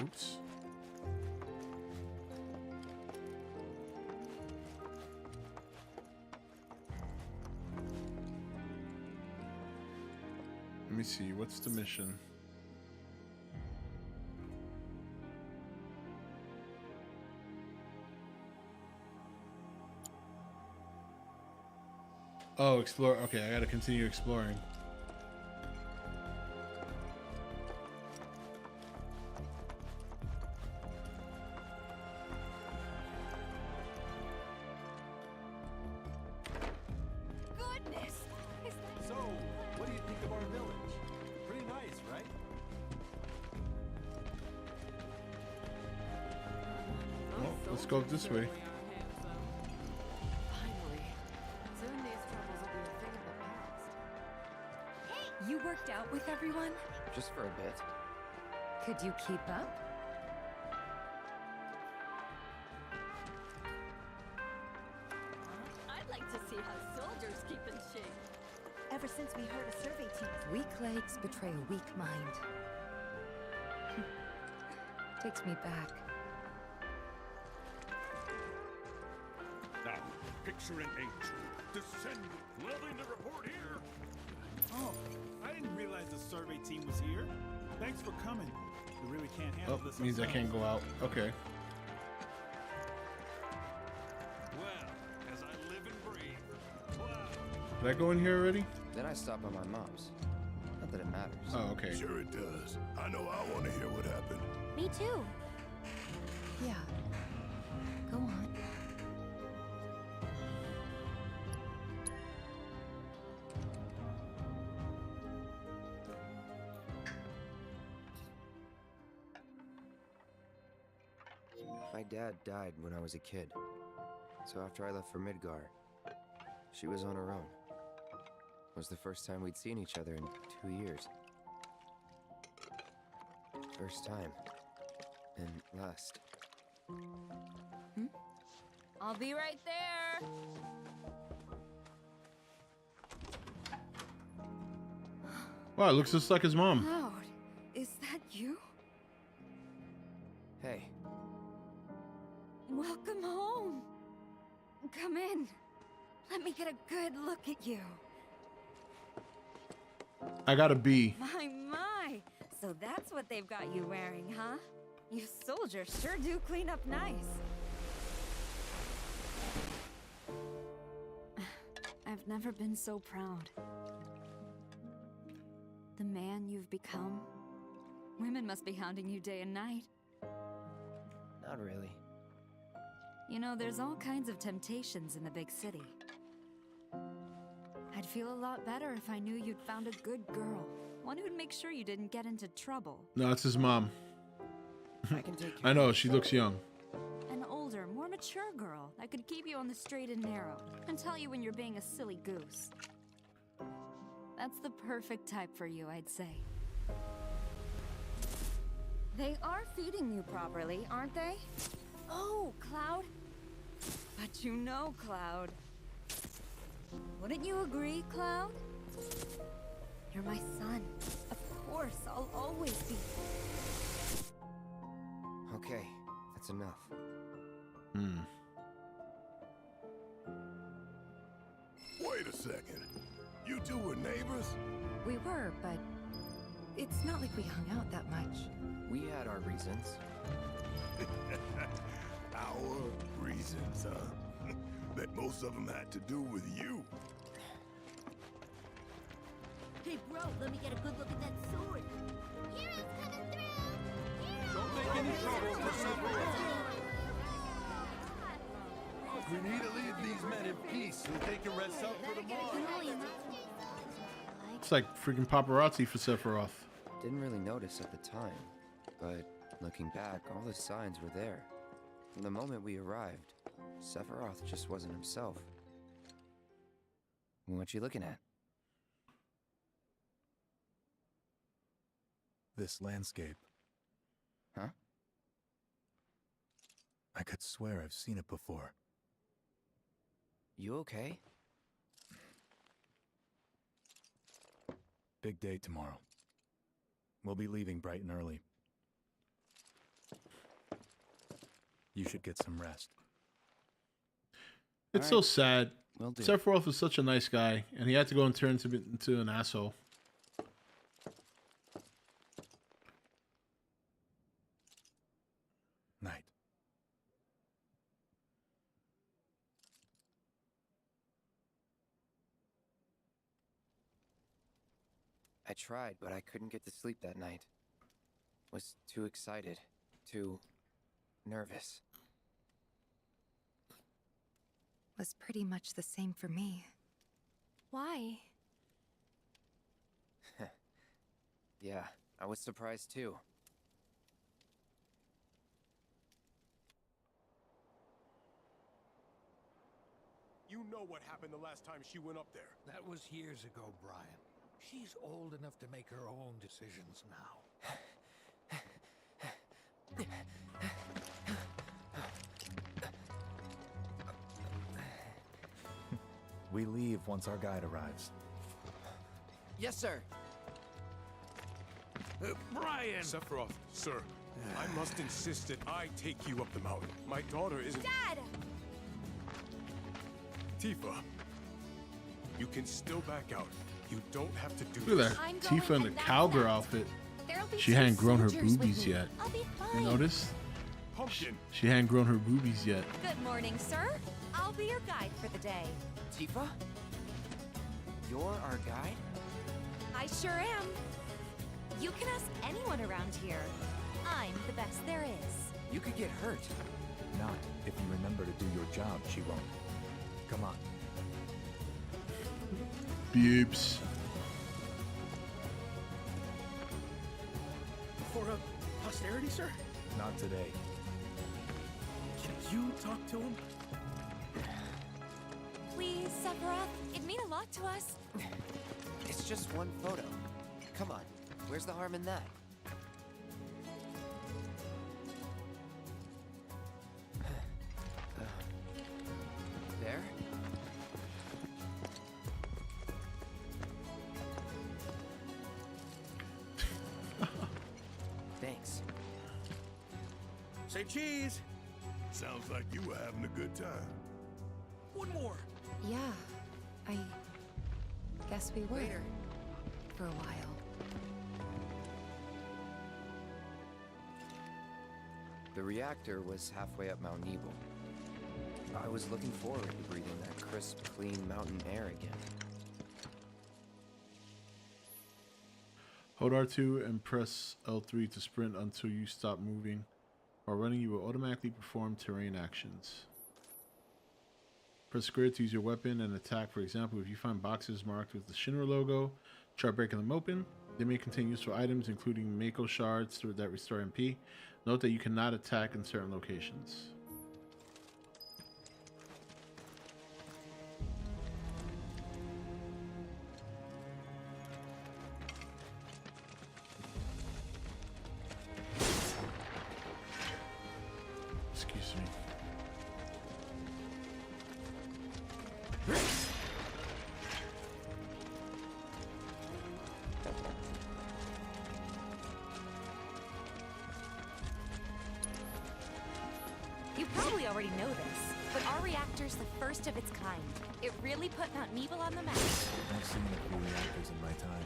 S2: Oops. Let me see, what's the mission? Oh, explore. Okay, I gotta continue exploring.
S15: So, what do you think of our village? Pretty nice, right?
S2: Oh, let's go this way.
S14: Finally. Soon these troubles will be a thing of the past.
S9: You worked out with everyone?
S8: Just for a bit.
S9: Could you keep up?
S14: I'd like to see how soldiers keep in shape.
S13: Ever since we heard a survey team.
S9: Weak legs betray a weak mind. Takes me back.
S7: Now, picture an angel, descendant, loving to report here.
S15: Oh, I didn't realize the survey team was here. Thanks for coming. We really can't handle
S2: Oh,
S15: this.
S2: means I can't go out. Okay.
S7: Well, as I live and breathe. Wow.
S2: Did I go in here already?
S8: Then I stop by my mom's. Not that it matters.
S2: Oh, okay.
S16: Sure it does. I know I want to hear what happened.
S13: Me too.
S9: Yeah. Go on.
S8: My dad died when I was a kid. So after I left for Midgar, she was on her own. It was the first time we'd seen each other in 2 years. First time. And last.
S14: I'll be right there.
S2: Wow, it looks just like his mom.
S9: Cloud, is that you?
S8: Hey,
S9: What
S14: get a good look at you.
S2: I got a B.
S14: My. So that's what they've got you wearing, huh? You soldiers sure do clean up nice. I've never been so proud. The man you've become. Women must be hounding you day and night.
S8: Not really.
S14: You know, there's all kinds of temptations in the big city. I'd feel a lot better if I knew you'd found a good girl. One who'd make sure you didn't get into trouble.
S2: No, it's his mom.
S8: I can take care
S2: I know,
S8: of
S2: she
S8: myself.
S2: looks young.
S14: An older, more mature girl that could keep you on the straight and narrow and tell you when you're being a silly goose. That's the perfect type for you, I'd say. They are feeding you properly, aren't they? Oh, Cloud. But you know, Cloud. Wouldn't you agree, Cloud? You're my son. Of course, I'll always be.
S8: Okay, that's enough.
S16: Wait a second. You two were neighbors?
S9: We were, but it's not like we hung out that much.
S8: We had our reasons.
S16: Our reasons, huh? Bet most of them had to do with you.
S13: Hey, bro, let me get a good look at that sword. Heroes coming through!
S16: Don't make any trouble for Sephiroth. We need to leave these men in peace so they can rest up for tomorrow.
S2: It's like freaking paparazzi for Sephiroth.
S8: Didn't really notice at the time, but looking back, all the signs were there. From the moment we arrived, Sephiroth just wasn't himself. What you looking at?
S6: This landscape.
S8: Huh?
S6: I could swear I've seen it before.
S8: You okay?
S6: Big day tomorrow. We'll be leaving bright and early. You should get some rest.
S2: It's so sad.
S8: Will do.
S2: Sephiroth was such a nice guy, and he had to go and turn into an asshole.
S6: Night.
S8: I tried, but I couldn't get to sleep that night. Was too excited, too nervous.
S9: Was pretty much the same for me.
S14: Why?
S8: Yeah, I was surprised too.
S16: You know what happened the last time she went up there.
S12: That was years ago, Brian. She's old enough to make her own decisions now.
S6: We leave once our guide arrives.
S8: Yes, sir.
S12: Brian!
S16: Sephiroth, sir, I must insist that I take you up the mountain. My daughter isn't...
S13: Dad!
S16: Tifa, you can still back out. You don't have to do
S2: Look
S16: this.
S2: at that.
S13: I'm going,
S2: Tifa in the
S13: and that's
S2: cowgirl
S13: that.
S2: outfit.
S13: There'll be
S2: She
S13: two
S2: hadn't grown her
S13: soldiers with
S2: boobies
S13: me.
S2: yet.
S13: I'll be
S2: You
S13: fine.
S2: notice?
S16: Pumpkin,
S2: She hadn't grown her boobies yet.
S13: Good morning, sir. I'll be your guide for the day.
S8: Tifa? You're our guide?
S13: I sure am. You can ask anyone around here. I'm the best there is.
S8: You could get hurt.
S6: Not if you remember to do your job, she won't. Come on.
S2: Boobs.
S15: For posterity, sir?
S6: Not today.
S15: Can you talk to him?
S13: Please, Sephiroth. It'd mean a lot to us.
S8: It's just one photo. Come on, where's the harm in that? There? Thanks.
S15: Say cheese.
S16: sounds like you were having a good time.
S15: One more.
S9: Yeah, I guess we were. For a while.
S8: The reactor was halfway up Mount Nebel. I was looking forward to breathing that crisp, clean mountain air again.
S2: Hold R2 and press L3 to sprint until you stop moving. While running, you will automatically perform terrain actions. Press square to use your weapon and attack. For example, if you find boxes marked with the Shinra logo, try breaking them open. They may contain useful items, including Mako shards that restore MP. Note that you cannot attack in certain locations. Excuse me.
S17: You probably already know this, but our reactor's the first of its kind. It really put Mount Nebel on the map.
S6: I've seen a few reactors in my time,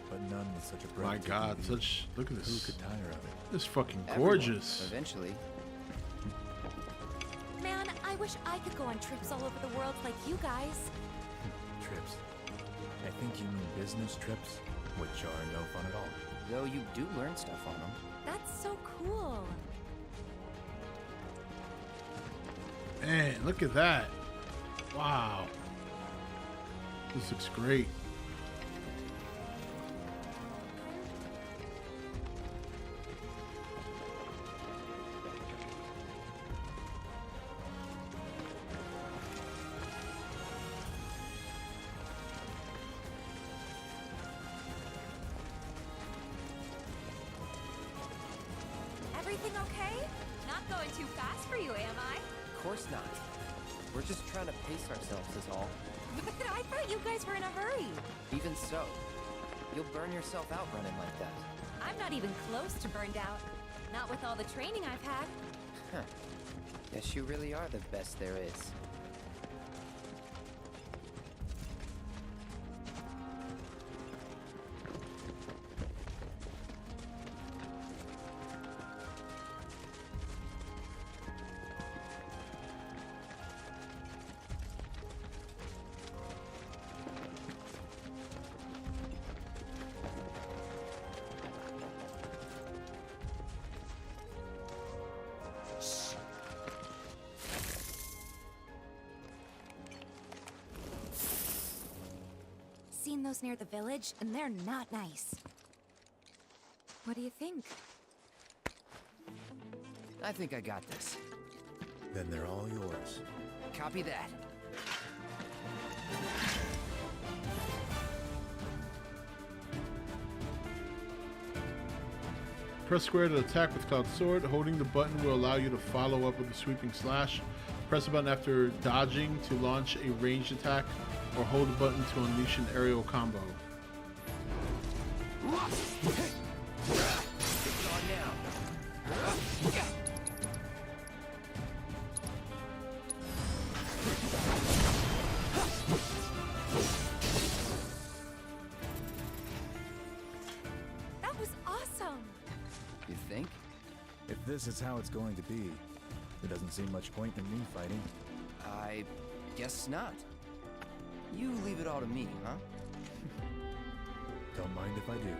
S6: but none with such a
S2: My
S6: breathtaking
S2: God,
S6: view.
S2: look at
S6: Who
S2: this.
S6: could tire of it?
S2: This fucking
S8: Everyone,
S2: gorgeous.
S8: eventually.
S17: Man, I wish I could go on trips all over the world like you guys.
S6: Trips. I think you mean business trips, which are no fun at all.
S8: Though you do learn stuff on them.
S17: That's so cool.
S2: Man, look at that. Wow. This looks great.
S17: Everything okay? Not going too fast for you, am I?
S8: Of course not. We're just trying to pace ourselves is all.
S17: But I thought you guys were in a hurry.
S8: Even so, you'll burn yourself out running like that.
S17: I'm not even close to burned out. Not with all the training I've had.
S8: Huh. Guess you really are the best there is.
S17: Seen those near the village, and they're not nice.
S9: What do you think?
S8: I think I got this.
S6: Then they're all yours.
S8: Copy that.
S2: Press square to attack with Cloud Sword. Holding the button will allow you to follow up with a sweeping slash. Press the button after dodging to launch a ranged attack, or hold the button to unleash an aerial combo.
S17: That was awesome.
S8: You think?
S6: If this is how it's going to be, there doesn't seem much point in me fighting.
S8: I guess not. You leave it all to me, huh?
S6: Don't mind if I do.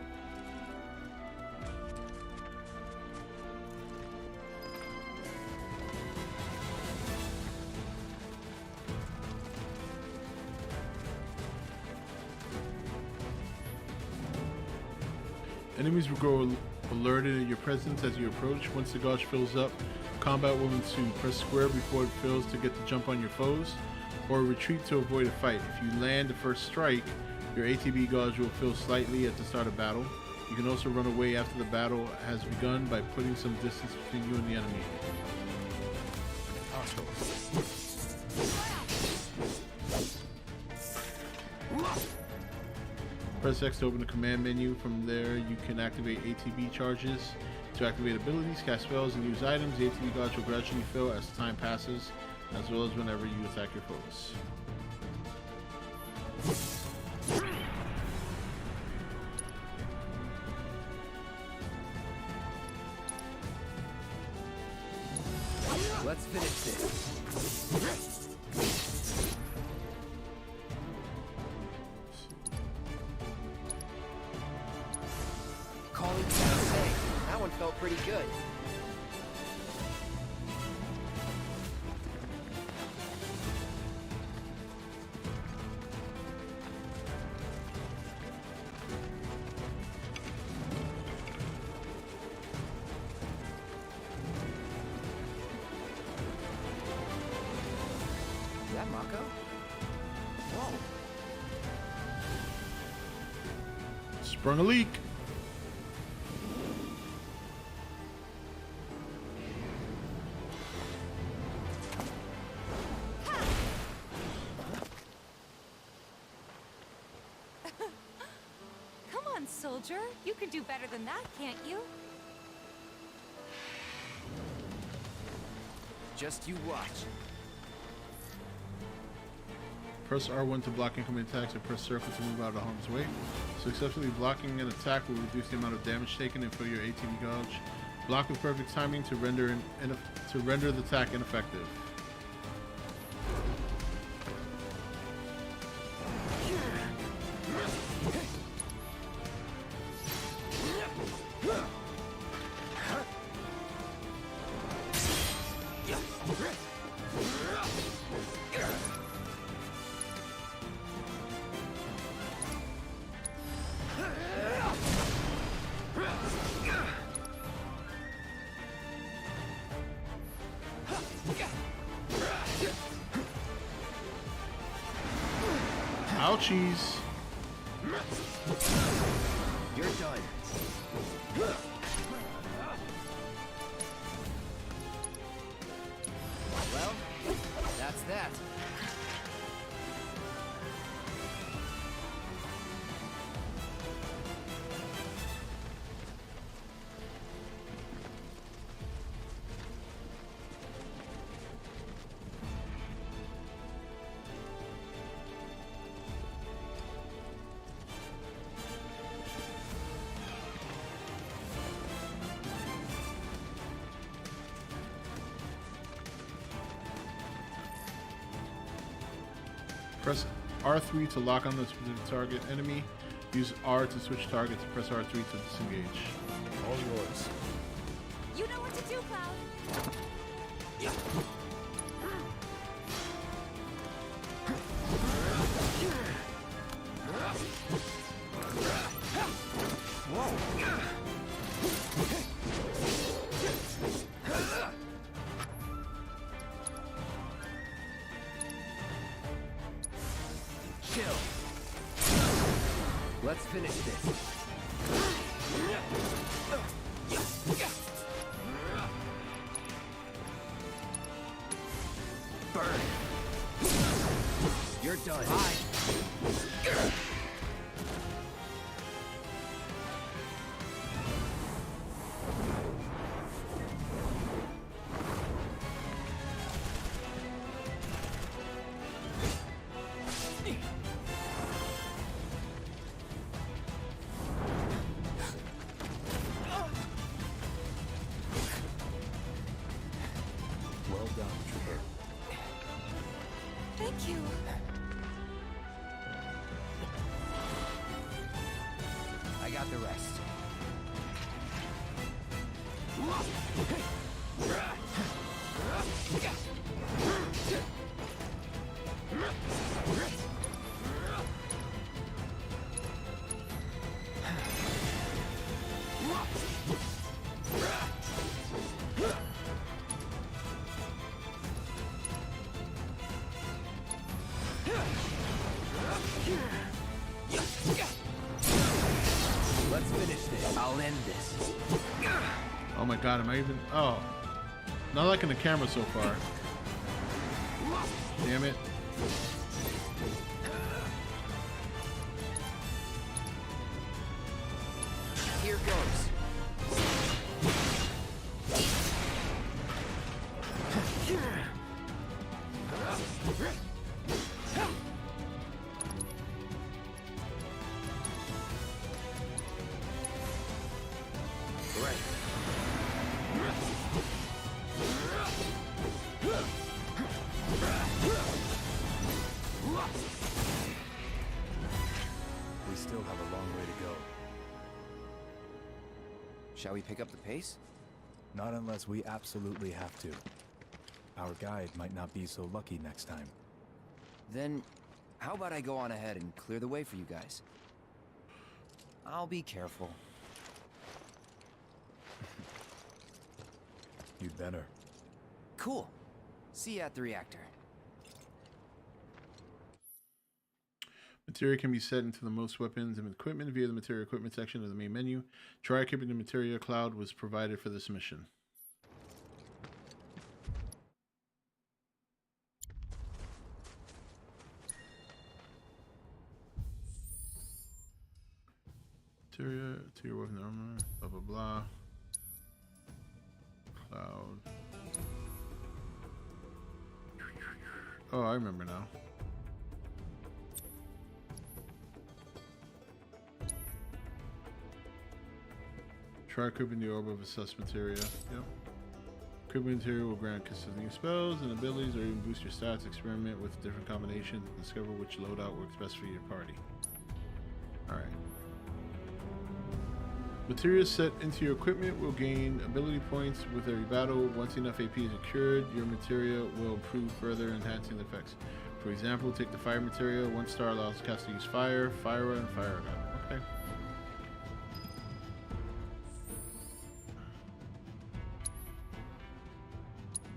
S2: Enemies will grow alerted at your presence as you approach. Once the gauge fills up, combat will ensue. Press square before it fills to get the jump on your foes, or retreat to avoid a fight. If you land the first strike, your ATB gauge will fill slightly at the start of battle. You can also run away after the battle has begun by putting some distance between you and the enemy. Press X to open the command menu. From there, you can activate ATB charges. To activate abilities, cast spells, and use items, the ATB gauge will gradually fill as time passes, as well as whenever you attack your foes.
S8: Let's finish this. Calling Sensei. That one felt pretty good. Is that Mako? Whoa.
S2: Sprung a leak.
S17: Come on, soldier. You can do better than that, can't you?
S8: Just you watch.
S2: Press R1 to block incoming attacks and press circle to move out of harm's way. Successfully blocking an attack will reduce the amount of damage taken and fill your ATB gauge. Block with perfect timing to render the attack ineffective. Ouchies.
S8: You're done. Well, that's that.
S2: Press R3 to lock on the specific target enemy. Use R to switch targets. Press R3 to disengage.
S16: All yours.
S17: You know what to do, Cloud.
S8: Chill. Let's finish this. Burn. You're done.
S6: Well done, Trooper.
S17: Thank you.
S8: I got the rest. Let's finish this. I'll end this.
S2: Oh my god, am I even... Oh. Not liking the camera so far. Damn it.
S8: Here goes. Right.
S6: long way to go.
S8: Shall we pick up the pace?
S6: Not unless we absolutely have to. Our guide might not be so lucky next time.
S8: Then, how about I go on ahead and clear the way for you guys? I'll be careful.
S6: You'd better.
S8: Cool. See you at the reactor.
S2: Materia can be set into the most weapons and equipment via the Materia Equipment section of the main menu. Try equipping the Materia Cloud was provided for this mission. Materia, to your weapon armor, blah blah blah. Cloud. Oh, I remember now. Try equipping the orb of assessed materia. Yep. Equipping materia will grant consistent spells and abilities or even boost your stats. Experiment with different combinations and discover which loadout works best for your party. Alright. Materia set into your equipment will gain ability points with every battle. Once enough AP is accrued, your materia will improve further, enhancing the effects. For example, take the fire materia. 1 star allows the cast to use fire, fire, and fire gun. Okay.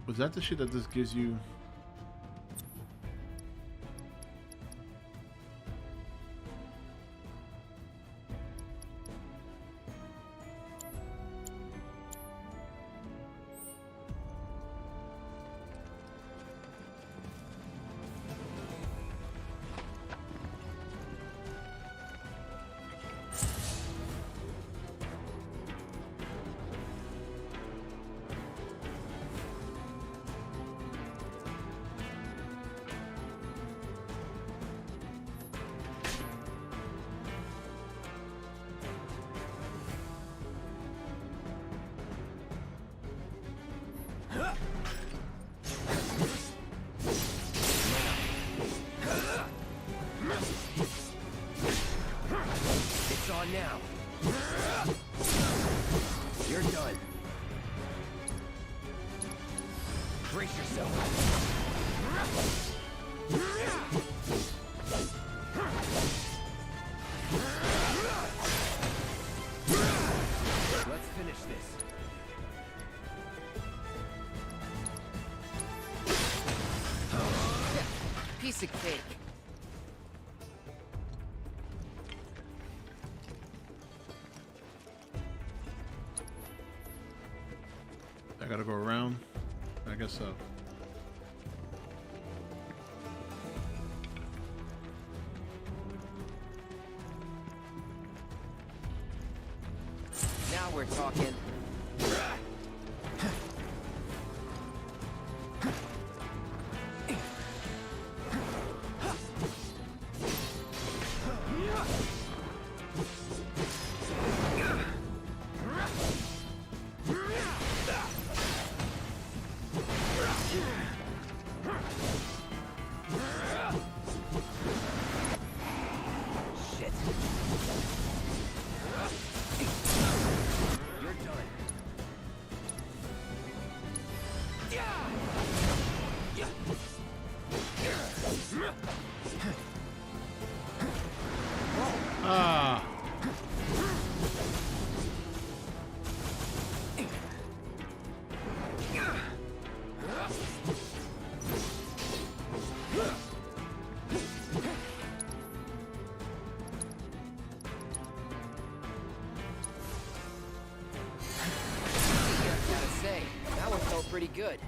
S2: Was that the shit that this gives you?
S8: It's on now. You're done. Brace yourself. Let's finish this. Piece of cake.
S2: I gotta go around? I guess so.
S8: Now we're talking. Shit. You're done.
S2: Ah.
S8: Gotta say, that one felt pretty good.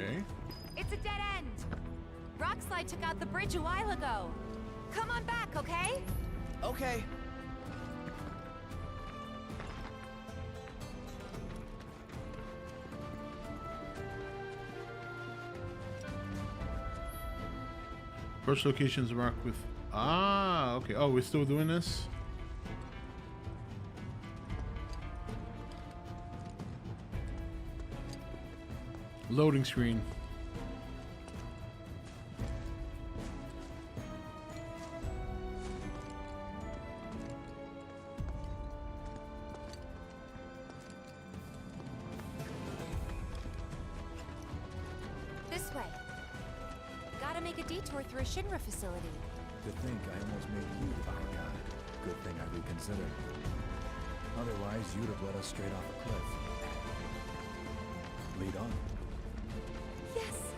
S2: Okay.
S17: It's a dead end. Rockslide took out the bridge a while ago. Come on back, okay?
S11: Okay.
S2: Approach locations marked with... Ah, okay. Oh, we're still doing this? Loading screen.
S17: This way. Gotta make a detour through a Shinra facility.
S6: To think I almost made you our guide. Good thing I reconsidered. Otherwise, you'd have led us straight off a cliff. Lead on.
S17: Yes.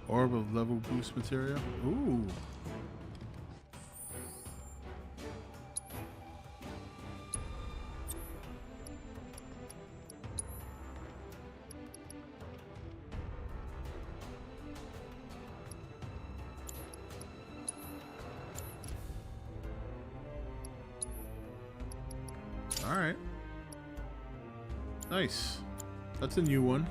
S2: Orb of level boost material. Ooh. All right. Nice. That's a new one.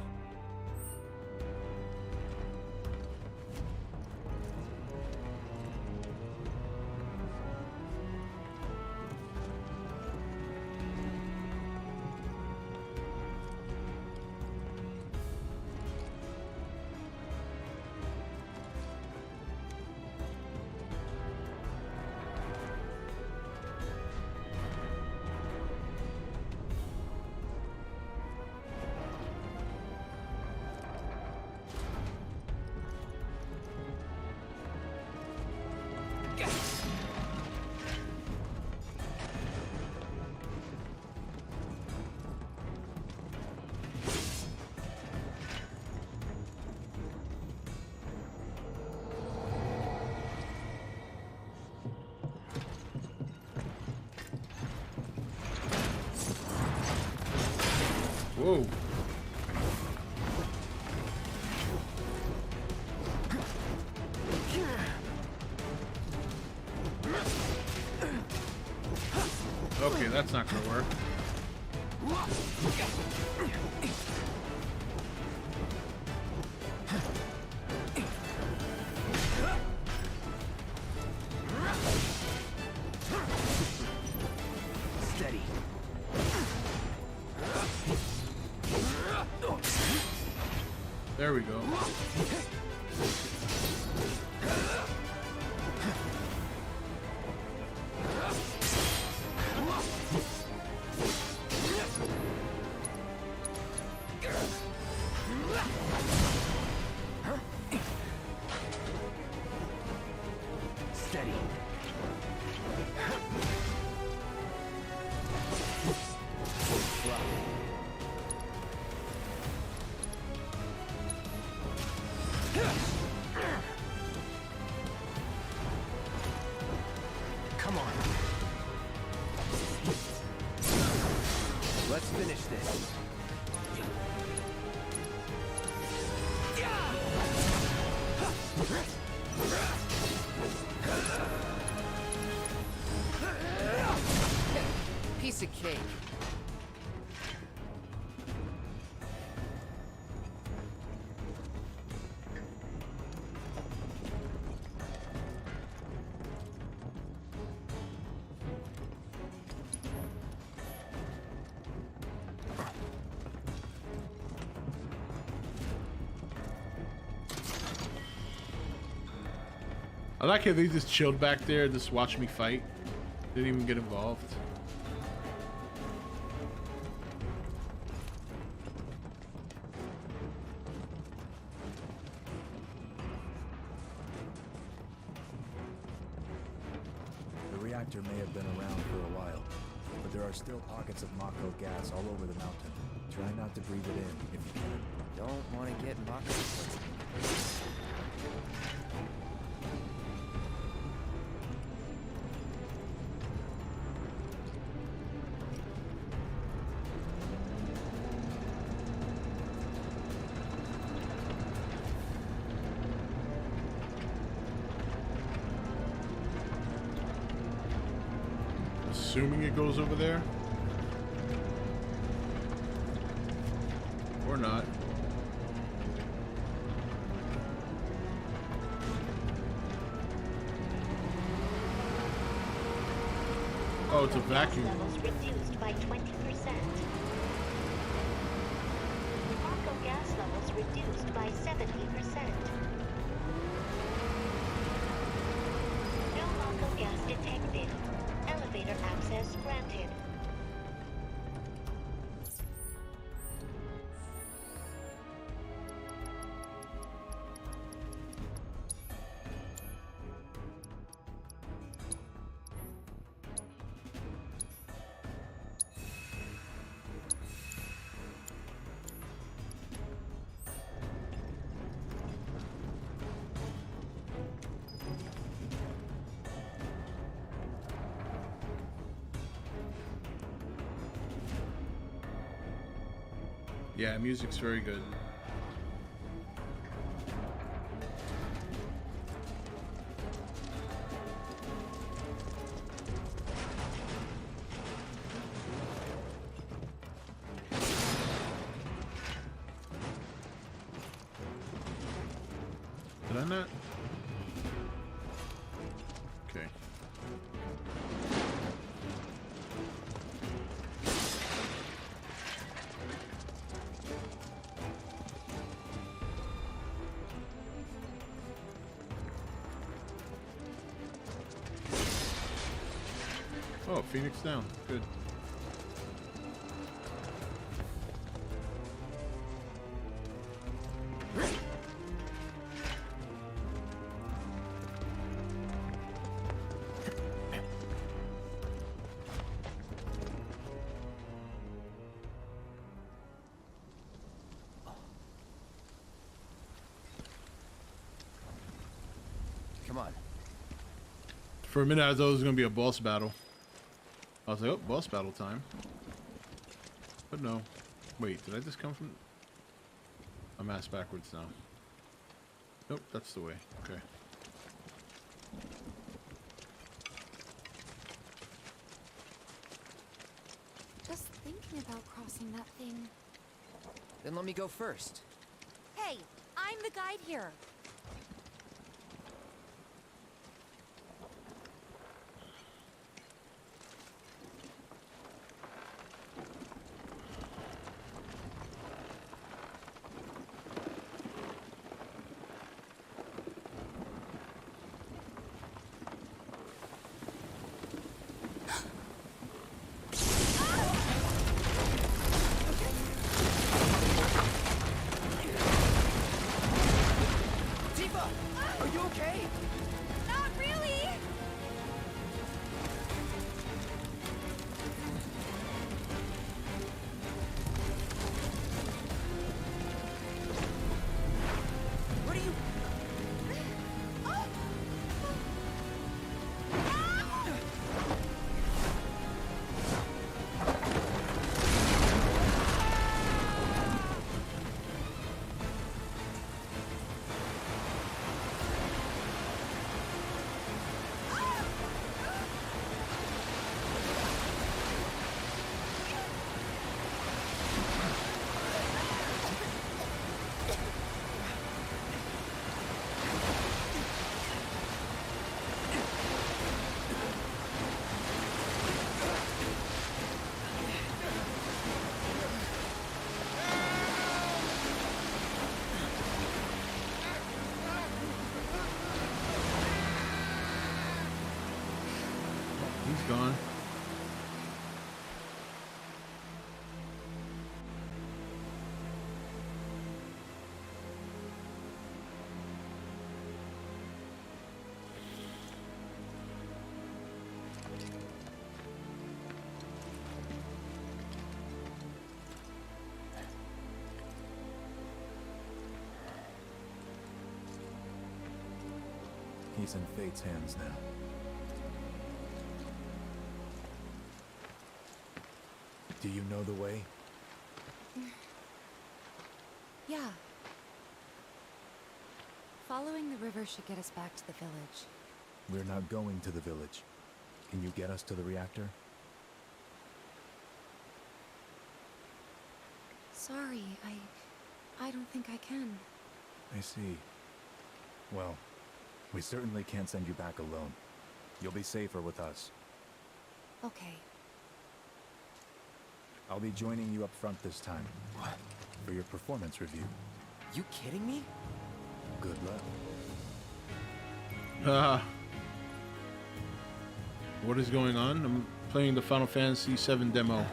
S2: Whoa. Okay, that's not gonna work.
S11: Steady.
S2: There we go.
S11: Steady. Come on. Let's finish this.
S18: Piece of cake.
S2: I like how they just chilled back there and just watched me fight. Didn't even get involved.
S6: The reactor may have been around for a while, but there are still pockets of Mako gas all over the mountain. Try not to breathe it in if you can.
S8: Don't want to get Mako poisoning.
S2: Assuming it goes over there. Or not. Oh, it's a vacuum.
S18: Levels reduced by 20%. Mako gas levels reduced by 70%. No Mako gas detected. Elevator access granted.
S2: Yeah, music's very good. Did I not? Okay. Oh, Phoenix down. Good.
S8: Come on.
S2: For a minute, I thought it was going to be a boss battle. I was like, oh, boss battle time. But no. Wait, did I just come from... I'm ass backwards now. Nope, that's the way. Okay.
S9: Just thinking about crossing that thing.
S8: Then let me go first.
S17: Hey, I'm the guide here.
S2: He's gone.
S6: He's in Fate's hands now. Do you know the way?
S9: Yeah. Following the river should get us back to the village.
S6: We're not going to the village. Can you get us to the reactor?
S9: Sorry, I don't think I can.
S6: I see. Well, we certainly can't send you back alone. You'll be safer with us.
S9: Okay.
S6: I'll be joining you up front this time. What? For your performance review.
S11: You kidding me?
S6: Good luck.
S2: What is going on? I'm playing the Final Fantasy VII demo.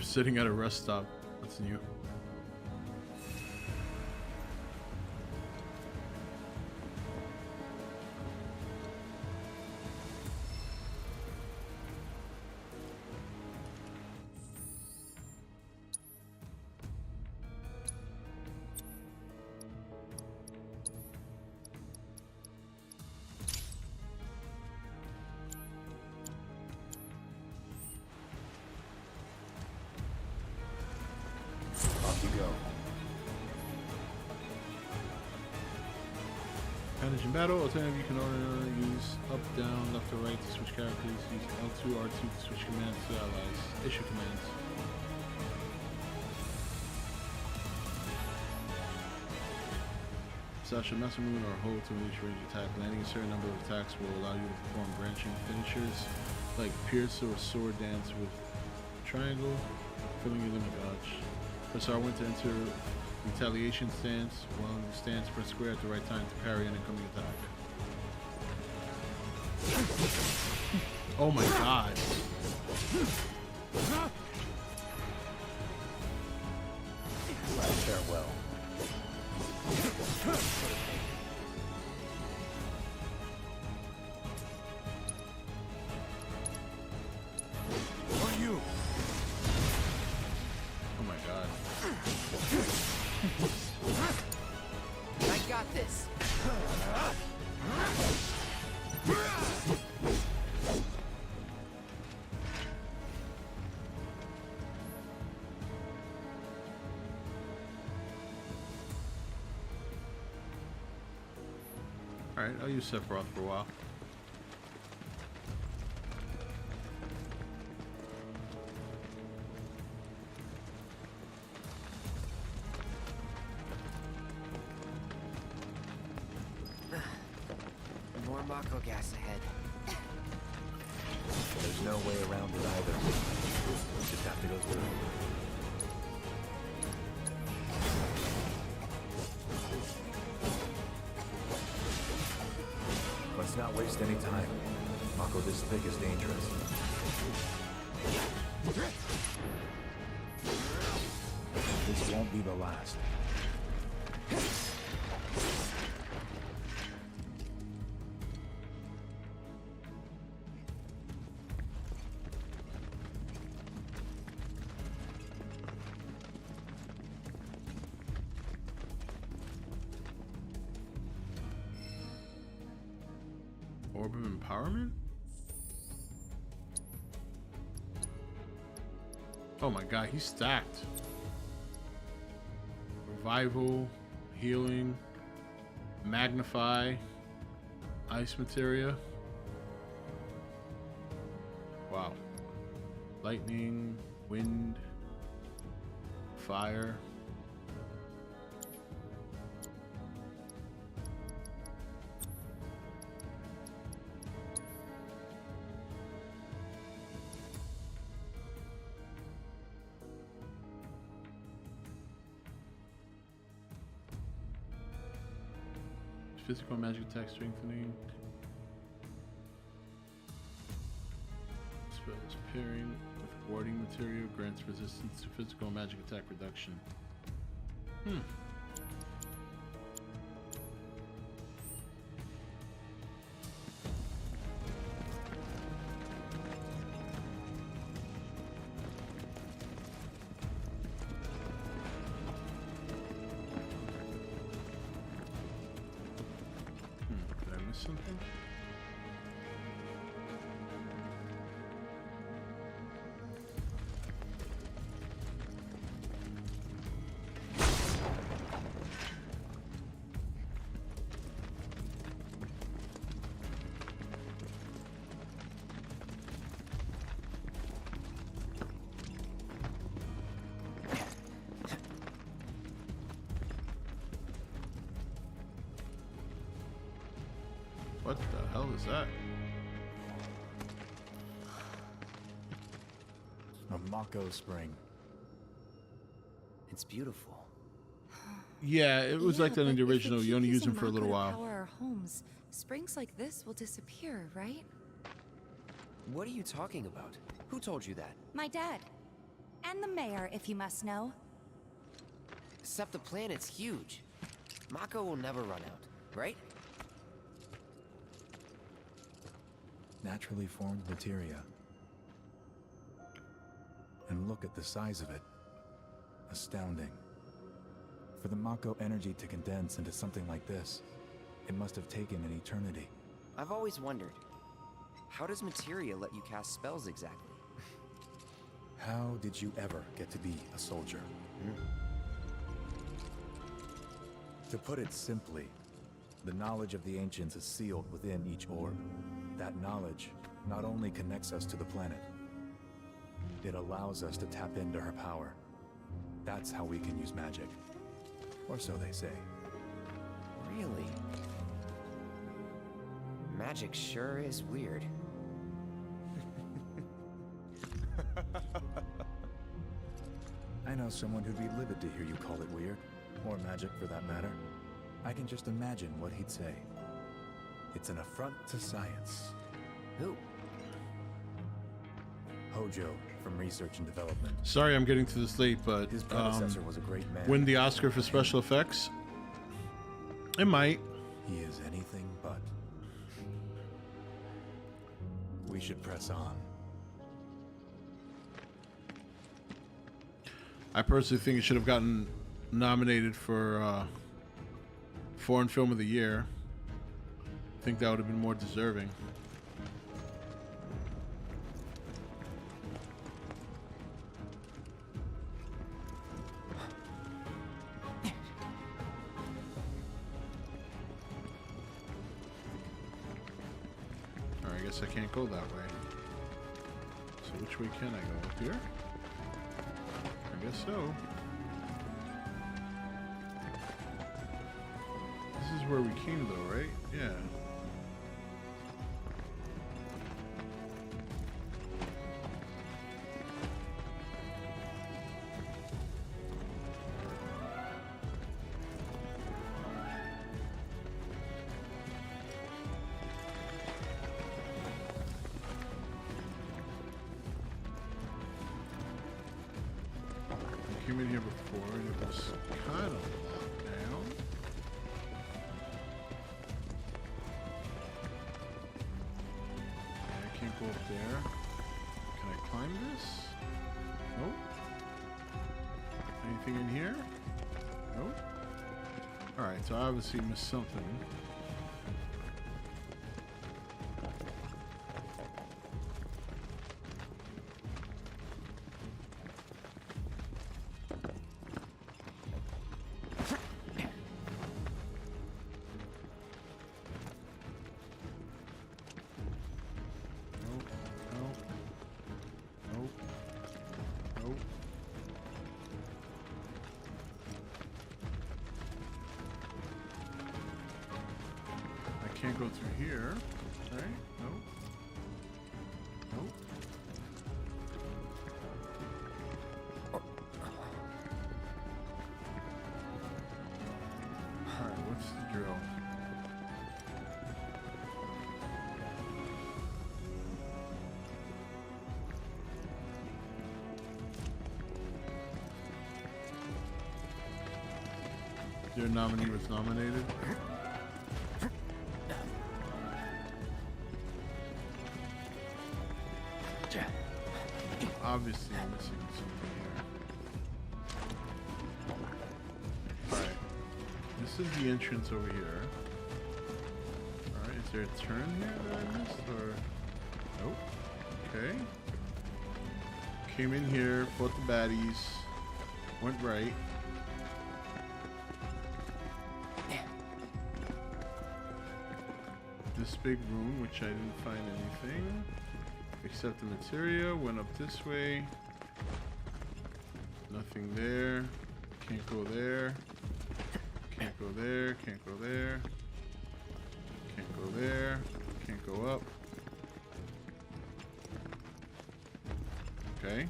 S2: Sitting at a rest stop. That's new.
S6: Off you go.
S2: Advantage in battle. Alternative, you can use up, down, left or right to switch characters. Use L2, R2 to switch commands to allies. Issue commands. Slash a master movement or hold to reach range attack. Landing a certain number of attacks will allow you to perform branching finishers like Pierce or Sword Dance with triangle, filling your limit dodge. Press R1 to enter retaliation stance. While in the stance, press square at the right time to parry an incoming attack. Oh my god.
S6: Farewell.
S16: On you.
S2: Oh my god.
S11: I got this.
S2: Alright, I'll use Sephiroth for a while.
S11: More Mako gas ahead.
S6: There's no way around it either. Just have to go through. Let's not waste any time. Mako this thick is dangerous. This won't be the last.
S2: Orb of Empowerment? Oh my god, he's stacked. Revival, healing, magnify, ice materia. Wow. Lightning, wind, fire. Physical magic attack strengthening. Spells pairing with warding material grants resistance to physical magic attack reduction. Did I miss something? What the hell is that?
S6: A Mako spring.
S8: It's beautiful.
S2: Yeah, it was like that in the original. You only use them for a little while.
S9: Power our homes. Springs like this will disappear, right?
S8: What are you talking about? Who told you that?
S17: My dad. And the mayor, if you must know.
S8: Except the planet's huge. Mako will never run out, right?
S6: Naturally formed materia. And look at the size of it. Astounding. For the Mako energy to condense into something like this, it must have taken an eternity.
S8: I've always wondered, how does materia let you cast spells exactly?
S6: How did you ever get to be a soldier? To put it simply, the knowledge of the ancients is sealed within each orb. That knowledge not only connects us to the planet, it allows us to tap into her power. That's how we can use magic. Or so they say.
S8: Really? Magic sure is weird.
S6: I know someone who'd be livid to hear you call it weird, or magic for that matter. I can just imagine what he'd say. It's an affront to science.
S8: Who?
S6: Hojo from Research and Development.
S2: Sorry I'm getting to this late, but
S6: his predecessor was a great man.
S2: Win the Oscar for special effects? It might.
S6: He is anything but. We should press on.
S2: I personally think it should have gotten nominated for Foreign Film of the Year. I think that would have been more deserving. Alright, I guess I can't go that way. So which way can I go? Up here? I guess so. This is where we came though, right? Yeah. I came in here before and it was kind of locked down. I can't go up there. Can I climb this? Nope. Anything in here? Nope. Alright, so I obviously missed something. can't go through here. Right? Nope. Nope. Alright, what's the drill? Your nominee was nominated. Obviously, I'm missing something here. Alright. This is the entrance over here. Alright, is there a turn here that I missed? Or. Nope. Okay. Came in here, fought the baddies, went right. This big room, which I didn't find anything except the materia, went up this way. Nothing there. Can't go there. Can't go there. Can't go there. Can't go there. Can't go up. Okay.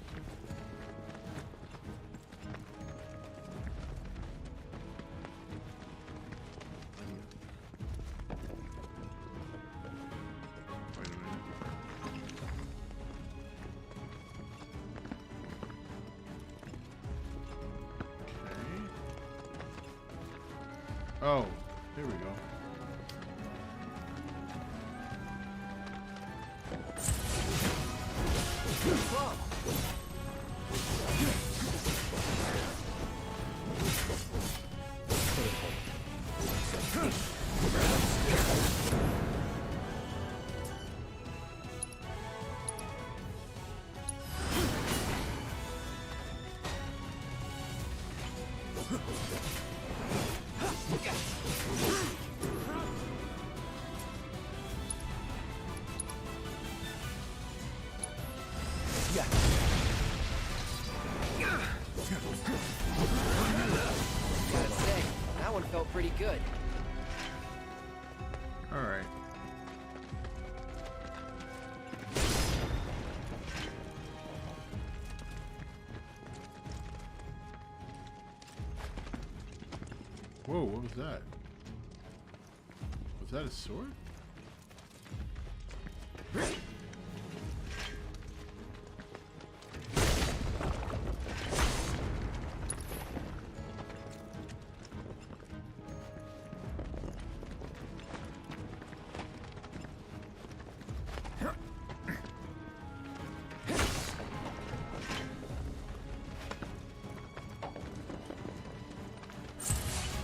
S2: Oh, here we go.
S19: Gotta say, that one felt pretty good.
S2: All right. Whoa, what was that? Was that a sword?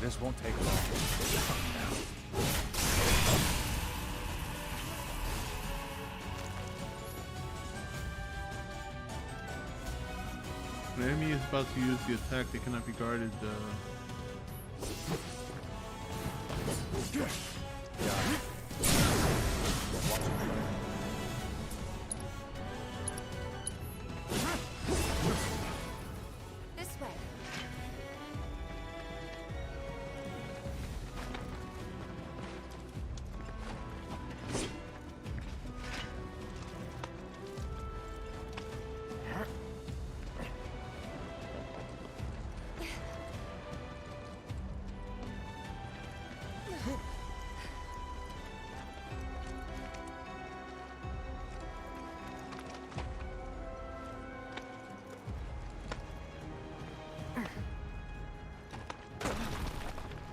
S6: This won't take long.
S2: When an enemy is about to use the attack, they cannot be guarded.
S17: This way.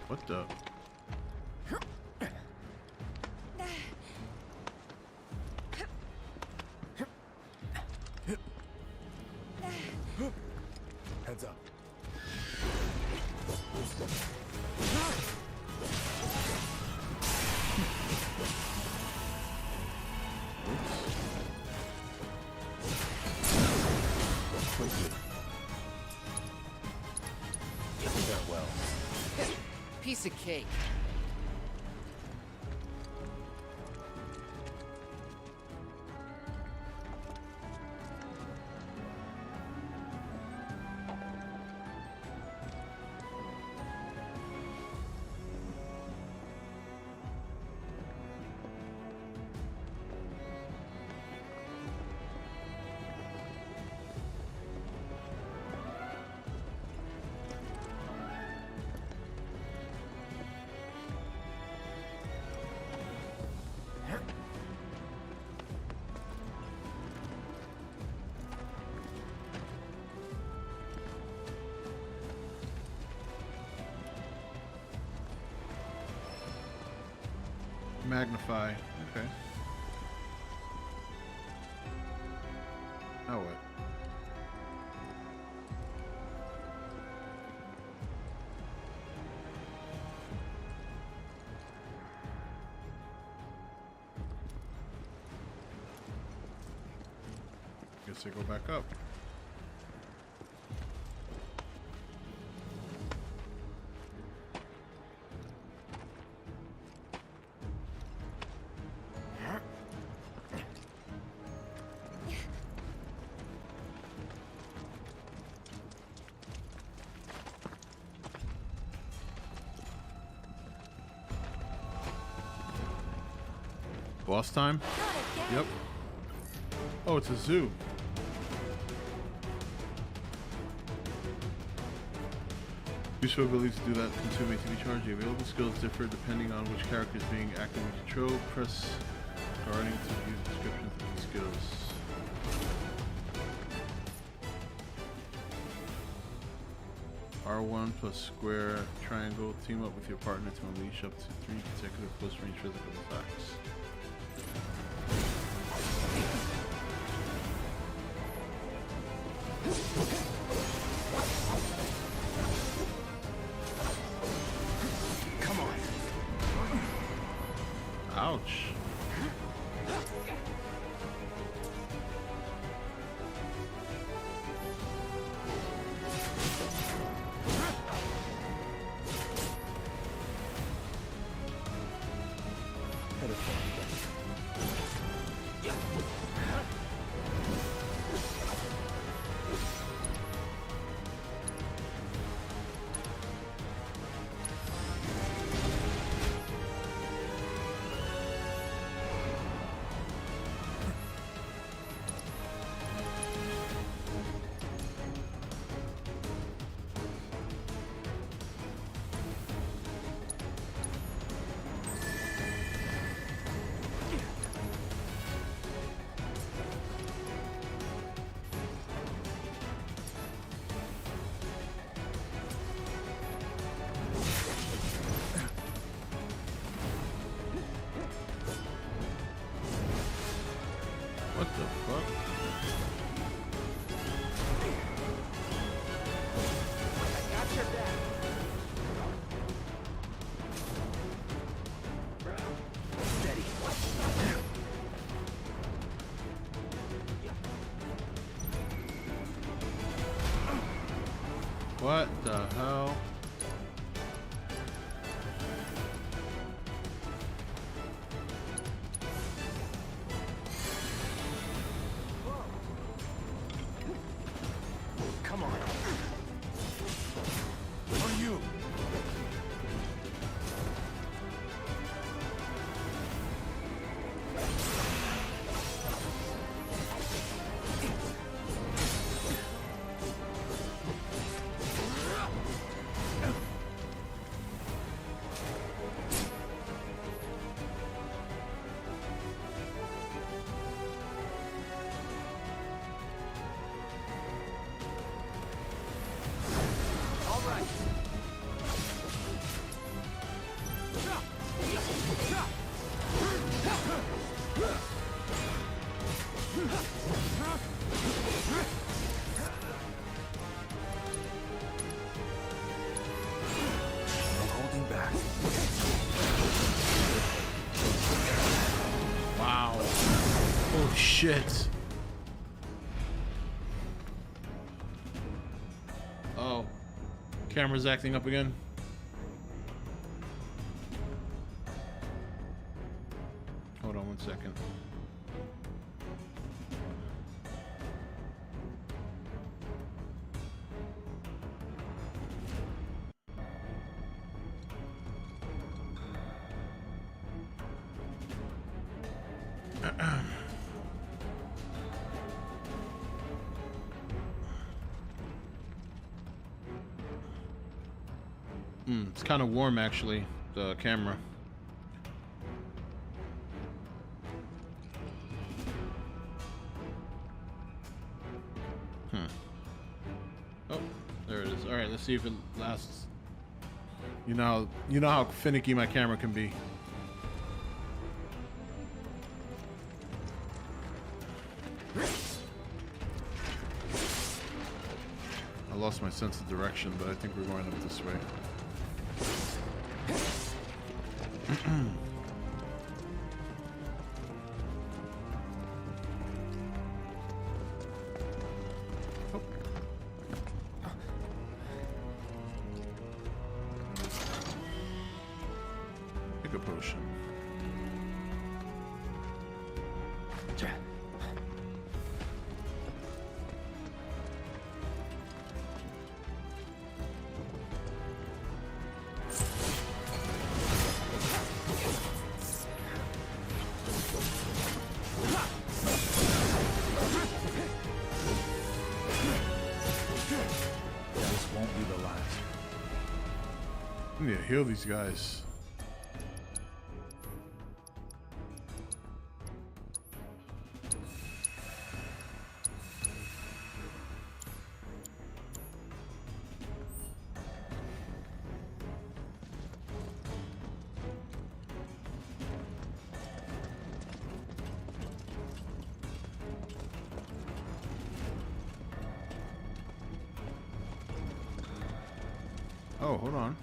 S2: What the?
S6: Heads up.
S19: Well. Piece of cake.
S2: Magnify. Okay. Now what? Guess I go back up. Boss time? Yep. Oh, it's a zoo. Useful ability to do that consume ATB charge. The available skills differ depending on which character is being actively controlled. Press guarding to view descriptions of the skills. R1 plus square triangle. Team up with your partner to unleash up to 3 consecutive close range physical attacks.
S11: Come on.
S2: Ouch. What the fuck?
S11: I got your back. Steady.
S2: What the hell?
S11: Come on. On you. All right.
S6: No holding back.
S2: Wow. Oh shit. Oh. Camera's acting up again. Hold on 1 second. It's kind of warm actually, the camera. Oh, there it is. All right, let's see if it lasts. You know how finicky my camera can be. lost my sense of direction, but I think we're going up this way. Oh. Pick a potion. I need to heal these guys. Oh, hold on.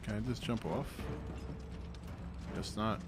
S2: Can I just jump off? Guess not.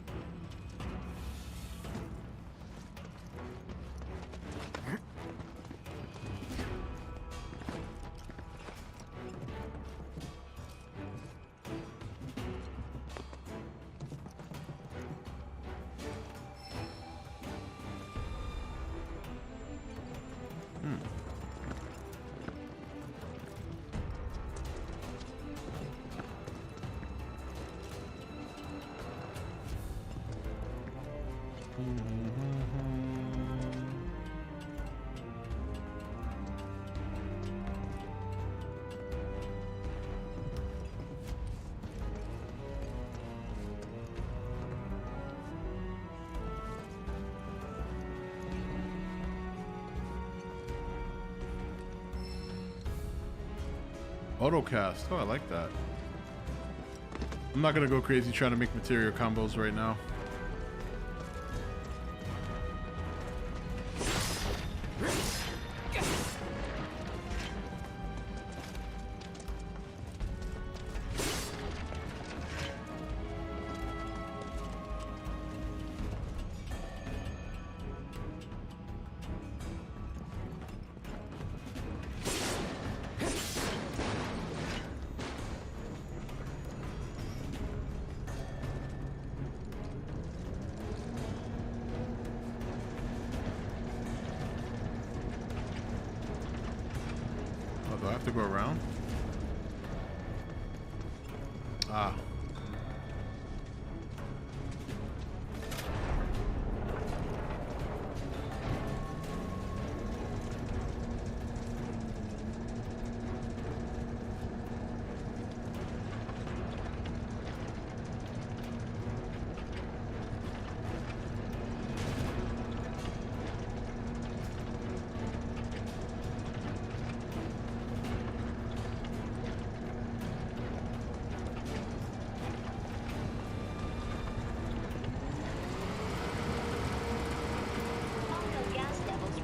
S2: Autocast. Oh, I like that. I'm not gonna go crazy trying to make material combos right now. Do I have to go around? Ah.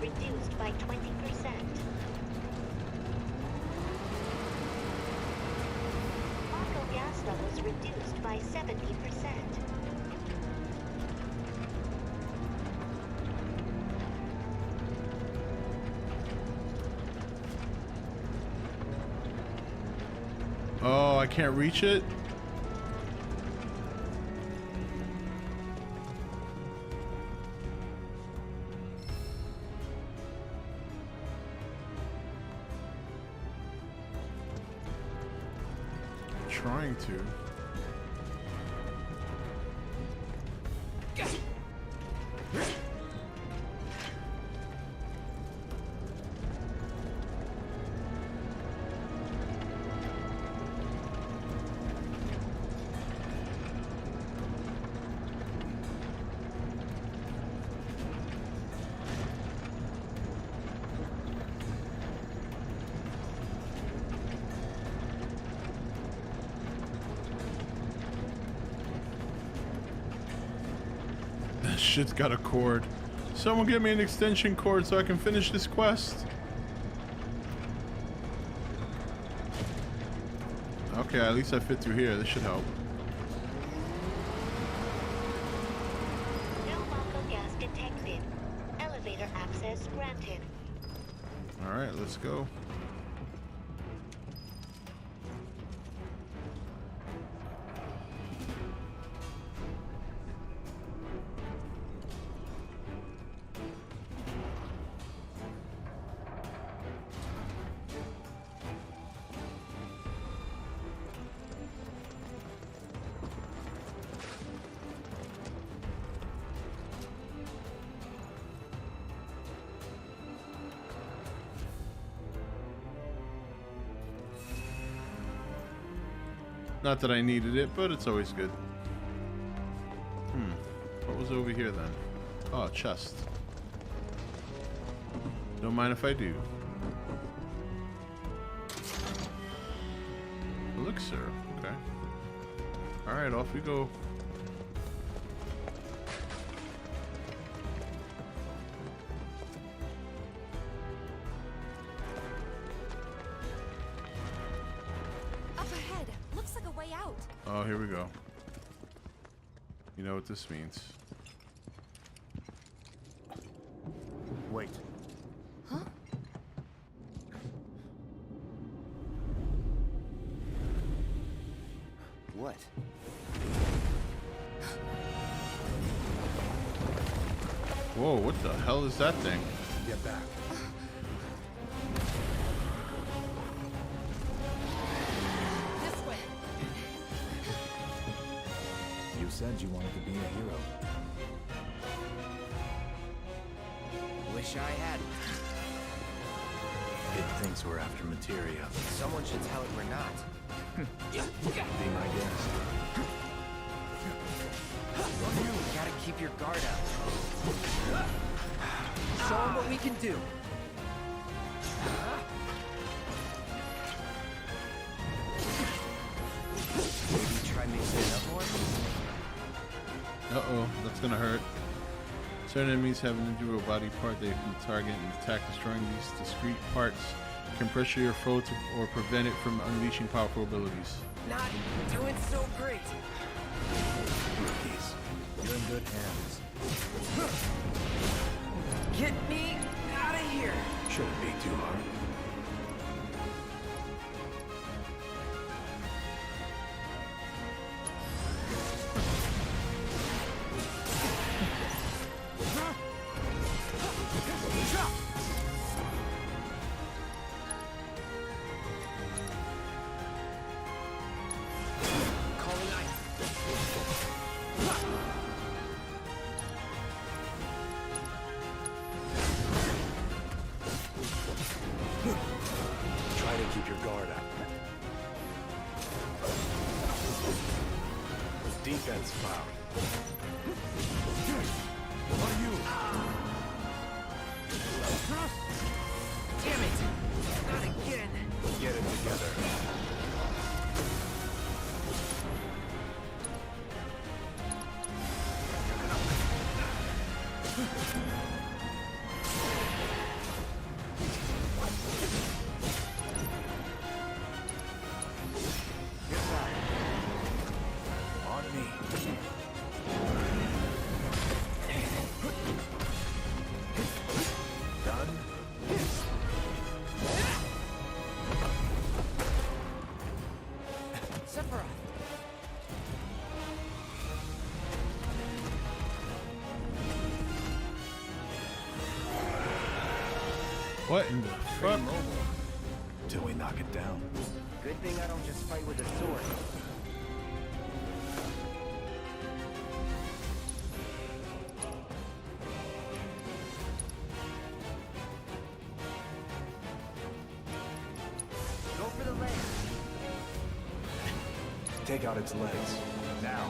S18: Reduced by 20%. Auto gas levels reduced by 70%.
S2: Oh, I can't reach it? Trying to. This shit's got a cord. Someone get me an extension cord so I can finish this quest. Okay, at least I fit through here. This should help.
S18: No local gas detected. Elevator access granted.
S2: Alright, let's go. Not that I needed it, but it's always good. What was over here then? Oh, a chest. Don't mind if I do. Elixir. Okay. Alright, off we go. Oh, here we go. You know what this means.
S6: Wait.
S9: Huh?
S8: What?
S2: Whoa, what the hell is that thing?
S6: Get back. Said you wanted to be a hero.
S8: Wish I hadn't.
S6: It thinks we're after materia.
S8: Someone should tell it we're not.
S6: Be my guest.
S8: You gotta keep your guard up.
S19: Show them what we can do.
S8: Maybe try mixing it up more?
S2: Uh-oh, that's gonna hurt. Certain enemies have an individual body part they can target and attack. Destroying these discrete parts can pressure your foe or prevent it from unleashing powerful abilities.
S19: Not doing so great.
S6: Rookies, you're in good hands.
S19: Get me out of here.
S6: Shouldn't be too hard. Defense found. On you.
S19: Damn it! Not again.
S6: Get it together.
S2: What in the fuck?
S6: Till we knock it down.
S8: Good thing I don't just fight with a sword. Go for the legs.
S6: Take out its legs. Now.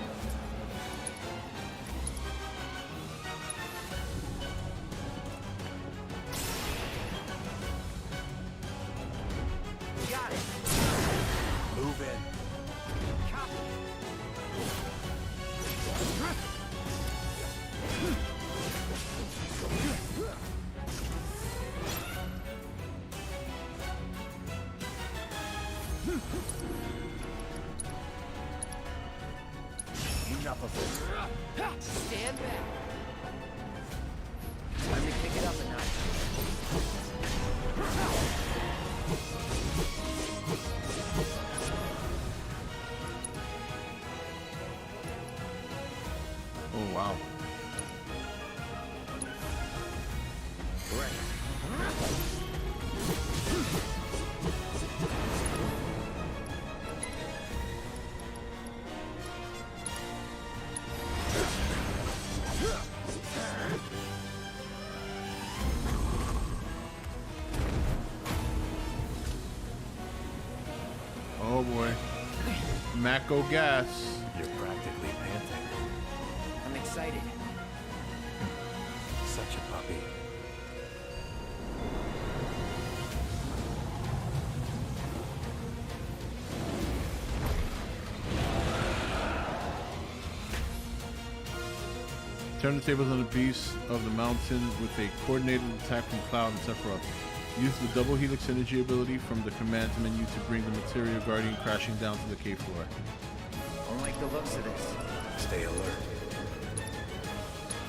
S19: Got it.
S6: Move in.
S19: Copy.
S11: enough of this.
S19: Stand back. Time to kick it up a notch.
S2: Oh, wow.
S19: Right.
S2: Oh boy. Mako gas.
S6: You're practically panting.
S19: I'm excited.
S6: Such a puppy.
S2: Turn the tables on the beast of the mountain with a coordinated attack from Cloud and Sephiroth. Use the double helix energy ability from the commands menu to bring the Material Guardian crashing down to the cave floor.
S19: Don't like the looks of this.
S6: Stay alert.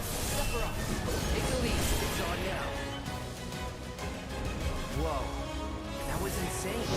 S19: Sephiroth, take the lead. It's on now. Whoa, that was insane.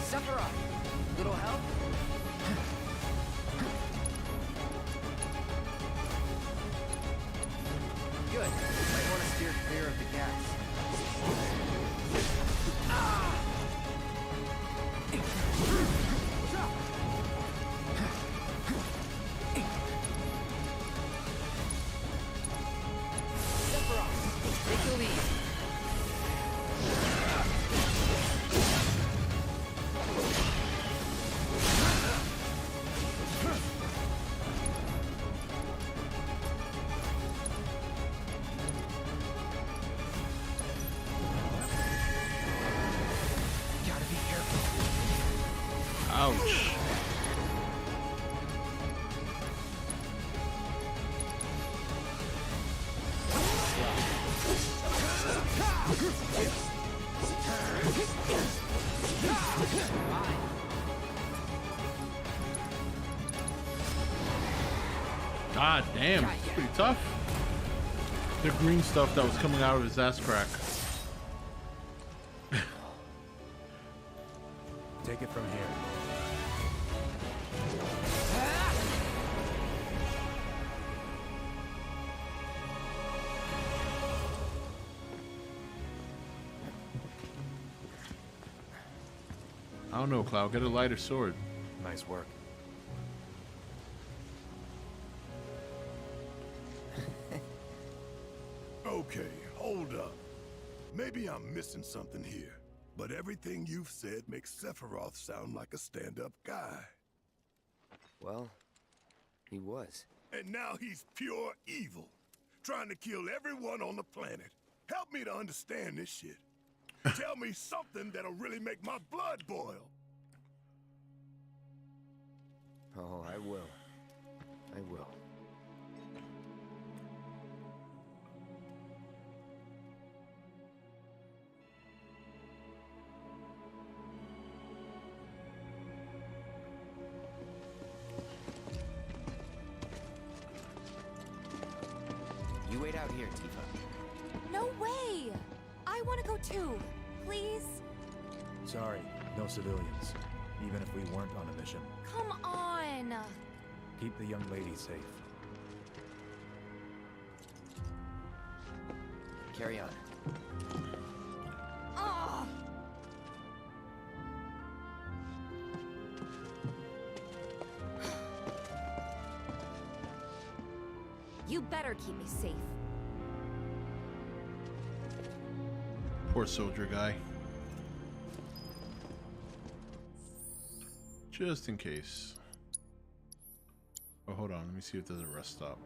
S19: Sephiroth, little help? Good. Might want to steer clear of the gas. Sephiroth, take the lead.
S2: Ouch. God damn, it's pretty tough. The green stuff that was coming out of his ass crack.
S6: Take it from here.
S2: I don't know, Cloud. Get a lighter sword.
S6: Nice work.
S20: Okay, hold up. Maybe I'm missing something here, but everything you've said makes Sephiroth sound like a stand-up guy.
S8: Well, he was.
S20: And now he's pure evil, trying to kill everyone on the planet. Help me to understand this shit. Tell me something that'll really make my blood boil.
S8: Oh, I will. I will. You wait out here, Tifa.
S17: No way! I want to go too. Please?
S6: Sorry, no civilians. Even if we weren't on a mission.
S17: Come on!
S6: Keep the young lady safe.
S8: Carry on.
S17: Ugh! You better keep me safe.
S2: Poor soldier guy. Just in case. Oh, hold on. Let me see if there's a rest stop.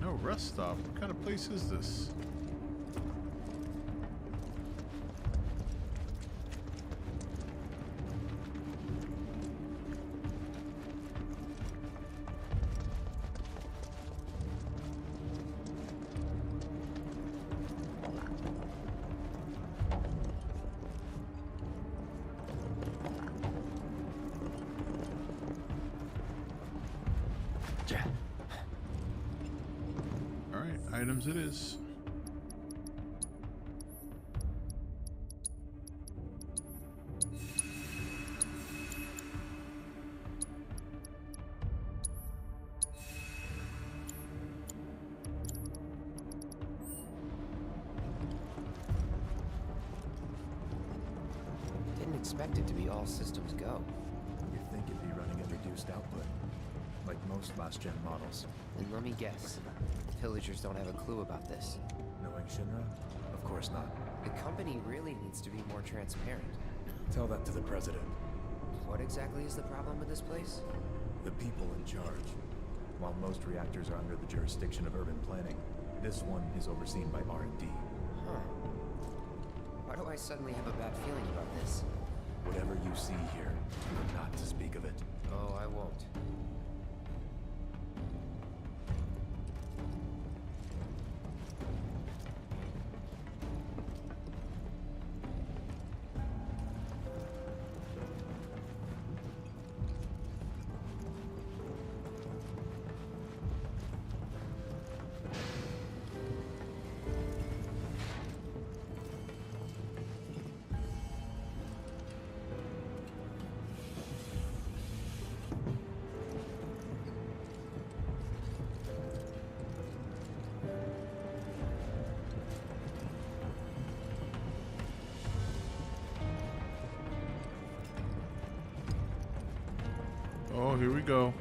S2: No rest stop. What kind of place is this? Alright, items it is.
S8: Didn't expect it to be all systems go.
S6: You'd think it'd be running at reduced output, like most last-gen models.
S8: And let me guess, villagers don't have a clue about this.
S6: Knowing Shinra? Of course not.
S8: The company really needs to be more transparent.
S6: Tell that to the president.
S8: What exactly is the problem with this place?
S6: The people in charge. While most reactors are under the jurisdiction of urban planning, this one is overseen by R&D.
S8: Huh. Why do I suddenly have a bad feeling about this?
S6: Whatever you see here, you are not to speak of it.
S8: Oh, I won't.
S2: Oh, here we go.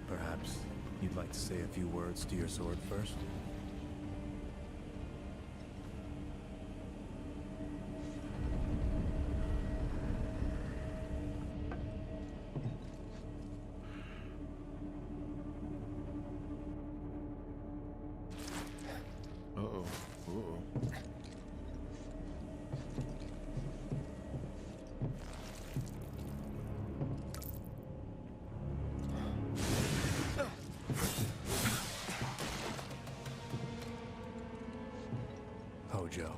S6: Perhaps you'd like to say a few words to your sword first?
S2: Uh-oh. Uh-oh.
S6: Hojo,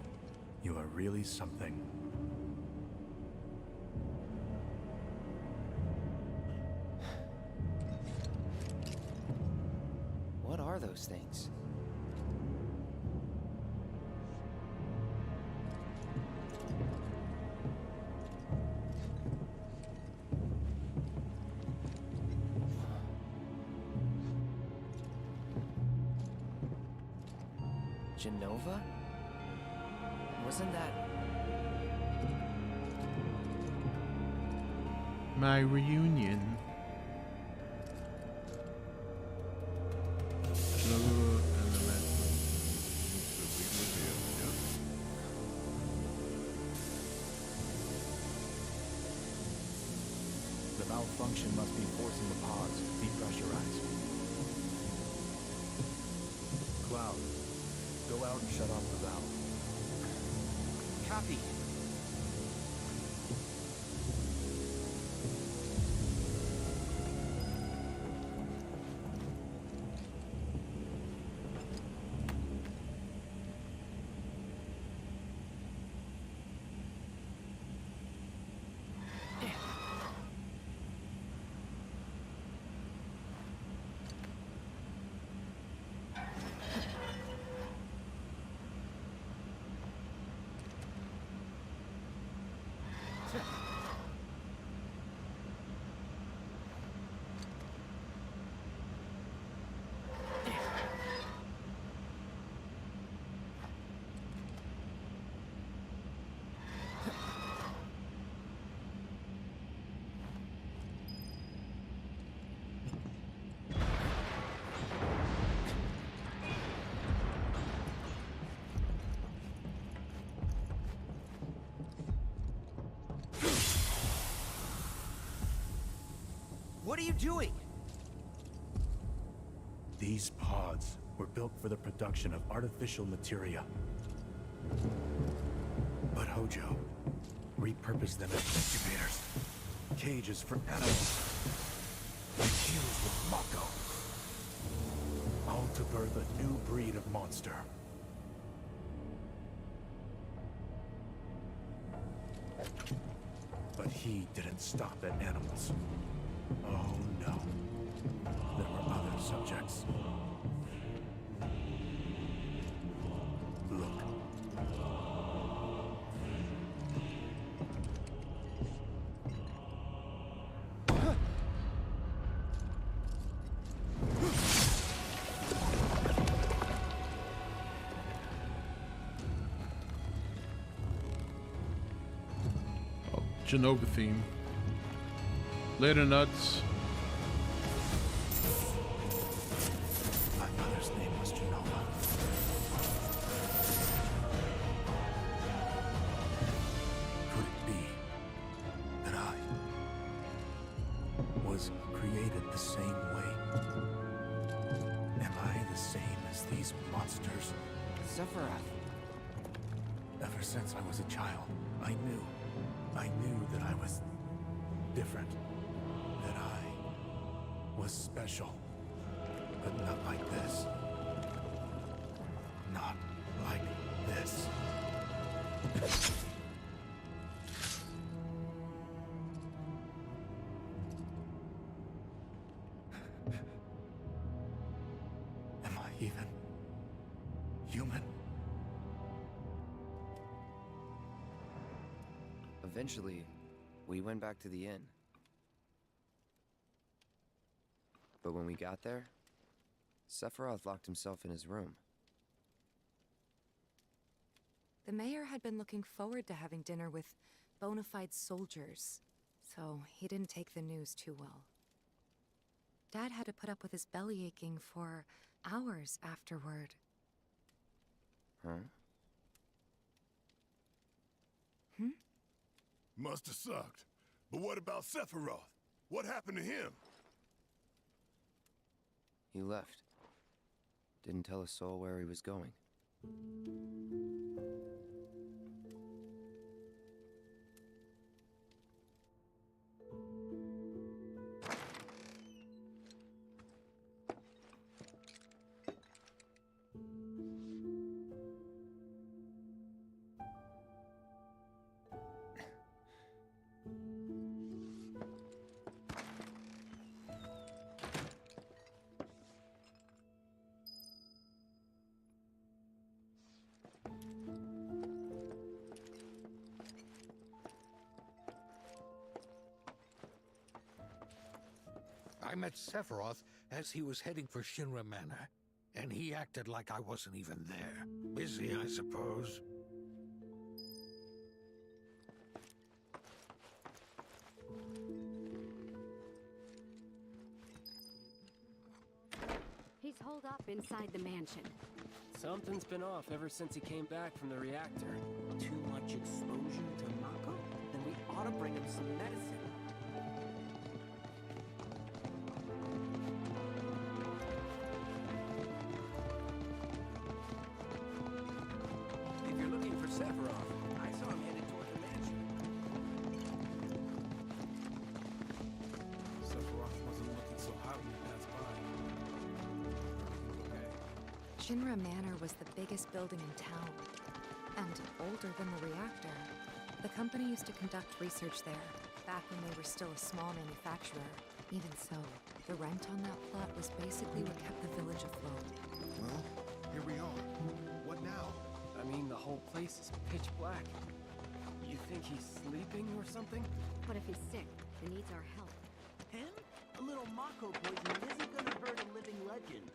S6: you are really something.
S8: are those things? Genova? Wasn't that...
S2: My reunion.
S6: The malfunction must be forcing the pods to depressurize. Cloud, go out and shut off the valve.
S19: Copy. What are you doing?
S6: These pods were built for the production of artificial materia. But Hojo repurposed them as incubators, cages for animals, infused with Mako, all to birth a new breed of monster. But he didn't stop at animals. Oh no. There were other subjects. Look.
S2: Genova theme. Later, nuts.
S6: My mother's name was Genova. Could it be that I was created the same way? Am I the same as these monsters?
S19: Sephiroth.
S6: Ever since I was a child, I knew that I was different. That I was special. But not like this. Not like this. Am I even human?
S8: Eventually, we went back to the inn. But when we got there, Sephiroth locked himself in his room.
S9: The mayor had been looking forward to having dinner with bona fide soldiers, so he didn't take the news too well. Dad had to put up with his belly aching for hours afterward.
S8: Huh?
S20: Must have sucked. But what about Sephiroth? What happened to him?
S8: He left. Didn't tell a soul where he was going.
S12: I met Sephiroth as he was heading for Shinra Manor, and he acted like I wasn't even there. Busy, I suppose.
S21: He's holed up inside the mansion.
S22: Something's been off ever since he came back from the reactor.
S11: Too much exposure to Mako? Then we ought to bring him some medicine. If you're looking for Sephiroth, I saw him headed toward the mansion.
S15: Sephiroth wasn't looking so hot when he passed by. Okay.
S9: Shinra Manor was the biggest building in town, and older than the reactor. The company used to conduct research there, back when they were still a small manufacturer. Even so, the rent on that plot was basically what kept the village afloat.
S16: Well, here we are. What now?
S22: I mean, the whole place is pitch black. You think he's sleeping or something?
S21: But if he's sick, he needs our help.
S11: Him? A little Mako poisoning isn't gonna hurt a living legend.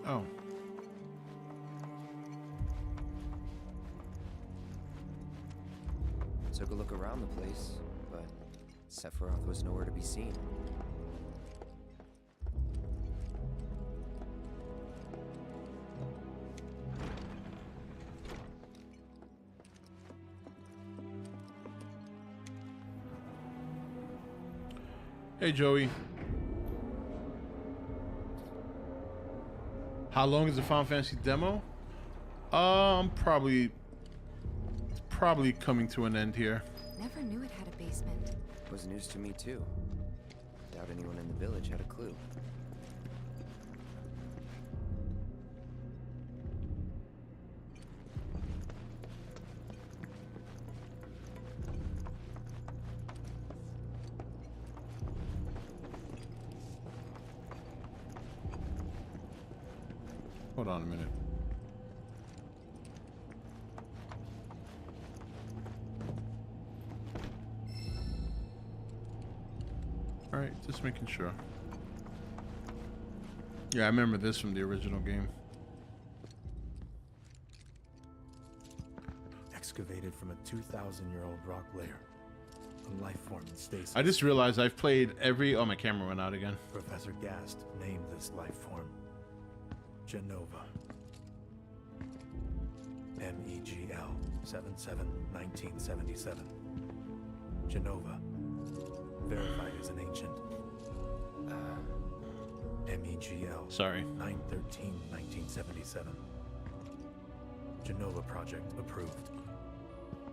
S2: Oh.
S8: Took a look around the place, but Sephiroth was nowhere to be seen.
S2: Hey, Joey. How long is the Final Fantasy demo? Probably coming to an end here.
S9: Never knew it had a basement.
S8: Was news to me too. Doubt anyone in the village had a clue.
S2: Hold on a minute. All right, just making sure. Yeah, I remember this from the original game.
S6: Excavated from a 2,000-year-old rock layer. A life form in stasis.
S2: I just realized I've played every... Oh, my camera went out again.
S6: Professor Gast named this life form Genova. MEGL 77-1977. Genova. Verified as an ancient. MEGL.
S2: Sorry.
S6: 9/13/1977. Genova project approved.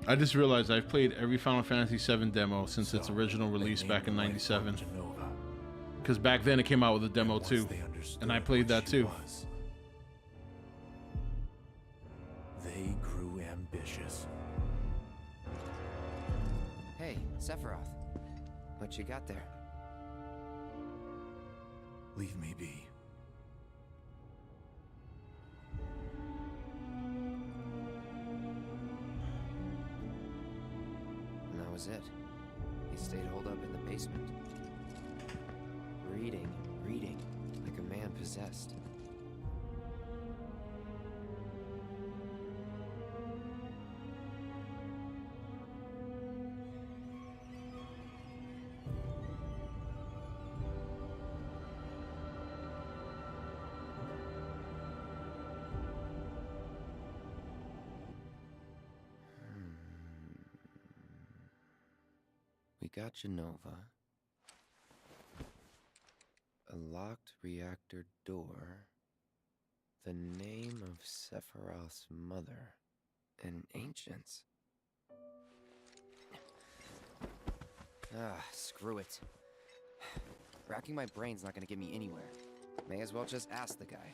S2: I just realized I've played every Final Fantasy VII demo since its original release back in '97. Because back then it came out with a demo too, and I played that too.
S6: They grew ambitious.
S8: Hey, Sephiroth. What you got there?
S6: Leave me be.
S8: And that was it. He stayed holed up in the basement. Reading, like a man possessed. got Genova. A locked reactor door. The name of Sephiroth's mother. And ancients. Screw it. Racking my brain's not gonna get me anywhere. May as well just ask the guy.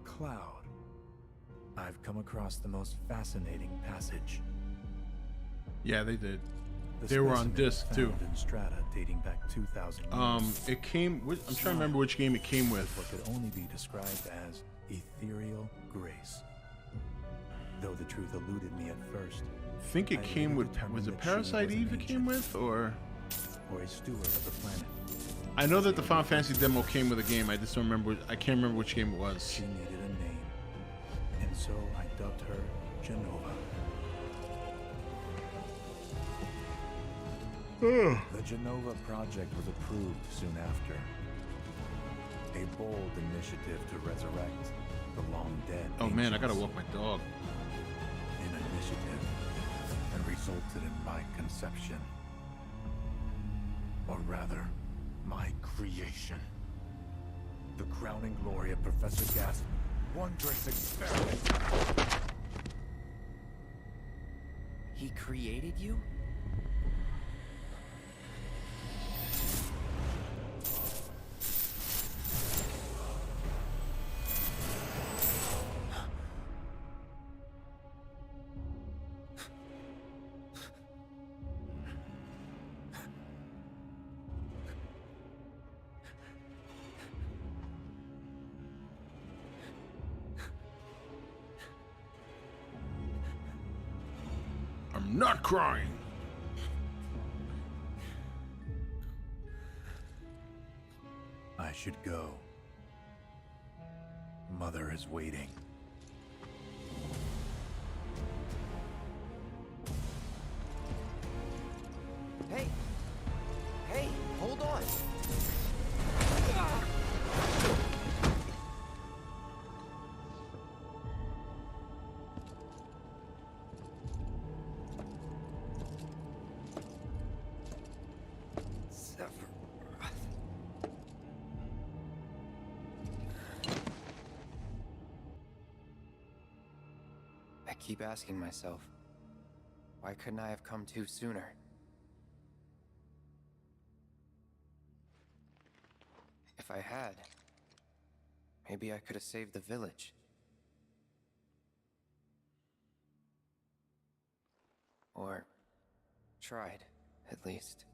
S6: Cloud. I've come across the most fascinating passage.
S2: Yeah, they did.
S6: The
S2: They were on
S6: specimen
S2: disc too.
S6: found in strata dating back 2,000 years.
S2: It came. I'm trying to remember which game it came with.
S6: What could only be described as ethereal grace. Though the truth eluded me at first.
S2: I think it came with. Was it Parasite Eve it came with, or
S6: a steward of the planet?
S2: I know that the Final Fantasy demo came with a game. I just don't remember. I can't remember which game it was.
S6: She needed a name, and so I dubbed her Genova. The Genova project was approved soon after. A bold initiative to resurrect the long dead.
S2: Oh man, I gotta walk my dog.
S6: An initiative that resulted in my conception, or rather, my creation. The crowning glory of Professor Gas' wondrous experiment.
S8: He created you?
S2: I'm not crying.
S6: I should go. Mother is waiting.
S8: Hey! Hey, hold on! I keep asking myself, why couldn't I have come to sooner? If I had, maybe I could have saved the village. Or tried, at least.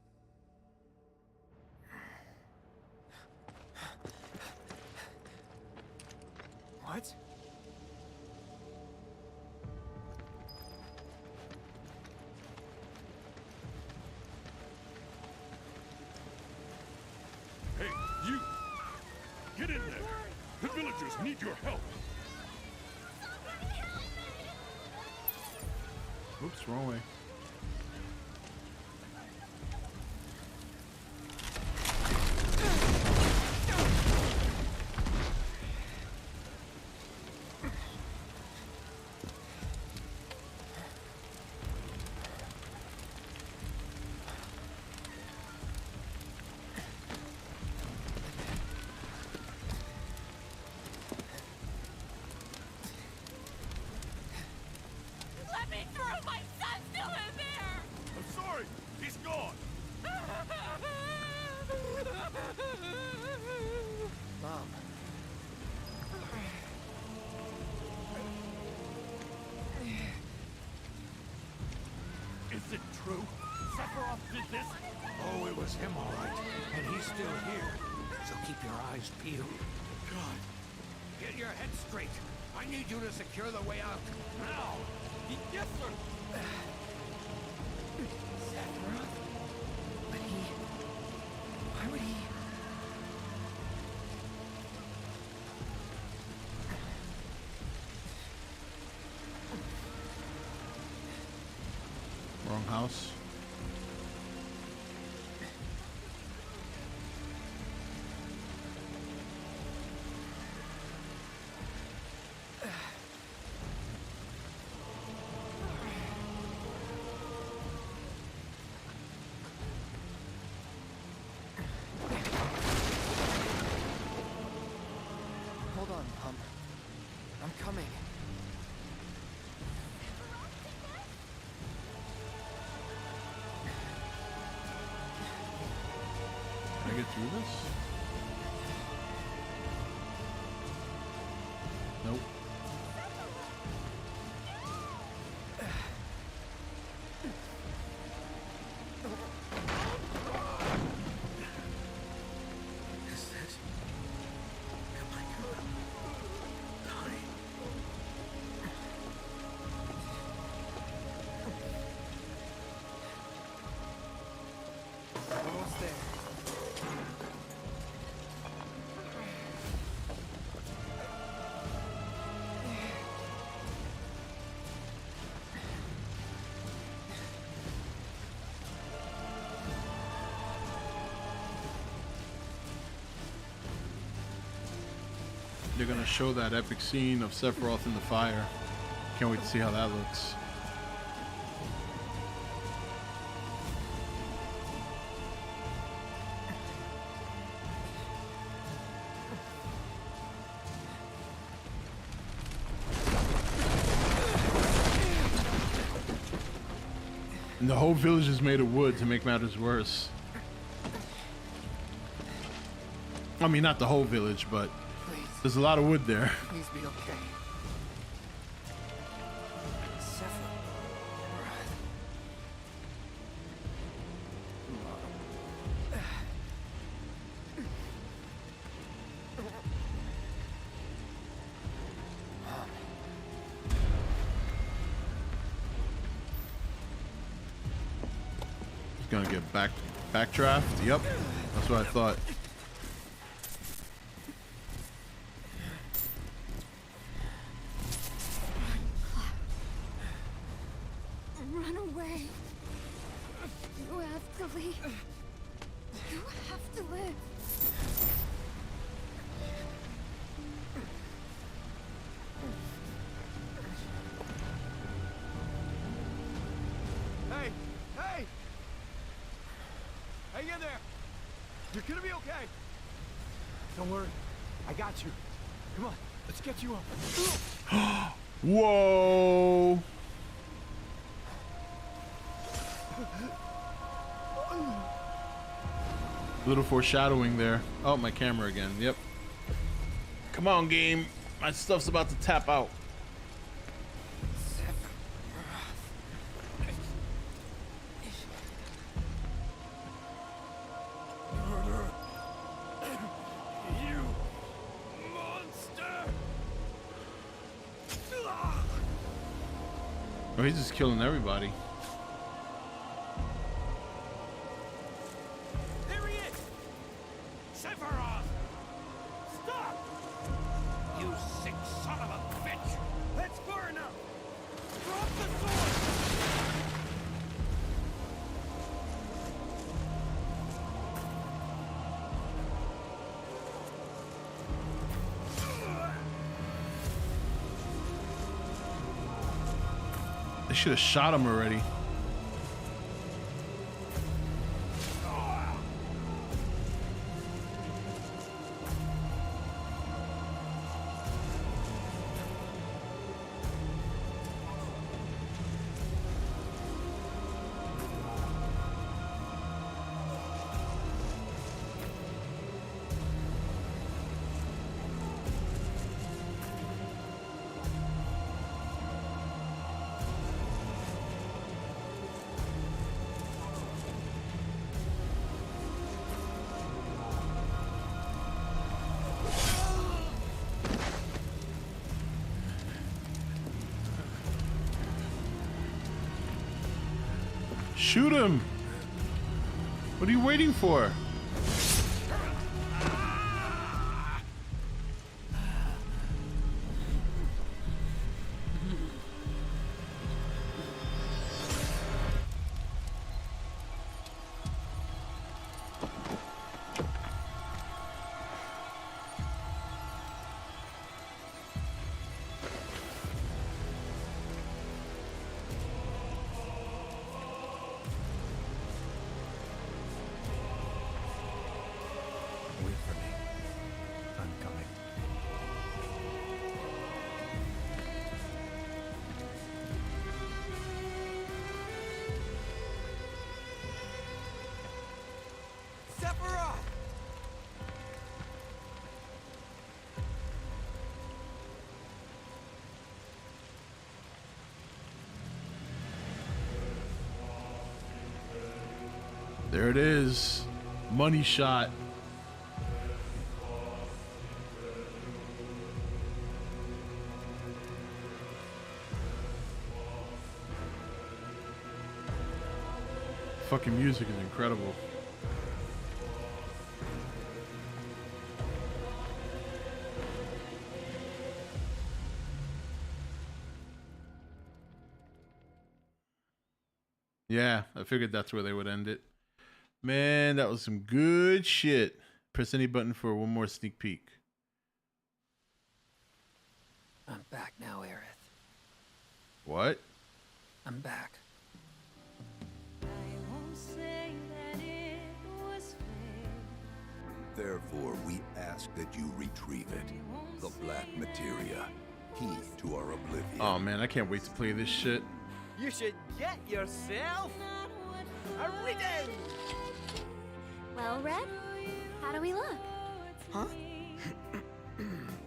S8: What?
S7: Hey, you! Get in there! The villagers need your help!
S2: Oops, wrong way.
S5: Let me through! My son's still in there!
S20: I'm sorry! He's gone!
S8: Mom.
S16: Is it true? Sephiroth did this? Oh, it was him, all right. And he's still here. So keep your eyes peeled. God. Get your head straight. I need you to secure the way out. Now!
S10: Yes, sir!
S8: Sephiroth? But why would he...
S2: house.
S19: Hold on, Pump. I'm coming.
S2: Can I get through this? Nope.
S16: Is this? Am I gonna die?
S19: Almost there.
S2: They're gonna show that epic scene of Sephiroth in the fire. Can't wait to see how that looks. And the whole village is made of wood to make matters worse. I mean, not the whole village, but there's a lot of wood there.
S19: Please be okay.
S2: He's gonna get backdraft. Yep, that's what I thought.
S13: Run away. You have to leave. You have to live.
S11: Hey! Hey! Hang in there! You're gonna be okay! Don't worry. I got you. Come on, let's get you up.
S2: Whoa! Little foreshadowing there. Oh, my camera again. Yep. Come on, game. My stuff's about to tap out.
S16: You monster!
S2: Oh, he's just killing everybody.
S16: There he is! Sephiroth! Stop! You sick son of a bitch! That's far enough! Drop the sword!
S2: They should have shot him already. Shoot him! What are you waiting for?
S6: Wait for me. I'm coming.
S11: Sephiroth!
S2: There it is. Money shot. Fucking music is incredible. Yeah, I figured that's where they would end it. Man, that was some good shit. Press any button for one more sneak peek.
S19: I'm back now, Aerith.
S2: What?
S19: I'm back.
S20: Therefore, we ask that you retrieve it. The black materia, key to our oblivion.
S2: Oh man, I can't wait to play this shit.
S11: You should get yourself a reading!
S13: Well, Red, how do we look?
S19: Huh?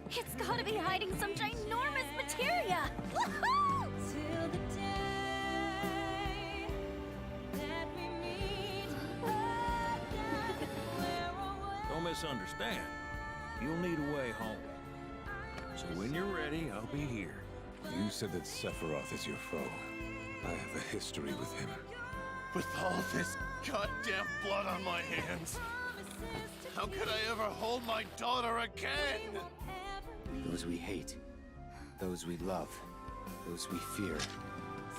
S13: It's gotta be hiding some ginormous materia! Woohoo!
S16: Don't misunderstand. You'll need a way home. So when you're ready, I'll be here.
S20: You said that Sephiroth is your foe. I have a history with him.
S1: With all this goddamn blood on my hands, how could I ever hold my daughter again?
S8: Those we hate, those we love, those we fear.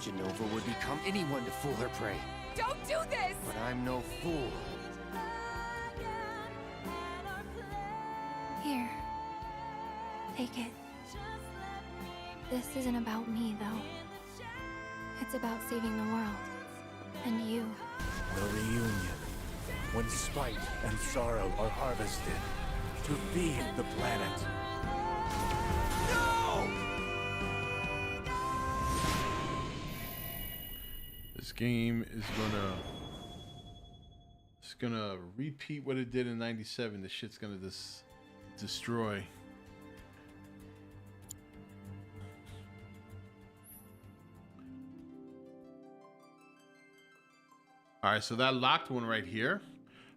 S8: Jenova would become anyone to fool her prey.
S14: Don't do this!
S8: But I'm no fool.
S13: Here. Take it. This isn't about me, though. It's about saving the world. And you.
S6: The reunion. When spite and sorrow are harvested to feed the planet.
S11: No!
S2: This game is gonna repeat what it did in '97. This shit's gonna destroy. All right, so that locked one right here.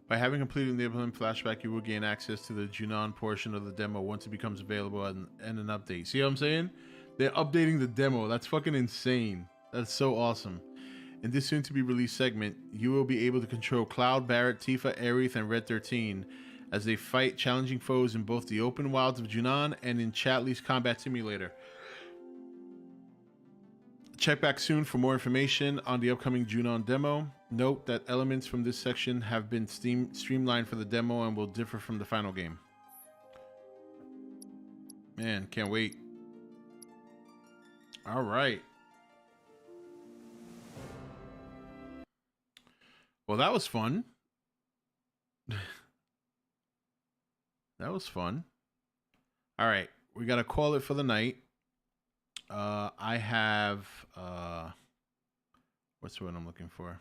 S2: By having completed the Abraham flashback, you will gain access to the Junon portion of the demo once it becomes available and an update. See what I'm saying? They're updating the demo. That's fucking insane. That's so awesome. In this soon-to-be-released segment, you will be able to control Cloud, Barret, Tifa, Aerith, and Red 13 as they fight challenging foes in both the open wilds of Junon and in Chatley's Combat Simulator. Check back soon for more information on the upcoming Junon demo. Note that elements from this section have been streamlined for the demo and will differ from the final game. Man, can't wait. All right. Well, that was fun. That was fun. All right, we got to call it for the night. I have what's the one I'm looking for?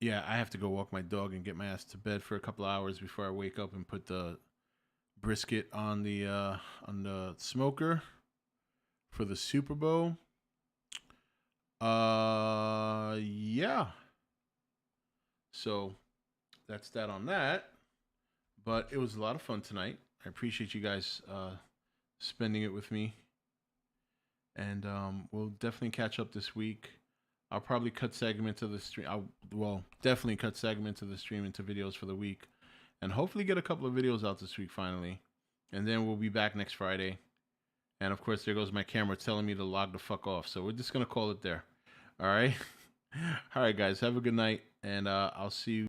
S2: Yeah, I have to go walk my dog and get my ass to bed for a couple of hours before I wake up and put the brisket on the smoker for the Super Bowl. Yeah. So that's that on that. But it was a lot of fun tonight. I appreciate you guys spending it with me. And we'll definitely catch up this week. I'll probably cut segments of the stream. Definitely cut segments of the stream into videos for the week. And hopefully get a couple of videos out this week finally. And then we'll be back next Friday. And of course, there goes my camera telling me to log the fuck off. So we're just going to call it there. All right. All right, guys. Have a good night. And I'll see you.